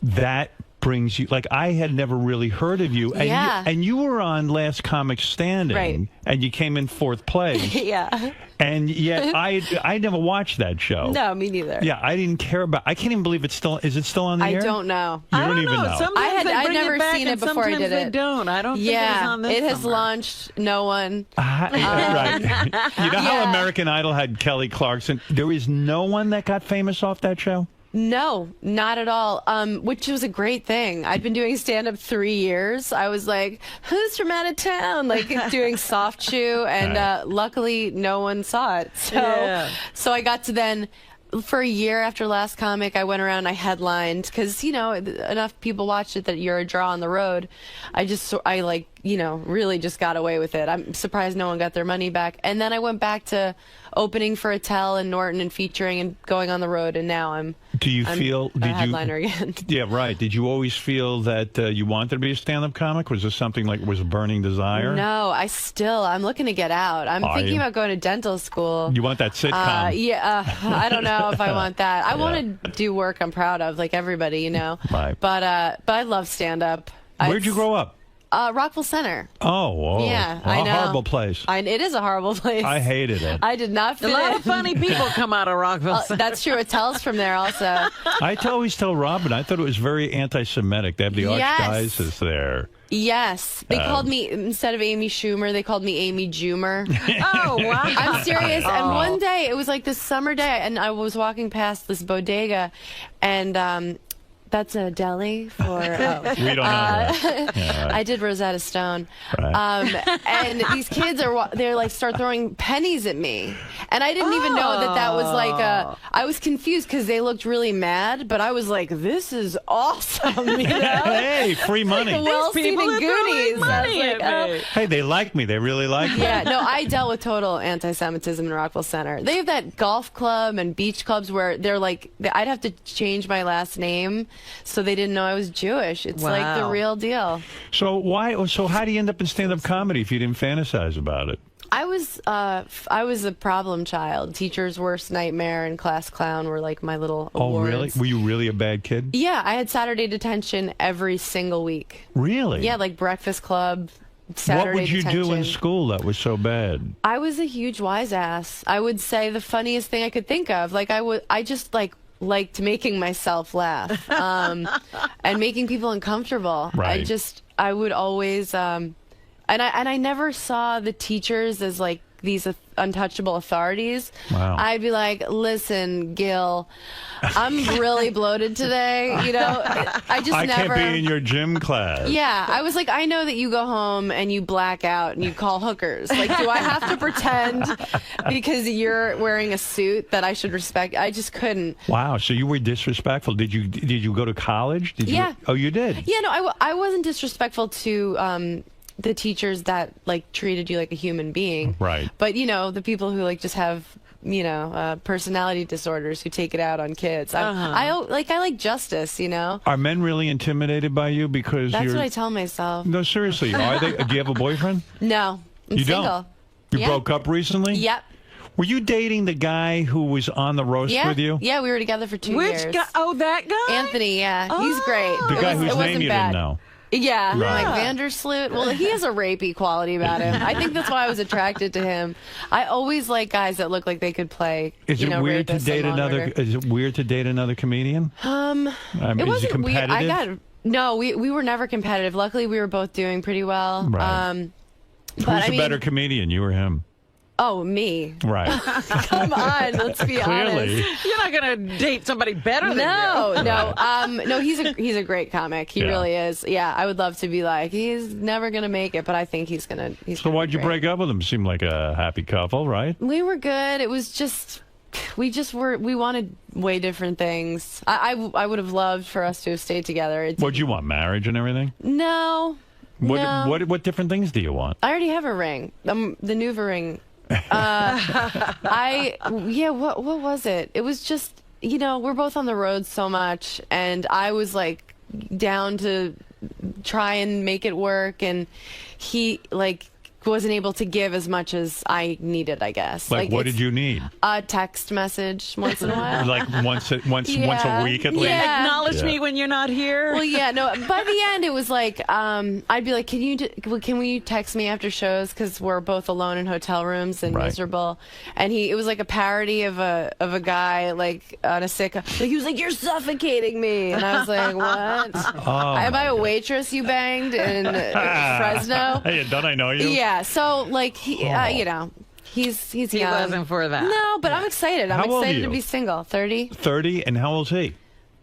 that brings you, like, I had never really heard of you, and you were on Last Comic Standing, and you came in 4th place.
Yeah.
And yet I never watched that show.
No, me neither.
Yeah, I didn't care about. I can't even believe is it still on the air?
I don't know.
You don't even know.
I'd never seen it before I did it.
They don't. I don't think it was on this
it has
summer.
launched no one.
Right. You know how American Idol had Kelly Clarkson? There is no one that got famous off that show?
No, not at all. Which was a great thing. I'd been doing stand-up 3 years. I was like, who's from out of town? Like doing soft shoe, and luckily no one saw it. So I got to then, for a year after Last Comic, I went around, I headlined, because, enough people watched it that you're a draw on the road. I really just got away with it. I'm surprised no one got their money back. And then I went back to opening for Attell and Norton and featuring and going on the road, and now I'm a headliner again.
Yeah, right. Did you always feel that you wanted to be a stand-up comic? Was this something like was a burning desire?
No, I'm looking to get out. I'm thinking about going to dental school.
You want that sitcom?
I don't know if I want that. I want to do work I'm proud of, like everybody, Right. But I love stand-up.
Where'd you grow up?
Rockville Center.
Oh,
yeah, I know.
A horrible place.
It is a horrible place.
I hated it.
I did not fit
A lot of funny people come out of Rockville Center.
That's true. Attell's from there also.
I always tell Robin, I thought it was very anti-Semitic. They have the archdiocese there.
Yes. They called me, instead of Amy Schumer, they called me Amy Jumer.
Oh, wow.
I'm serious. And one day, it was like this summer day, and I was walking past this bodega, and that's a deli for.
We don't know that. Yeah, right.
I did Rosetta Stone,
right.
And these kids they're like start throwing pennies at me, and I didn't even know that was like I was confused because they looked really mad, but I was like, this is awesome,
Hey, free money.
Like well seen in Goonies.
Hey, they like me. They really like me.
Yeah, no, I dealt with total anti-Semitism in Rockville Center. They have that golf club and beach clubs where they're like, I'd have to change my last name. So they didn't know I was Jewish. It's like the real deal.
So how do you end up in stand-up comedy if you didn't fantasize about it?
I was a problem child. Teacher's worst nightmare and class clown were like my little awards.
Oh, really? Were you really a bad kid?
Yeah, I had Saturday detention every single week.
Really?
Yeah, like Breakfast Club, Saturday
What would you
detention.
do in school that was so bad?
I was a huge wise ass. I would say the funniest thing I could think of. Like I just liked making myself laugh and making people uncomfortable.
Right.
I would always and I never saw the teachers as like these untouchable authorities,
Wow.
I'd be like, listen, Gil, I'm really bloated today. You know, I just
I
never.
can't be in your gym class.
Yeah, I was like, I know that you go home and you black out and you call hookers. Like, do I have to pretend because you're wearing a suit that I should respect? I just couldn't.
Wow. So you were disrespectful. Did you go to college? Did
Yeah.
You, oh, you did.
Yeah, no, I wasn't disrespectful to the teachers that like treated you like a human being.
Right.
But you know, the people who like just have personality disorders who take it out on kids. I like justice. You know.
Are men really intimidated by you because
That's
you're?
what I tell myself.
No, seriously. Are they? Do you have a boyfriend?
No, I'm
You don't?
single.
You
Yeah.
broke up recently?
Yep.
Were you dating the guy who was on the roast
Yeah.
with you?
Yeah, we were together for 2 years.
Which guy? Oh, that guy?
Anthony, yeah. He's great.
The guy whose name you didn't know.
Yeah,
Right.
like Vandersloot. Well, he has a rapey quality about him. I think that's why I was attracted to him. I always like guys that look like they could play.
Is it weird to
rapists
date
and Law and
another?
Order.
Is it weird to date another comedian?
It
is he
wasn't weird.
competitive?
No, we were never competitive. Luckily, we were both doing pretty well.
Right.
But
Who's
I
the
mean,
better comedian, you or him?
oh, me.
Right.
Come on, let's be
Clearly.
honest.
You're not going to date somebody better than you.
No. He's a great comic. He
Yeah.
really is. Yeah, I would love to be like, he's never gonna make it, but I think he's gonna.
So why'd you break up with him? Seemed like a happy couple, right?
We were good. It was just, we wanted way different things. I would have loved for us to have stayed together.
What'd you want? Marriage and everything?
No. No.
What different things do you want?
I already have a ring. The Nuva ring. What was it? It was just, we're both on the road so much, and I was like down to try and make it work, and he like wasn't able to give as much as I needed, I guess.
Like what did you need?
A text message once in a while.
Like once a week at least?
Yeah.
Acknowledge me when you're not here.
Well, yeah, no. By the end, it was like I'd be like, can we text me after shows because we're both alone in hotel rooms and miserable. And it was like a parody of a guy like on a sick. Like he was like, you're suffocating me, and I was like, what? Am I a waitress you banged in Fresno?
Hey, don't I know you?
Yeah. So like he's
He
young.
wasn't for that.
No, but I'm excited. I'm
How old are
excited to
you?
be single. 30,
30, and how old's he?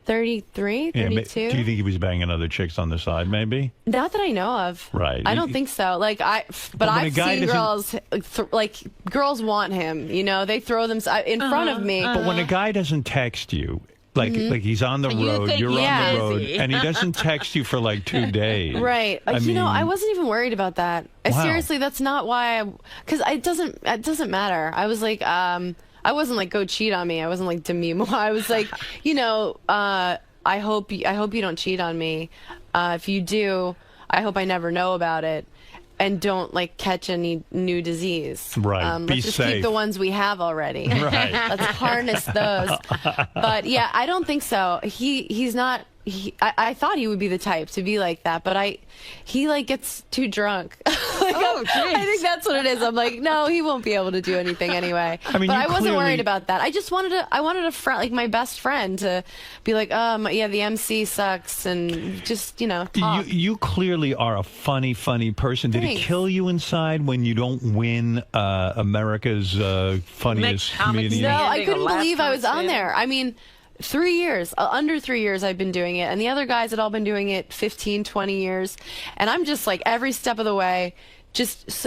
33,
Yeah,
32.
do you think he was banging other chicks on the side, maybe?
Not that I know of.
Right.
I don't think so. Like but
when a
I've
guy
seen
doesn't-
girls like girls want him. They throw them in front of me.
But when a guy doesn't text you, like he's on the
You
road,
think
you're
he's
on the road,
busy.
and he doesn't text you for like 2 days.
Right.
I mean,
I wasn't even worried about that.
Wow.
Seriously, that's not why because it doesn't matter. I was like I wasn't like go cheat on me. I wasn't like Demi. I was like, I hope you don't cheat on me. If you do, I hope I never know about it. And don't like catch any new disease.
Right. Be
Let's just
safe.
keep the ones we have already.
Right.
Let's harness those. But yeah, I don't think so. He's not. I thought he would be the type to be like that, but he like gets too drunk. I think that's what it is. I'm like, no, he won't be able to do anything anyway.
I mean,
but
you
I wasn't
clearly-
worried about that. I just wanted a friend, like my best friend, to be like, yeah, the MC sucks, and just talk.
You clearly are a funny person. Did it
Thanks.
kill you inside when you don't win America's funniest comedian?
No, I couldn't believe I was on there. I mean, 3 years, under 3 years I've been doing it, and the other guys had all been doing it 15, 20 years, and I'm just like every step of the way.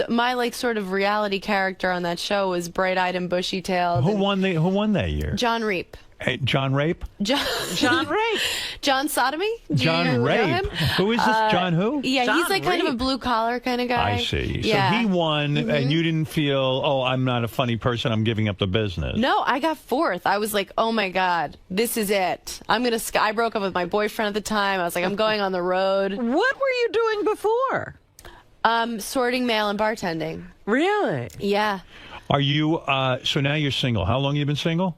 My like sort of reality character on that show was bright-eyed and bushy-tailed.
Who won that year?
John Reap.
Hey, John Rape?
John Rape. John Sodomy?
John
know
Rape.
him?
Who is this? John who?
Yeah,
John
he's like kind of a
Rape.
blue-collar kind of guy.
I see.
Yeah.
So he won, and you didn't feel, I'm not a funny person, I'm giving up the business.
No, I got fourth. I was like, oh my God, this is it. I broke up with my boyfriend at the time. I was like, I'm going on the road.
What were you doing before?
Sorting mail and bartending.
Really?
Yeah.
Are you, so now you're single. How long have you been single?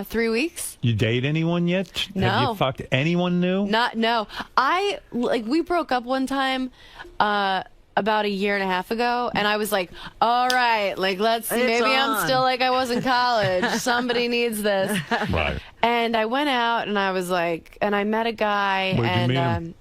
3 weeks.
You date anyone yet?
No.
Have you fucked anyone new?
No. We broke up one time about a year and a half ago, and I was like, all right, like let's see,
It's
maybe I'm
on.
still like I was in college. Somebody needs this.
Right.
And I went out and I was like, and I met a guy.
Where'd you
and
meet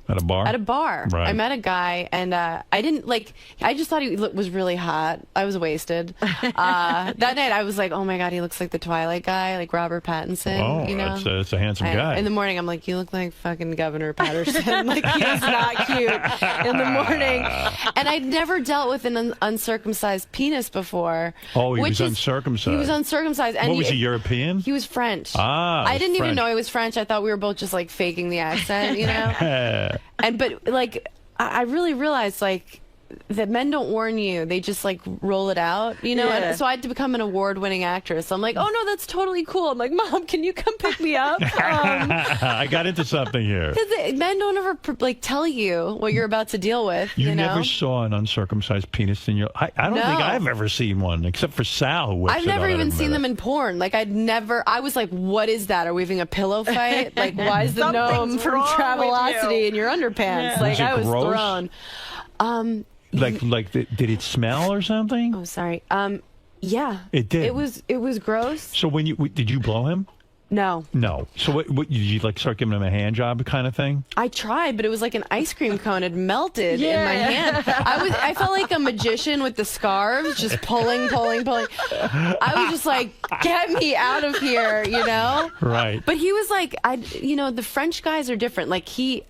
him? At a bar?
At a bar.
Right.
I met a guy, and I didn't, like, I just thought he was really hot. I was wasted. That night, I was like, oh, my God, he looks like the Twilight guy, like Robert Pattinson,
Oh,
you know?
that's a handsome guy.
In the morning, I'm like, you look like fucking Governor Patterson. Like, he is not cute in the morning. And I'd never dealt with an uncircumcised penis before.
Oh, he was uncircumcised.
He was uncircumcised. And
What, was he European?
He was French.
Ah,
I didn't even
French.
know he was French. I thought we were both just, like, faking the accent, you know? But like, I really realized like that men don't warn you; they just like roll it out, you know.
Yeah.
And so I had to become an award-winning actress. I'm like, oh no, that's totally cool. I'm like, Mom, can you come pick me up?
I got into something here.
Because men don't ever like tell you what you're about to deal with.
You
You know?
never saw an uncircumcised penis in your... I don't
No.
think I've ever seen one, except for Sal, who whips
I've
it
never
out
even
every
seen them
minute.
in porn. Like I was like, what is that? Are we having a pillow fight? Like, why is the gnome
Something's
from
wrong with
Travelocity
you.
in your underpants?
Yeah.
Like
Was it
I was
gross?
thrown.
Did it smell or something?
Oh, sorry. Yeah.
It did.
It was gross.
So when did you blow him?
No.
No. So what did you like start giving him a hand job kind of thing?
I tried, but it was like an ice cream cone had melted in my hand. I felt like a magician with the scarves, just pulling. I was just like, get me out of here, you know?
Right.
But he was like, the French guys are different. Like he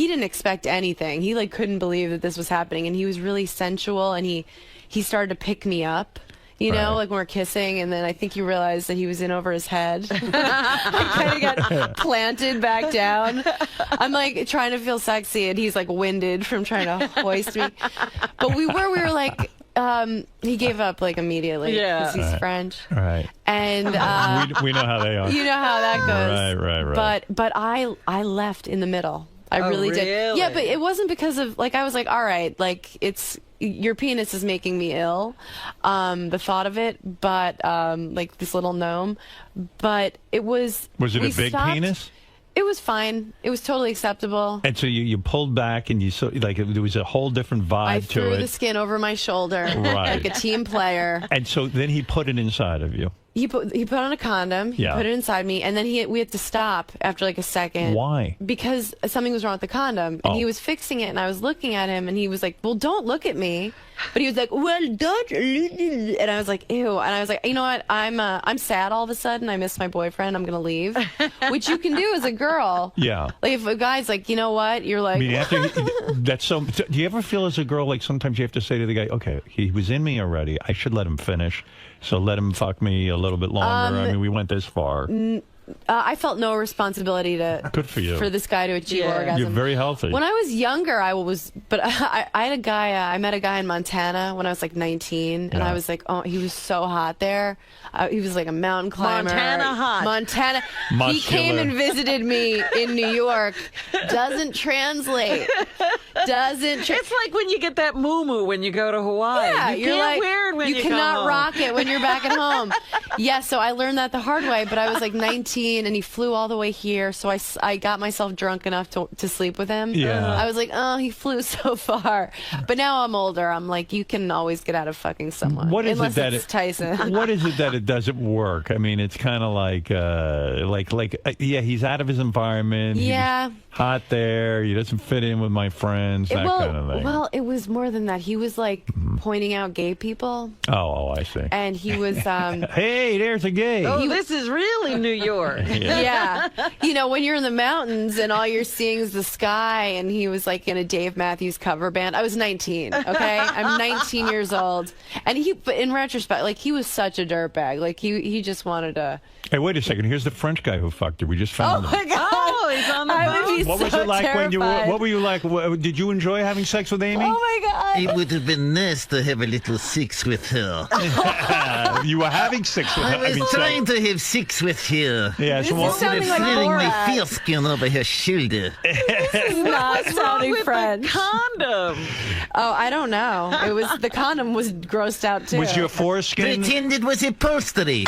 didn't expect anything. He like couldn't believe that this was happening, and he was really sensual, and he started to pick me up. You know,
Right.
like when we're kissing, and then I think he realized that he was in over his head. I kind of got planted back down. I'm like trying to feel sexy, and he's like winded from trying to hoist me. But we were like, he gave up like immediately because he's
Right.
French.
Right.
And
we know how they are.
you know how that goes.
Right.
But I left in the middle. I
Oh,
really did.
really?
Yeah, but it wasn't because of like I was like, all right, like it's your penis is making me ill, the thought of it. But like this little gnome, but it was.
Was it
we
a big
stopped.
penis?
It was fine. It was totally acceptable.
And so you pulled back and you saw like there was a whole different vibe
I
to
threw
it.
the skin over my shoulder
Right.
like a team player.
And so then he put it inside of you.
He put on a condom. He
Yeah.
put it inside me, and then we had to stop after like a second.
Why?
Because something was wrong with the condom, and he was fixing it, and I was looking at him, and he was like, "Well, don't look at me," but he was like, "Well, don't," and I was like, "Ew," and I was like, "You know what? I'm sad all of a sudden. I miss my boyfriend. I'm gonna leave," which you can do as a girl.
Yeah.
Like if a guy's like, you know what? You're like,
I mean, that's so. Do you ever feel as a girl like sometimes you have to say to the guy, "Okay, he was in me already. I should let him finish. So let him fuck me a little bit longer." I mean, we went this far.
I felt no responsibility to
Good for you.
for this guy to achieve orgasm.
You're very healthy.
When I was younger, I had a guy. I met a guy in Montana when I was like 19, and I was like, oh, he was so hot there. He was like a mountain climber.
Montana hot.
Montana. He
Muscular.
came and visited me in New York. Doesn't translate.
It's like when you get that moo when you go to Hawaii.
Yeah,
you
you're
can't
like
wear it when you
cannot
come home.
rock it when you're back at home. Yeah, so I learned that the hard way. But I was like 19, and he flew all the way here. So I got myself drunk enough to sleep with him.
Yeah.
I was like, oh, he flew so far. But now I'm older. I'm like, you can always get out of fucking someone.
What is
unless
it that
it's Tyson.
What is it that it doesn't work? I mean, it's kind of like yeah, he's out of his environment. He was
Yeah.
hot there. He doesn't fit in with my friends. That kind of thing.
Well, it was more than that. He was like pointing out gay people,
Oh, I see.
and he was.
Hey, there's a gay.
Oh, this is really New York.
Yeah. You know, when you're in the mountains and all you're seeing is the sky, and he was like in a Dave Matthews cover band. I was 19, okay? I'm 19 years old. And but in retrospect, like, he was such a dirtbag. Like, he just wanted to.
Hey, wait a second. Here's the French guy who fucked her. We just found
Oh,
him.
my God.
Oh, he's on the
I
phone.
would be
What was
so
it like when you were?
terrified.
What were you like? Did you enjoy having sex with Amy?
Oh, my God.
It would have been nice to have a little sex with her.
You were having sex with her.
I was trying to have sex with her.
Yeah, so what?
sounding like
feeling my
Borat.
foreskin over her shoulder.
This is not sounding
with
French.
the condom?
Oh, I don't know. The condom was grossed out, too.
Was your foreskin?
Pretend it was upholstery.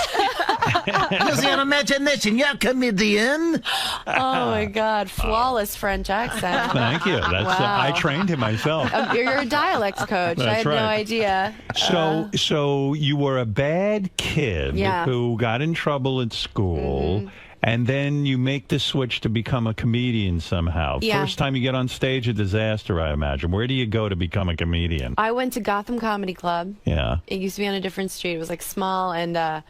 Use your imagination. You're a comedian.
Oh my God, flawless French accent.
Thank you. That's I trained him myself.
You're a dialects coach. I
That's
had
right.
no idea.
So you were a bad kid who got in trouble at school. And then you make the switch to become a comedian somehow.
Yeah.
First time you get on stage, a disaster, I imagine. Where do you go to become a comedian?
I went to Gotham Comedy Club.
Yeah.
It used to be on a different street. It was like small, and I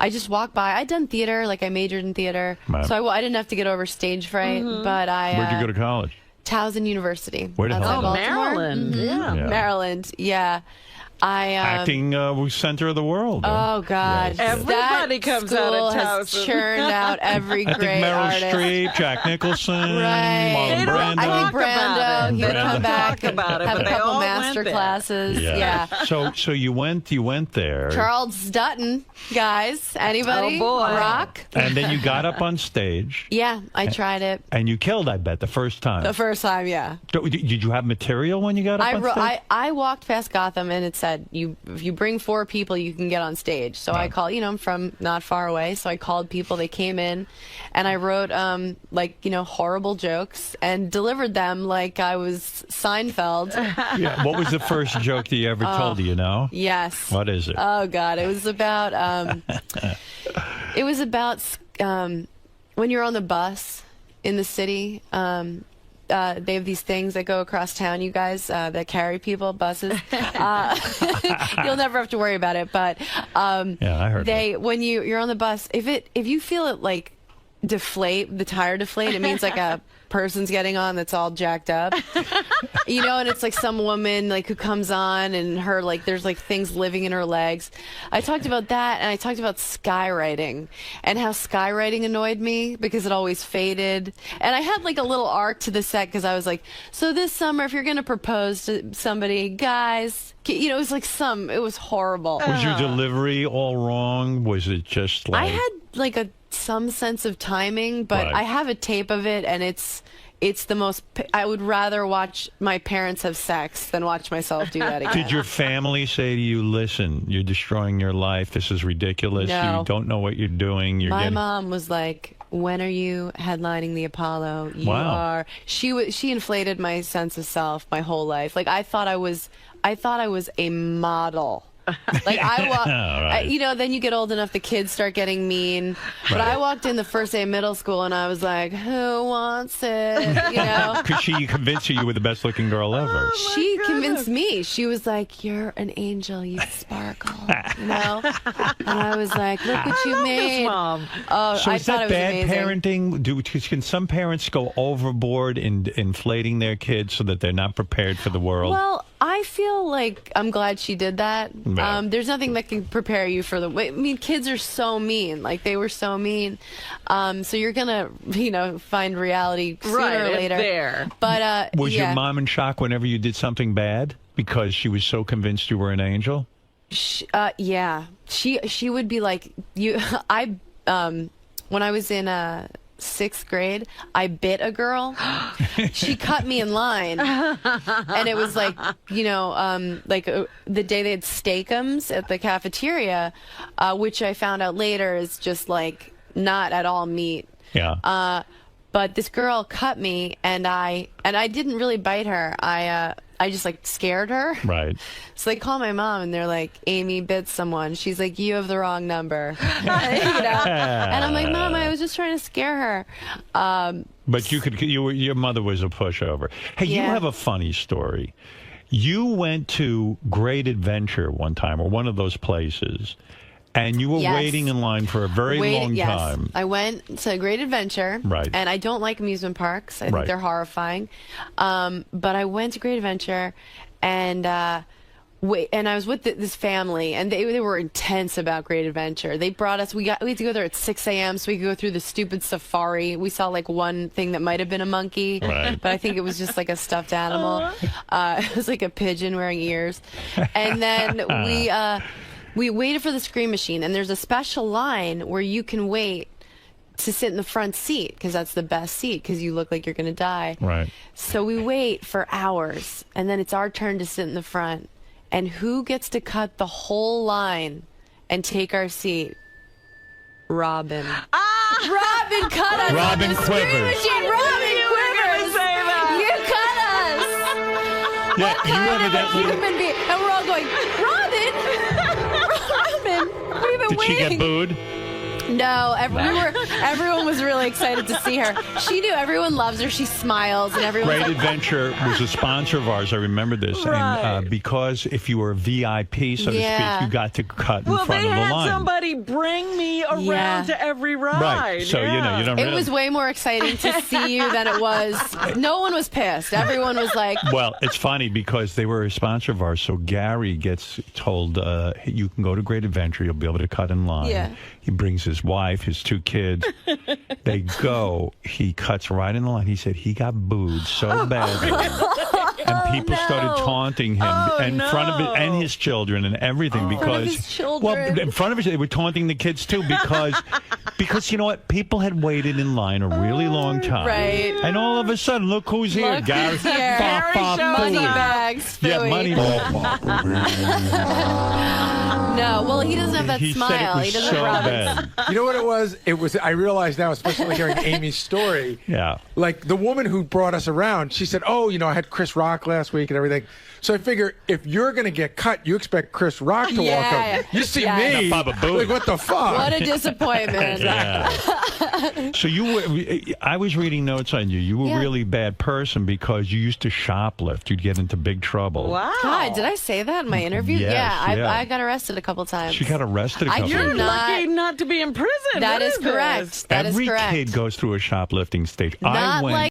just walked by. I'd done theater, like I majored in theater,
Right.
so I didn't have to get over stage fright. But I
Where'd you go to college?
Towson University.
Where the hell is that?
Baltimore.
Maryland.
Yeah.
Maryland. Yeah. I
Acting center of the world.
Oh God!
Yes.
Everybody
that
comes
school
out of
has
Towson.
churned out every
I think
great
Meryl
artist.
Streep, Jack Nicholson,
Right.
Marlon Brando.
I think Brando. He would
Brando.
come back,
Talk about it,
have a
but they
couple
all
master
went there.
classes. Yeah.
So you went there.
Charles Dutton, guys. Anybody?
Oh, boy.
Rock.
And then you got up on stage.
Yeah, I tried it
And you killed, I bet, the first time.
the first time. Yeah.
Did you have material when you got up on stage?
I walked past Gotham and it said, if you bring 4 people, you can get on stage. So I called, I'm from not far away. So I called people, they came in and I wrote, horrible jokes and delivered them like I was Seinfeld.
Yeah. What was the first joke that you ever told? Do you know?
Yes.
What is it?
Oh God. It was about, when you're on the bus in the city, they have these things that go across town, you guys, that carry people, buses. You'll never have to worry about it. But
yeah, I heard
when you're on the bus, if you feel it like deflate, the tire deflate, it means like a person's getting on that's all jacked up. And it's like some woman like who comes on and her like there's like things living in her legs. I talked about that, and I talked about skywriting and how skywriting annoyed me because it always faded. And I had like a little arc to the set because I was like, so this summer if you're gonna propose to somebody, guys, it was like it was horrible.
Was your delivery all wrong? Was it just like...
I had like some sense of timing, but
Right.
I have a tape of it, and it's the most. I would rather watch my parents have sex than watch myself do that again.
Did your family say to you, listen, you're destroying your life, this is ridiculous,
No.
you don't know what you're doing,
My mom was like, when are you headlining the Apollo? You are. She inflated my sense of self my whole life. Like I thought I was a model. Like
Right.
then you get old enough, the kids start getting mean. But
Right.
I walked in the first day of middle school and I was like, who wants it?
Because she convinced you were the best looking girl ever.
She convinced me. She was like, you're an angel, you sparkle. And I was like, look what you made.
Mom.
Oh,
So
I
is
thought
that
it was
bad
amazing.
parenting? Can some parents go overboard in inflating their kids so that they're not prepared for the world?
Well, I feel like I'm glad she did that.
Yeah.
There's nothing that can prepare you for kids are so mean. Like they were so mean. So you're gonna, find reality sooner
Right,
or
it's
later.
there.
But
Was your mom in shock whenever you did something bad because she was so convinced you were an angel?
Yeah. She would be like, when I was in 6th grade, I bit a girl. She cut me in line, and it was like, the day they had steakums at the cafeteria, which I found out later is just like not at all meat.
Yeah.
But this girl cut me, and I didn't really bite her. I just like scared her.
Right.
So they call my mom and they're like, Amy bit someone. She's like, you have the wrong number. And I'm like, Mom, I was just trying to scare her.
But your mother was a pushover. Hey, you have a funny story. You went to Great Adventure one time, or one of those places, and you were
Yes.
waiting in line for a very long time.
I went to Great Adventure.
Right.
And I don't like amusement parks. I think
Right.
they're horrifying. But I went to Great Adventure, and I was with this family, and they were intense about Great Adventure. They brought us. We had to go there at 6 a.m. so we could go through the stupid safari. We saw like one thing that might have been a monkey,
Right.
but I think it was just like a stuffed animal. It was like a pigeon wearing ears, and then we waited for the Scream Machine, and there's a special line where you can wait to sit in the front seat because that's the best seat because you look like you're going to die.
Right.
So we wait for hours, and then it's our turn to sit in the front. And who gets to cut the whole line and take our seat? Robin.
Robin cut us.
Robin
on the screen
Quivers.
machine. Robin Quivers. You cut us.
Yeah, you evidently.
Human being. And we're all going, Robin! Robin! We've been
Did she
waiting.
get booed?
No, everyone was really excited to see her. She knew everyone loves her. She smiles, and everyone's
Great
like,
Adventure was a sponsor of ours. I remember this.
Right.
And because if you were a VIP, so to speak, you got to cut in
Well,
front
they
of the
had
line.
somebody bring me around to every ride.
Right. So, you know, you don't
it
really...
was way more exciting to see you than it was. No one was pissed. Everyone was like,
Well, it's funny because they were a sponsor of ours. So Gary gets told, you can go to Great Adventure. You'll be able to cut in line.
Yeah.
He brings his wife, his 2 kids. They go. He cuts right in the line. He said he got booed so badly. And people started taunting him in front of it and his children and everything because
his children.
well, in front of his, they were taunting the kids too because you know what, people had waited in line a really long time,
right.
And all of a sudden, look who's here,
Look
Gary.
who's here.
Ba, ba,
Money
boo.
bags.
Yeah,
Booey.
money.
No, well, he doesn't have that
He said it
smile.
was
He doesn't
so
have
bad.
Robin's.
You know what it was? It was. I realize now, especially hearing Amy's story.
Yeah.
Like the woman who brought us around, she said, "Oh, you know, I had Chris Rock last week and everything." So I figure if you're going to get cut, you expect Chris Rock to walk up. You see me,
Not Baba Booey.
like what the fuck?
What a disappointment.
Yeah. So you were, I was reading notes on you. You were a
Yeah.
really bad person because you used to shoplift. You'd get into big trouble.
Wow. God, did I say that in my interview?
Yes,
yeah,
yeah.
I got arrested a couple times.
She got arrested a couple
You're
of
Lucky not to be in prison.
That
What
is correct.
this?
That is
Every
correct.
kid goes through a shoplifting stage. I
Not
went.
like